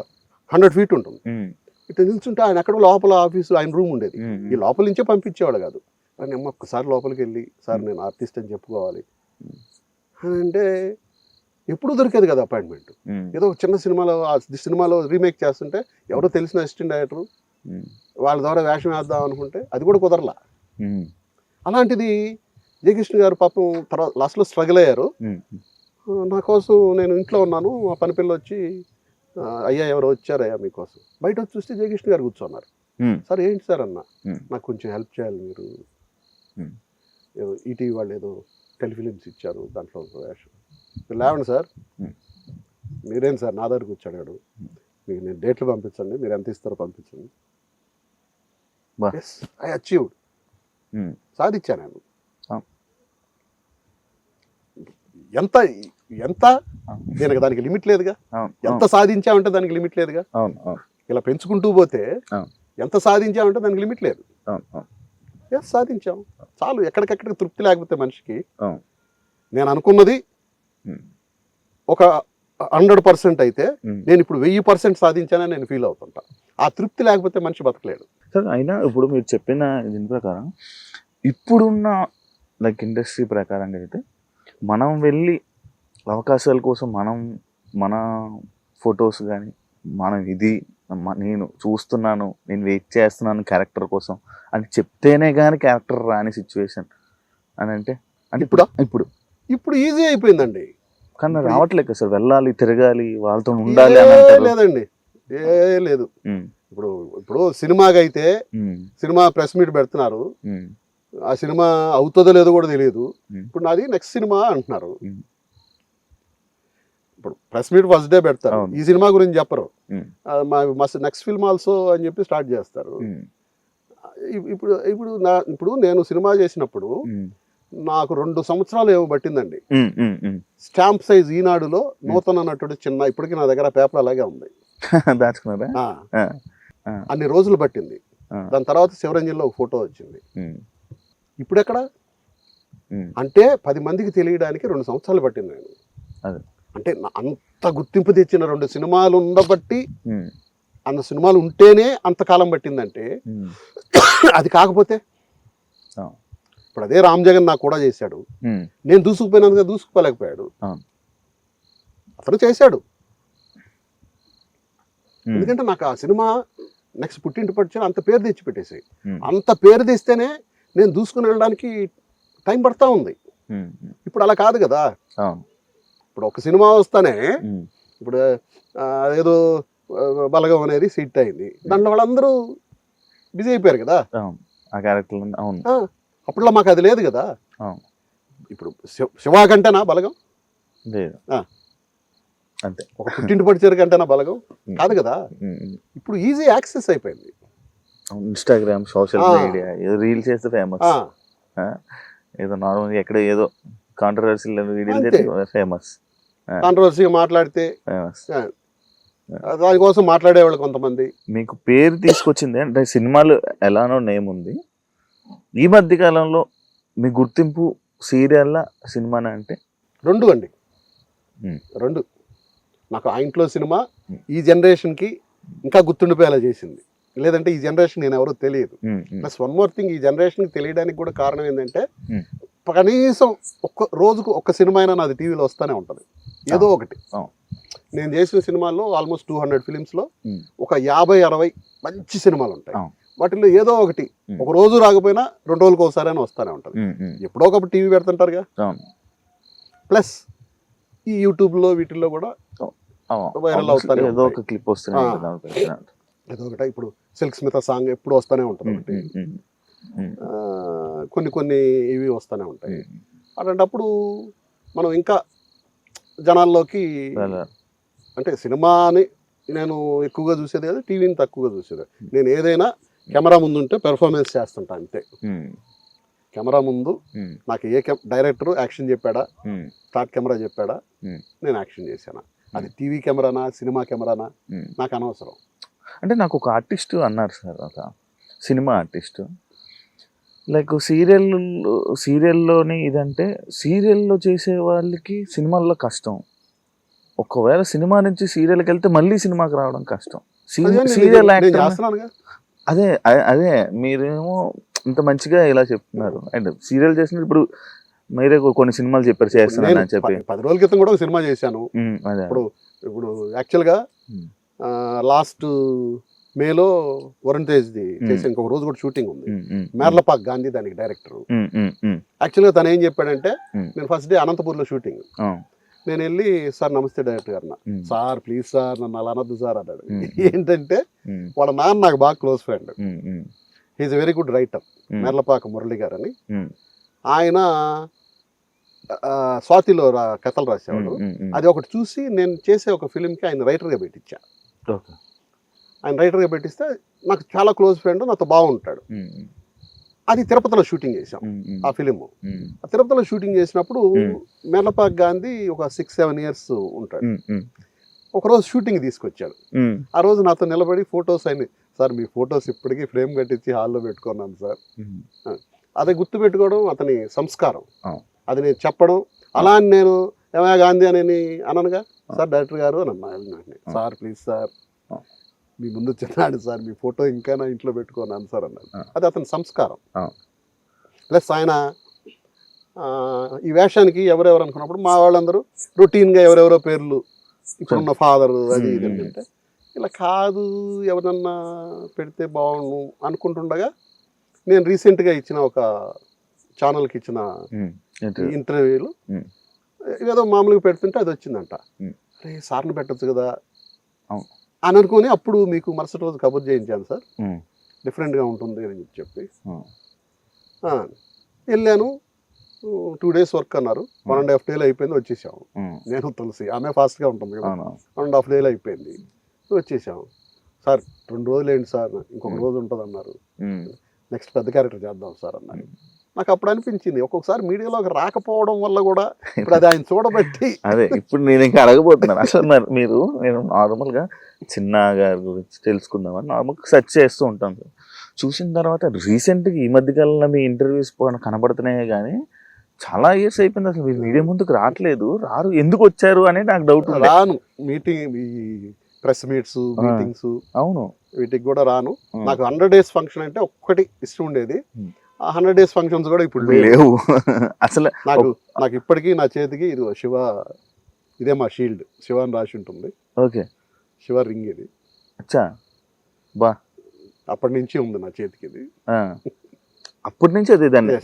100 feet ఉంటుంది. ఇట్లా నిల్చుంటే ఆయన ఎక్కడో లోపల ఆఫీసు ఆయన రూమ్ ఉండేది, ఈ లోపల నుంచే పంపించేవాడు కాదు. అని అమ్మ ఒక్కసారి లోపలికి వెళ్ళి సార్ నేను ఆర్టిస్ట్ అని చెప్పుకోవాలి అని అంటే ఎప్పుడు దొరికేది కదా అపాయింట్మెంట్. ఏదో చిన్న సినిమాలో రీమేక్ చేస్తుంటే ఎవరో తెలిసిన అసిస్టెంట్ డైరెక్టర్ వాళ్ళ ద్వారా వేషం వేద్దాం అనుకుంటే అది కూడా కుదరలా. అలాంటిది జయకృష్ణ గారు పాపం తర్వాత లాస్ట్లో స్ట్రగుల్ అయ్యారు. నా కోసం నేను ఇంట్లో ఉన్నాను, మా పని పిల్ల వచ్చి అయ్యా ఎవరో వచ్చారయ్యా మీకోసం, బయట వచ్చి చూస్తే జయకృష్ణ గారు కూర్చున్నారు. సార్ ఏంటి సార్ అన్న, నాకు కొంచెం హెల్ప్ చేయాలి, మీరు ఏదో ఈటీవీ వాళ్ళు ఏదో టెలిఫిలిమ్స్ ఇచ్చారు, దాంట్లో వేషం లేవండి సార్. మీరేం సార్ నా దగ్గరకు వచ్చాడు, మీకు నేను డేట్లు పంపించండి, మీరు ఎంత ఇస్తారో పంపించండి. ఐ అచీవ్డ్, సాధించాను నేను. ఎంత ఎంత దానికి లిమిట్ లేదుగా. అవును, ఎంత సాధించామంటే దానికి లిమిట్ లేదుగా. అవును, అవును, ఇలా పెంచుకుంటూ పోతే అవును, ఎంత సాధించామంటే దానికి లిమిట్ లేదు. అవును, అవును, ఎస్, సాధించాం చాలు. ఎక్కడికెక్కడికి తృప్తి లేకపోతే మనిషికి, అవును. నేను అనుకున్నది ఉమ్, ఒక 100% అయితే ఉమ్. నేను ఇప్పుడు 1000% సాధించానని నేను ఫీల్ అవుతుంటా. ఆ తృప్తి లేకపోతే మనిషి బతకలేడు. సార్ అయినా ఇప్పుడు మీరు చెప్పిన దీని ప్రకారం ఇప్పుడున్న లైక్ ఇండస్ట్రీ ప్రకారంగా అయితే మనం వెళ్ళి అవకాశాల కోసం మన ఫొటోస్ కానీ మనం నేను చూస్తున్నాను, నేను వెయిట్ చేస్తున్నాను క్యారెక్టర్ కోసం అని చెప్తేనే కానీ క్యారెక్టర్ రాని సిచ్యువేషన్ అని అంటే ఇప్పుడు ఈజీ అయిపోయిందండి. కానీ రావట్లేదు కదా సార్. వెళ్ళాలి, తిరగాలి, వాళ్ళతో ఉండాలి అని అంటారు. లేదండి, లేదు. ఇప్పుడు సినిమాకి అయితే సినిమా ప్రెస్ మీట్ పెడుతున్నారు, ఆ సినిమా అవుతుందో లేదో కూడా తెలియదు. ఇప్పుడు నాది నెక్స్ట్ సినిమా అంటున్నారు. ఇప్పుడు ప్రెస్ మీట్ ఫస్ట్ డే పెడతారు, ఈ సినిమా గురించి చెప్పరు. నెక్స్ట్ ఫిల్మ్ ఆల్సో అని చెప్పి స్టార్ట్ చేస్తారు. ఇప్పుడు నేను సినిమా చేసినప్పుడు నాకు 2 సంవత్సరాలు ఏమో పట్టిందండి. స్టాంప్ సైజ్ ఈనాడులో నూతన నటుడు చిన్న, ఇప్పటికీ నా దగ్గర పేపర్ అలాగే ఉంది. అన్ని రోజులు పట్టింది. దాని తర్వాత శివరంజన్లో ఒక ఫోటో వచ్చింది. ఇప్పుడు ఎక్కడ అంటే 10 మందికి తెలియడానికి 2 సంవత్సరాలు పట్టింది. నేను అంటే అంత గుర్తింపు తెచ్చిన 2 సినిమాలు ఉండబట్టి, అన్న సినిమాలు ఉంటేనే అంతకాలం పట్టిందంటే, అది కాకపోతే ఇప్పుడు అదే రామ్ జగన్ నాకు కూడా చేశాడు. నేను దూసుకుపోయినందుగా దూసుకుపోలేకపోయాడు, అతను చేశాడు. ఎందుకంటే నాకు ఆ సినిమా నెక్స్ట్ పుట్టింటి పట్టిన అంత పేరు తెచ్చి పెట్టేసి, అంత పేరు తెస్తేనే నేను దూసుకుని వెళ్ళడానికి టైం పడతా ఉంది. ఇప్పుడు అలా కాదు కదా. ఇప్పుడు ఒక సినిమా వస్తానే, ఇప్పుడు ఏదో బలగం అనేది హిట్ అయింది, దాంట్లో వాళ్ళందరూ బిజీ అయిపోయారు కదా. అప్పుడులో మాకు అది లేదు కదా. ఇప్పుడు శివా కంటేనా బలగం? అంతే. ఒక పుట్టింటి పడిచేరు కంటేనా బలగం? కాదు కదా. ఇప్పుడు ఈజీ యాక్సెస్ అయిపోయింది. ఇన్స్టాగ్రామ్, సోషల్ మీడియా, ఏదో రీల్స్ చేస్తే ఫేమస్, ఏదో నార్మల్ ఎక్కడ ఏదో కాంట్రవర్సీ ఫేమస్, కాంట్రవర్సీగా మాట్లాడితే ఫేమస్, దానికోసం మాట్లాడేవాళ్ళు కొంతమంది. మీకు పేరు తీసుకొచ్చింది అంటే సినిమాలు ఎలానో నేమ్ ఉంది. ఈ మధ్య కాలంలో మీ గుర్తింపు సీరియల్ సినిమానా అంటే? 2 అండి, 2. నాకు ఆ ఇంట్లో సినిమా ఈ జనరేషన్కి ఇంకా గుర్తుండిపోయేలా చేసింది. లేదంటే ఈ జనరేషన్ నేను ఎవరో తెలియదు. ప్లస్ వన్ మోర్ థింగ్, ఈ జనరేషన్కి తెలియడానికి కూడా కారణం ఏంటంటే, కనీసం రోజుకు ఒక్క సినిమా అయినా నాది టీవీలో వస్తూనే ఉంటుంది, ఏదో ఒకటి. నేను చేసిన సినిమాల్లో ఆల్మోస్ట్ 200 ఫిలిమ్స్లో ఒక 50-60 మంచి సినిమాలు ఉంటాయి. వాటిల్లో ఏదో ఒకటి ఒక రోజు రాకపోయినా 2 రోజులకు ఒకసారి అయినా వస్తూనే ఉంటుంది. ఎప్పుడో ఒకప్పుడు టీవీ పెడుతుంటారుగా. ప్లస్ ఈ యూట్యూబ్లో వీటిల్లో కూడా వైరల్ అవుతారు, ఏదో ఒక క్లిప్ వస్తూనే ఏదో ఒకటి. ఇప్పుడు సిల్క్ స్మిత సాంగ్ ఎప్పుడు వస్తూనే ఉంటుంది ఒకటి, కొన్ని ఇవి వస్తూనే ఉంటాయి. అలాంటప్పుడు మనం ఇంకా జనాల్లోకి, అంటే సినిమాని నేను ఎక్కువగా చూసేది కదా, టీవీని తక్కువగా చూసేది. నేను ఏదైనా కెమెరా ముందు ఉంటే పెర్ఫార్మెన్స్ చేస్తుంటా అంతే. కెమెరా ముందు నాకు డైరెక్టర్ యాక్షన్ చెప్పాడా, స్టార్ట్ కెమెరా చెప్పాడా, నేను యాక్షన్ చేశానా. అది టీవీ కెమెరానా, సినిమా కెమెరానా, నాకు అనవసరం. అంటే నాకు ఒక ఆర్టిస్ట్ అన్నారు సార్, ఒక సినిమా ఆర్టిస్ట్, లైక్ సీరియల్లోని ఇదంటే సీరియల్లో చేసే వాళ్ళకి సినిమాల్లో కష్టం, ఒకవేళ సినిమా నుంచి సీరియల్కి వెళ్తే మళ్ళీ సినిమాకి రావడం కష్టం. సీరియల్ యాక్టర్ అదే మీరేమో ఇంత మంచిగా ఇలా చెప్తున్నారు. అండ్ సీరియల్ చేసిన ఇప్పుడు మీరే కొన్ని సినిమాలు చెప్పారు చేస్తున్నాను అని చెప్పి. 10 రోజుల క్రితం కూడా ఒక సినిమా చేశాను. ఇప్పుడు యాక్చువల్గా లాస్ట్ మేలో వరుణ్ తేజ్ది చేసి ఇంకొక రోజు కూడా షూటింగ్ ఉంది. మేర్లపాక్ గాంధీ దానికి డైరెక్టర్. యాక్చువల్గా తను ఏం చెప్పాడంటే, నేను ఫస్ట్ డే అనంతపూర్లో షూటింగ్, నేను వెళ్ళి సార్ నమస్తే డైరెక్టర్ గారు, సార్ ప్లీజ్ సార్ నన్ను అలా అనద్దు సార్ అన్నాడు. ఏంటంటే వాళ్ళ నాన్న నాకు బాగా close friend, he's a very good writer, Merlapaka Murali గారు అని. ఆయన స్వాతిలో కథలు రాసేవాడు. అది ఒకటి చూసి నేను చేసే ఒక ఫిలింకి ఆయన రైటర్గా పెట్టించా. ఆయన రైటర్గా పెట్టిస్తే నాకు చాలా క్లోజ్ ఫ్రెండ్, నాతో బాగుంటాడు. అది తిరుపతిలో షూటింగ్ చేసాం ఆ ఫిలిం. ఆ తిరుపతిలో షూటింగ్ చేసినప్పుడు మెర్లపాక్ గాంధీ ఒక 6-7 ఇయర్స్ ఉంటాడు. ఒకరోజు షూటింగ్ తీసుకొచ్చాడు. ఆ రోజు నాతో నిలబడి ఫొటోస్ అయినాయి. సార్ మీ ఫొటోస్ ఇప్పటికీ ఫ్రేమ్ కట్టించి హాల్లో పెట్టుకున్నాను సార్. అదే గుర్తు పెట్టుకోవడం అతని సంస్కారం. అది నేను చెప్పడం అలా అని నేను ఏమయ్య గాంధీ అని అననుగా, సార్ డైరెక్టర్ గారు అని అన్నా. సార్ ప్లీజ్ సార్ మీ ముందు చిన్నాడు సార్, మీ ఫోటో ఇంకా నా ఇంట్లో పెట్టుకున్నాను సార్ అన్నాడు. అది అతని సంస్కారం. ప్లస్ ఆయన ఈ వేషానికి ఎవరెవరు అనుకున్నప్పుడు మా వాళ్ళందరూ రొటీన్గా ఎవరెవరో పేర్లు ఇప్పుడున్న ఫాదర్ అది ఇది అంటే ఇలా కాదు ఎవరన్నా పెడితే బాగుండు అనుకుంటుండగా నేను రీసెంట్గా ఇచ్చిన ఒక ఛానల్కి ఇచ్చిన ఇంటర్వ్యూలు ఏదో మామూలుగా పెడుతుంటే అది వచ్చిందంట. అరే సార్ని పెట్టచ్చు కదా అని అనుకుని అప్పుడు మీకు మరుసటి రోజు కబుర్ చేయించాను సార్, డిఫరెంట్గా ఉంటుంది అని చెప్పి వెళ్ళాను. 2 days వర్క్ అన్నారు. 1.5 days అయిపోయింది, వచ్చేసాము. నేను తులసి ఆమె ఫాస్ట్గా ఉంటుంది కదా, 1.5 days అయిపోయింది, వచ్చేసాము. సార్ 2 రోజులు ఏంటి సార్, ఇంకొక రోజు ఉంటుంది అన్నారు. నెక్స్ట్ పెద్ద క్యారెక్టర్ చేద్దాం సార్ అన్నారు. నాకు అప్పుడు అనిపించింది ఒక్కొక్కసారి మీడియాలోకి రాకపోవడం వల్ల కూడా ఇప్పుడు అది ఆయన చూడబట్టి అదే ఇప్పుడు నేను ఇంకా అడగబోతున్నాను. అసలు మీరు నేను నార్మల్గా చిన్న గారి గురించి తెలుసుకుందామని నార్మల్గా సెర్చ్ చేస్తూ ఉంటాను. చూసిన తర్వాత రీసెంట్గా ఈ మధ్యకాలంలో మీ ఇంటర్వ్యూస్ కనబడుతున్నాయి కానీ చాలా ఇయర్స్ అయిపోయింది అసలు మీరు మీడియా ముందుకు రావట్లేదు. ఎందుకు వచ్చారు అనేది నాకు డౌట్. రాను మీటింగ్ ఈ ప్రెస్ మీట్స్ మీటింగ్స్ అవును వీటికి కూడా రాను. నాకు 100 days ఫంక్షన్ అంటే ఒక్కటి ఇష్టం ఉండేది. ఆ 100 days ఫంక్షన్స్ కూడా ఇప్పుడు లేవు అసలు. నాకు ఇప్పటికీ నా చేతికి ఇది శివ, ఇదే మా షీల్డ్, శివ అని రాసి ఉంటుంది. ఓకే శివ రింగ్ ఇది. అచ్చా బా అప్పటి నుంచి ఉంది నా చేతికి ఇది. అప్పటి నుంచి అది దాన్ని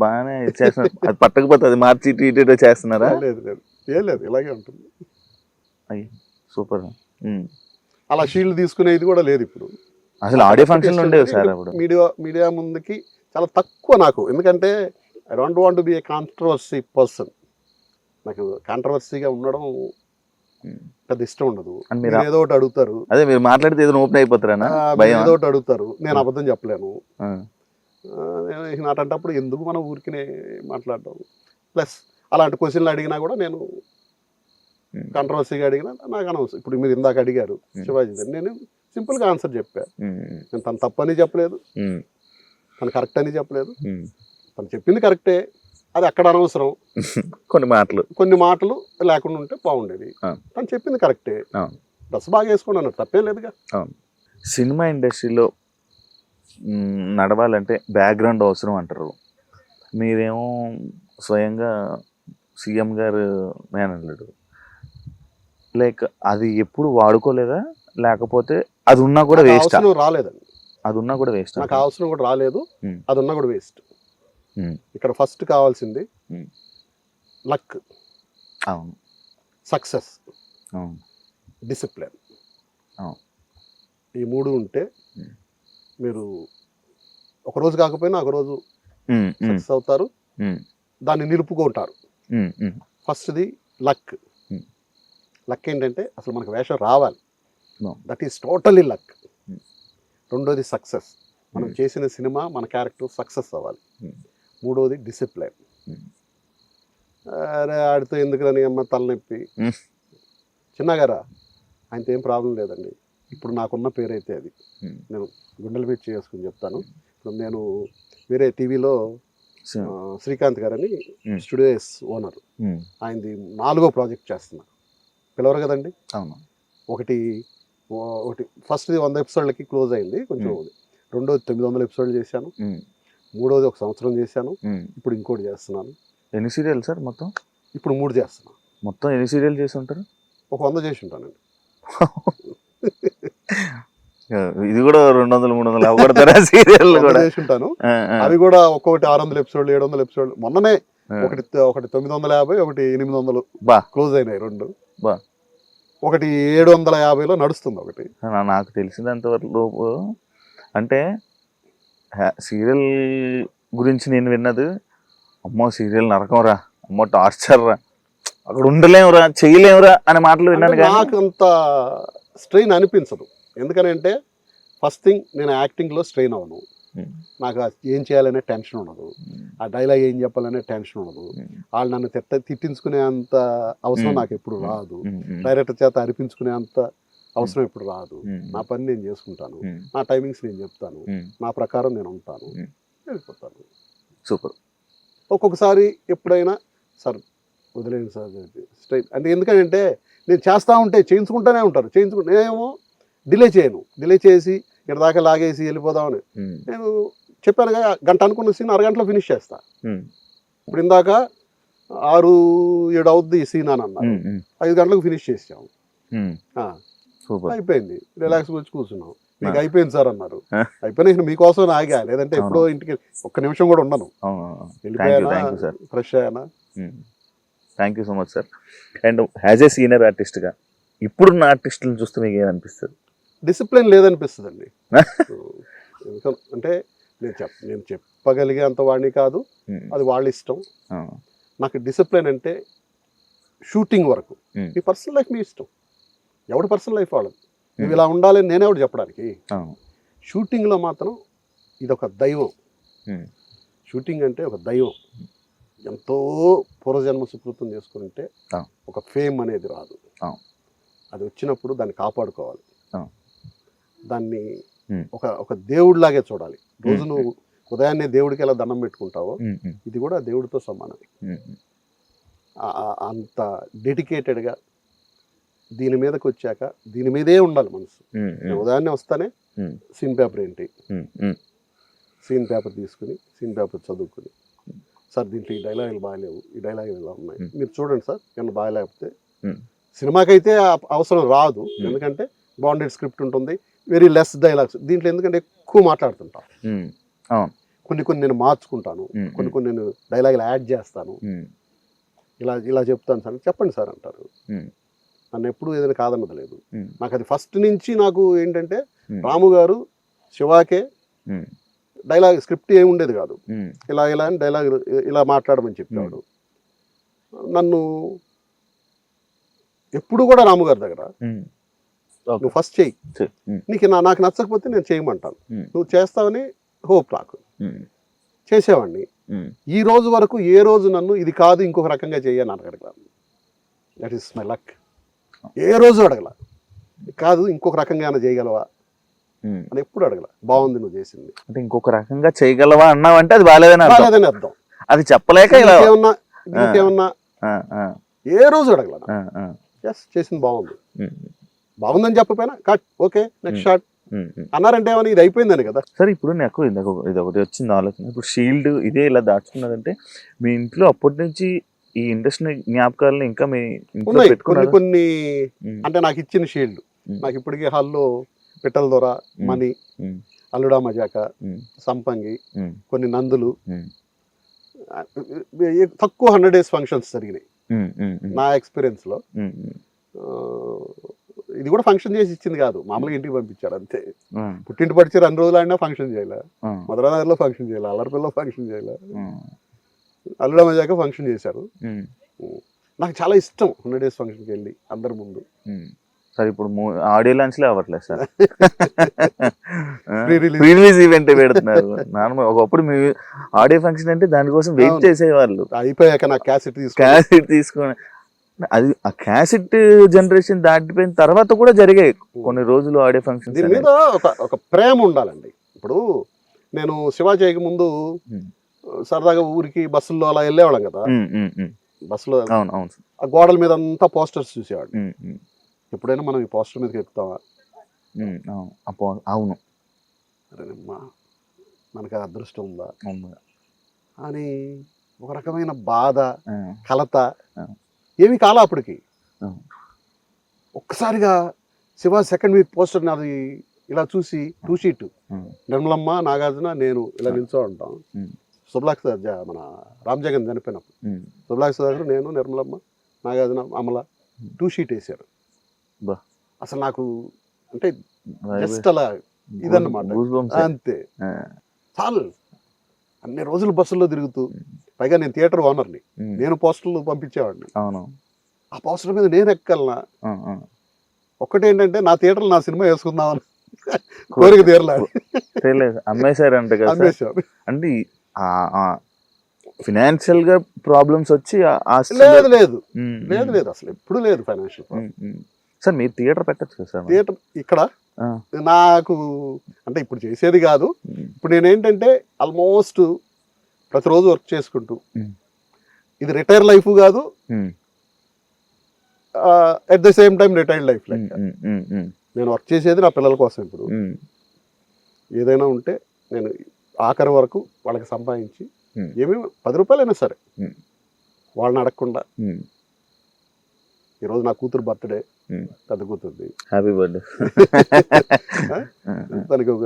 బాగానే చేస్తున్నారు. అది పట్టకపోతే అది మార్చి ఇటు చేస్తున్నారా? లేదు లేదు ఏం లేదు, ఇలాగే ఉంటుంది. అయ్యి సూపర్. అలా షీల్డ్ తీసుకునేది కూడా లేదు ఇప్పుడు. అసలు ఆడియో ఫంక్షన్ ఉండేవి సార్ అప్పుడు. మీడియా ముందుకి చాలా తక్కువ నాకు, ఎందుకంటే I don't want to be A controversy person. నాకు కాంట్రవర్సీగా ఉండడం పెద్ద ఇష్టం ఉండదు. ఏదో ఒకటి అడుగుతారు, అదే మీరు మాట్లాడితే ఏదో ఓపెన్ అయిపోతారా, ఏదో ఒకటి అడుగుతారు, నేను అబద్ధం చెప్పలేను. నాటంటప్పుడు ఎందుకు మనం ఊరికినే మాట్లాడడం. ప్లస్ అలాంటి క్వశ్చన్లు అడిగినా కూడా నేను కాంట్రవర్సీగా అడిగినా నాకు అనవసరం. ఇప్పుడు మీరు ఇందాక అడిగారు శివాజీ, నేను సింపుల్గా ఆన్సర్ చెప్పాను. నేను తను తప్పని చెప్పలేదు, తను కరెక్ట్ అని చెప్పలేదు. తను చెప్పింది కరెక్టే, అది అక్కడ అనవసరం. కొన్ని మాటలు లేకుండా ఉంటే బాగుండేది. తను చెప్పింది కరెక్టే, డ్రెస్ బాగా వేసుకోండి అన్నట్టు తప్పేం లేదుగా. సినిమా ఇండస్ట్రీలో నడవాలంటే బ్యాక్గ్రౌండ్ అవసరం అంటారు. మీరేమో స్వయంగా సీఎం గారు మేనల్లుడు, లైక్ అది ఎప్పుడు వాడుకోలేదా, లేకపోతే అది ఉన్నా కూడా వేస్ట్? రాలేదండి, అది ఉన్నా కూడా వేస్ట్. నాకు అవసరం కూడా రాలేదు, అది ఉన్నా కూడా వేస్ట్. ఇక్కడ ఫస్ట్ కావాల్సింది లక్, అవును, సక్సెస్, డిసిప్లిన్. ఈ 3 ఉంటే మీరు ఒకరోజు కాకపోయినా ఒకరోజు సక్సెస్ అవుతారు, దాన్ని నిలుపుకుంటారు. ఫస్ట్ది లక్. లక్ ఏంటంటే అసలు మనకు వేషం రావాలి, దట్ ఈస్ టోటలీ లక్. రెండోది సక్సెస్, మనం చేసిన సినిమా మన క్యారెక్టర్ సక్సెస్ అవ్వాలి. మూడోది డిసిప్లిన్. అరే ఆడితో ఎందుకులని అమ్మ తలనొప్పి, చిన్నగారా ఆయనతో ఏం ప్రాబ్లం లేదండి. ఇప్పుడు నాకున్న పేరైతే అది, నేను గుండెల మీద చేసుకుని చెప్తాను. ఇప్పుడు నేను వేరే టీవీలో శ్రీకాంత్ గారని స్టూడియోస్ ఓనర్, ఆయనది 4వ ప్రాజెక్ట్ చేస్తున్నా. పిలవరు కదండి. ఒకటి ఫస్ట్ది 100 episodeలకి క్లోజ్ అయింది కొంచెం. రెండోది 900 episodes చేశాను. మూడోది 1 సంవత్సరం చేశాను. ఇప్పుడు ఇంకోటి చేస్తున్నాను. ఎన్ని సీరియల్ సార్ మొత్తం? ఇప్పుడు 3 చేస్తున్నాను. మొత్తం ఎన్ని సీరియల్ చేసి ఉంటారు? ఒక 100 చేసి ఉంటానండి. ఇది కూడా 200-300 అవ్వడతారా సీరియల్ కూడా చేసి ఉంటాను. అవి కూడా ఒక్కొక్కటి 600 episodes, 700 episodes. మొన్ననే ఒకటి 950, ఒకటి 800 క్లోజ్ అయినాయి 2. ఒకటి 750లో నడుస్తుంది. ఒకటి నాకు తెలిసినంత వరకు అంటే సీరియల్ గురించి నేను విన్నది, అమ్మో సీరియల్ నరకం రా, అమ్మో టార్చర్ రా, అక్కడ ఉండలేమురా, చేయలేమురా అనే మాటలు విన్నాను. నాకు అంత స్ట్రెయిన్ అనిపించదు. ఎందుకనంటే ఫస్ట్ థింగ్ నేను యాక్టింగ్లో స్ట్రెయిన్ అవ్వను. నాకు ఏం చేయాలనే టెన్షన్ ఉండదు, ఆ డైలాగ్ ఏం చెప్పాలనే టెన్షన్ ఉండదు, వాళ్ళు నన్ను తిట్టించుకునే అంత అవసరం నాకు ఎప్పుడు రాదు, డైరెక్టర్ చేత అనిపించుకునే అంత అవసరం ఎప్పుడు రాదు. నా పని నేను చేసుకుంటాను, నా టైమింగ్స్ నేను చెప్తాను, నా ప్రకారం నేను ఉంటాను, వెళ్ళిపోతాను. సూపర్. ఒక్కొక్కసారి ఎప్పుడైనా సార్ వదిలేండి సార్ స్ట్రైట్ అంటే, ఎందుకంటే నేను చేస్తూ ఉంటే చేయించుకుంటూనే ఉంటారు, నేనేమో డిలే చేసి ఇక్కడ దాకా లాగేసి వెళ్ళిపోదామని. నేను చెప్పానుగా, గంట అనుకున్న సీన్ అరగంటలో ఫినిష్ చేస్తా. ఇప్పుడు ఇందాక 6-7 అవుద్ది ఈ సీన్ అని అన్నారు, 5 గంటలకు ఫినిష్ చేసాము, అయిపోయింది, రిలాక్స్ వచ్చి కూర్చున్నాం. మీకు అయిపోయింది సార్ అన్నారు, అయిపోయినా మీకోసం ఆగా, లేదంటే ఎప్పుడో ఇంటికి ఒక్క నిమిషం కూడా ఉండను, వెళ్ళిపోయానా ఫ్రెష్ అయ్యానా. Thank you so much sir. And as a senior ఆర్టిస్ట్గా ఇప్పుడున్న ఆర్టిస్టులను చూస్తే మీకు ఏమనిపిస్తుంది? డిసిప్లిన్ లేదనిపిస్తుంది అండి. అంటే నేను చెప్పగలిగే అంత వాడిని కాదు, అది వాళ్ళ ఇష్టం. నాకు డిసిప్లిన్ అంటే షూటింగ్ వరకు, మీ పర్సనల్ లైఫ్ మీ ఇష్టం, ఎవడి పర్సనల్ లైఫ్ వాళ్ళది, నువ్వు ఇలా ఉండాలని నేనే ఎవడు చెప్పడానికి. షూటింగ్లో మాత్రం ఇది ఒక దైవం, షూటింగ్ అంటే ఒక దైవం. ఎంతో పూర్వజన్మ సుకృతం చేసుకుంటే ఒక ఫేమ్ అనేది రాదు, అది వచ్చినప్పుడు దాన్ని కాపాడుకోవాలి, దాన్ని ఒక దేవుడిలాగే చూడాలి. రోజు నువ్వు ఉదయాన్నే దేవుడికి ఎలా దండం పెట్టుకుంటావో ఇది కూడా దేవుడితో సమానమే. అంత డెడికేటెడ్గా దీని మీదకి వచ్చాక దీని మీదే ఉండాలి మనసు. ఉదయాన్నే వస్తానే సీన్ పేపర్ ఏంటి, సీన్ పేపర్ తీసుకుని సీన్ పేపర్ చదువుకుని, సార్ దీంట్లో ఈ డైలాగులు బాగాలేవు, ఈ డైలాగులు ఇలా ఉన్నాయి, మీరు చూడండి సార్, ఏమన్నా బాగాలేకపోతే. సినిమాకైతే అవసరం రాదు, ఎందుకంటే బాండెడ్ స్క్రిప్ట్ ఉంటుంది, వెరీ లెస్ డైలాగ్స్. దీంట్లో ఎందుకంటే ఎక్కువ మాట్లాడుతుంటాను, కొన్ని నేను మార్చుకుంటాను, కొన్ని నేను డైలాగులు యాడ్ చేస్తాను, ఇలా చెప్తాను సార్, చెప్పండి సార్ అంటారు. నన్ను ఎప్పుడు ఏదైనా కాదన్నది లేదు. నాకు అది ఫస్ట్ నుంచి నాకు ఏంటంటే, రాము గారు శివాకే డైలాగ్ స్క్రిప్ట్ ఏమి ఉండేది కాదు, ఇలా అని డైలాగ్ ఇలా మాట్లాడమని చెప్పాడు. నన్ను ఎప్పుడు కూడా రాము గారి దగ్గర నువ్వు ఫస్ట్ చెయ్యి, నాకు నచ్చకపోతే నేను చేయమంటాను, నువ్వు చేస్తావని హోప్ నాకు. చేసేవాడిని. ఈ రోజు వరకు ఏ రోజు నన్ను ఇది కాదు ఇంకొక రకంగా చేయని అడగల. That is my luck. ఏ రోజు అడగల, కాదు ఇంకొక రకంగా ఏమైనా చేయగలవా అని ఎప్పుడు అడగల. బాగుంది నువ్వు చేసింది అంటే, ఇంకొక రకంగా చేయగలవా అన్నావంటే అది బాగాలేదని అర్థం. అది చెప్పలేక ఇంకేమన్నా ఏ రోజు అడగల. ఎస్ చేసింది బాగుంది, బాగుందని చెప్పపోయినా కట్, ఓకే నెక్స్ట్ షాట్ అన్నారంటే ఏమని ఇది అయిపోయిందని కదా. సరే ఇప్పుడు నాకు ఇది ఒకటి వచ్చింది ఆలోచన. ఇప్పుడు షీల్డ్ ఇదే ఇలా దాచుకున్నదంటే మీ ఇంట్లో అప్పటి నుంచి ఈ ఇండస్ట్రీ జ్ఞాపకాలను ఇంకా మీ ఉన్నాయి కొన్ని. అంటే నాకు ఇచ్చిన షీల్డ్ నాకు ఇప్పటికీ హాల్లో పిట్టల దొర, మణి, అల్లుడా మజాక, సంపంగి, కొన్ని నందులు, తక్కువ 100 days ఫంక్షన్స్ జరిగినాయి నా ఎక్స్పీరియన్స్ లో. ఇది కూడా ఫంక్షన్ చేసి ఇచ్చింది కాదు, మామూలుగా ఇంటికి పంపించారు అంతే. పుట్టింటి పడిచారు, 2 రోజులు ఆడినా ఫంక్షన్ చేయలే, మధురానగర్లో ఫంక్షన్ చేయలే, అల్లరిపల్లిలో ఫంక్షన్ చేయలే, అల్లుడా మజాక ఫంక్షన్ చేశారు. నాకు చాలా ఇష్టం 100 days ఫంక్షన్కి వెళ్ళి అందరి ముందు. సార్ ఇప్పుడు ఆడియో లాంచ్లే అవ్వట్లేదు సార్, ప్రీ రిలీజ్ ఈవెంట్ పెడుతున్నారు. నార్మల్ ఒకప్పుడు మీ ఆడియో ఫంక్షన్ అంటే దానికోసం వెయిట్ చేసేవాళ్ళు. అయిపోయాక నాకు క్యాసెట్ తీసుకొని అది ఆ క్యాసెట్ జనరేషన్ దాటిపోయిన తర్వాత కూడా జరిగాయి కొన్ని రోజులు ఆడియో ఫంక్షన్. దీని మీద ఒక ప్రేమ ఉండాలండి. ఇప్పుడు నేను శివ చేయక ముందు సరదాగా ఊరికి బస్సుల్లో అలా వెళ్ళేవాళ్ళం కదా, బస్సులో ఆ గోడల మీద అంతా పోస్టర్స్ చూసేవాడు. ఎప్పుడైనా మనం ఈ పోస్టర్ మీదకి ఎక్కుతామా? అవును, అరేమ్మా మనకు అదృష్టం ఉందా అని ఒక రకమైన బాధ, కలత ఏమి కాలా అప్పటికి. ఒక్కసారిగా శివ సెకండ్ వీక్ పోస్టర్ నాది ఇలా చూసి 2 sheet నిర్మలమ్మ, నాగార్జున, నేను ఇలా నిల్చో ఉంటాం. శుభలాక్ మన రామ్ జగన్ చనిపోయినప్పుడు శుభలాక్ సుధాకర్, నేను, నిర్మలమ్మ, నాగార్జున, అమల 2 sheet వేశారు. అసలు నాకు అంటే జస్ట్ అలా ఇదన్నమాట, అంతే చాలు. అన్ని రోజులు బస్సుల్లో తిరుగుతూ, పైగా నేను థియేటర్ ఓనర్ని, నేను పోస్టర్లు పంపించేవాడిని. ఆ పోస్టర్ మీద నేను ఎక్కలనా. ఒక్కటేంటంటే నా థియేటర్లో నా సినిమా వేసుకుందామని కోరిక తీరలేదు. తెలియదు అమ్మేశారంట కదా సార్? అమ్మేశారు. అంటే ఫినాన్షియల్ గా ప్రాబ్లమ్స్ వచ్చి లేదు లేదు లేదు లేదు అసలు ఎప్పుడు లేదు ఫైనాన్షియల్ సార్ మీరు థియేటర్ పెట్టచ్చు కదా సార్? థియేటర్ ఇక్కడ ఆ, నాకు అంటే ఇప్పుడు చేసేది కాదు. ఇప్పుడు నేనేంటంటే ఆల్మోస్ట్ ప్రతిరోజు వర్క్ చేసుకుంటూ, ఉమ్, ఇది రిటైర్ లైఫ్ కాదు, um, at the same time retired life um, like. Um, um, um, నేను వర్క్ చేసేది నా పిల్లల కోసం. ఇప్పుడు ఉమ్, ఏదైనా ఉంటే నేను ఆఖరి వరకు వాళ్ళకి సంపాదించి ఉమ్, ఏమి 10 రూపాయలైనా సరే ఉమ్, వాళ్ళని అడగకుండా. ఉమ్, ఈరోజు నా కూతురు బర్త్డే, ఉమ్. పెద్ద కూతురుది. Happy birthday. తనకి ఒక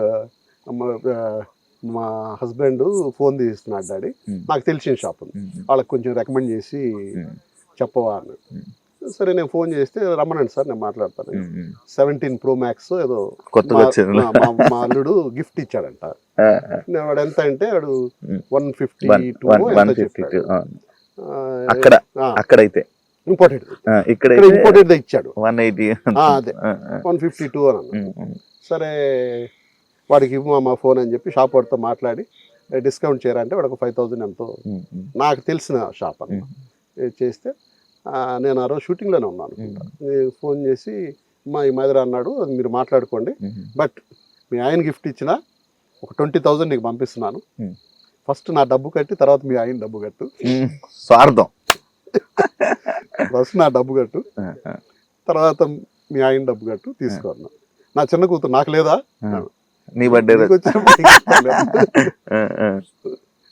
మా హస్బెండ్ ఫోన్ తీస్తున్నాడు, డాడీ నాకు తెలిసిన షాప్ ఉంది, వాళ్ళకి కొంచెం రికమెండ్ చేసి చెప్పవా అన్నాడు. సరే నేను ఫోన్ చేస్తే రమ్మనండి సార్ నేను మాట్లాడతాను. 17 Pro Max ఏదో కొత్తగా వచ్చింది. మా అల్లుడు గిఫ్ట్ ఇచ్చాడంట. వాడు ఎంత అంటే వాడు 152 ఎంత చెప్పాడు. అక్కడ అక్కడైతే ఇంపార్టెంట్, ఇక్కడ ఇంపార్టెంట్ ఇచ్చాడు 180. అదే 152 అని అన్నాడు. సరే వాడికి ఇవ్వు మా ఫోన్ అని చెప్పి షాప్ వాడితో మాట్లాడి డిస్కౌంట్ చేయాలంటే వాడికి 5,000 ఎంతో నాకు తెలిసిన షాప్ అన్న చేస్తే, నేను ఆ రోజు షూటింగ్లోనే ఉన్నాను. నేను ఫోన్ చేసి మా ఈ మాదిరి అన్నాడు, అది మీరు మాట్లాడుకోండి, బట్ మీ ఆయన గిఫ్ట్ ఇచ్చిన ఒక 20,000 నీకు పంపిస్తున్నాను, ఫస్ట్ నా డబ్బు కట్టి తర్వాత మీ ఆయన డబ్బు కట్టు. స్వార్థం. ఫస్ట్ నా డబ్బు కట్టు తర్వాత మీ ఆయన డబ్బు కట్టు తీసుకున్నా. నా చిన్న కూతురు నాకు లేదా, నీ బర్త్డే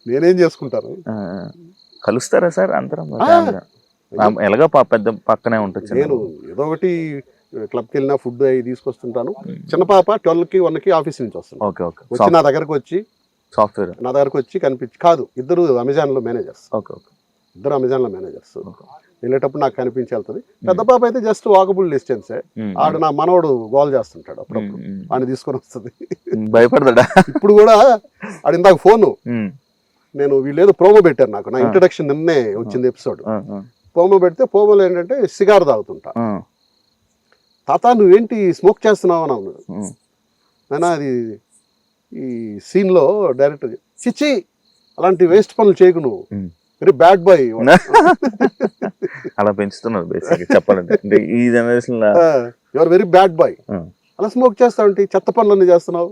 నేనేం చేసుకుంటాను. కలుస్తారా సార్ అందరం? ఎలాగో పెద్ద పక్కనే ఉంటుంది. నేను ఏదో ఒకటి క్లబ్కి వెళ్ళినా ఫుడ్ అవి తీసుకొస్తుంటాను. చిన్న పాప 12కి 1కి ఆఫీస్ నుంచి వస్తుంది. Okay okay. వచ్చి నా దగ్గరకు వచ్చి సాఫ్ట్వేర్ నా దగ్గరకు వచ్చి కనిపించి, కాదు ఇద్దరు అమెజాన్లో మేనేజర్స్. Okay okay. ఇద్దరు అమెజాన్లో మేనేజర్స్. వెళ్ళేటప్పుడు నాకు కనిపించి వెళ్తుంది. పెద్ద పాప అయితే జస్ట్ వాకబుల్ డిస్టెన్సే. ఆడు నా మనవడు గోల్ చేస్తుంటాడు అప్పుడప్పుడు, ఆయన తీసుకొని వస్తుంది. భయపడతాడా? ఇప్పుడు కూడా ఆడు ఇందాక ఫోను, నేను వీళ్ళేదో ప్రోమో పెట్టారు నాకు, నా ఇంట్రడక్షన్ నిన్నే వచ్చింది ఎపిసోడ్. ప్రోమో పెడితే ప్రోమోలో ఏంటంటే సిగార్ తాగుతుంటా. తాత నువ్వేంటి స్మోక్ చేస్తున్నావు అని అన్నాడు. అయినా అది ఈ సీన్లో డైరెక్టర్ చిచ్చి అలాంటి వేస్ట్ పనులు చేయకు, నువ్వు వెరీ బ్యాడ్ బాయ్. అలా పెంచుతున్నారు బేసిక్ చెప్పాలంటే. అంటే ఈ జనరేషన్ లో యువర్ వెరీ బ్యాడ్ బాయ్, అలా స్మోక్ చేస్తావు, చెత్త పనులన్నీ చేస్తున్నావు.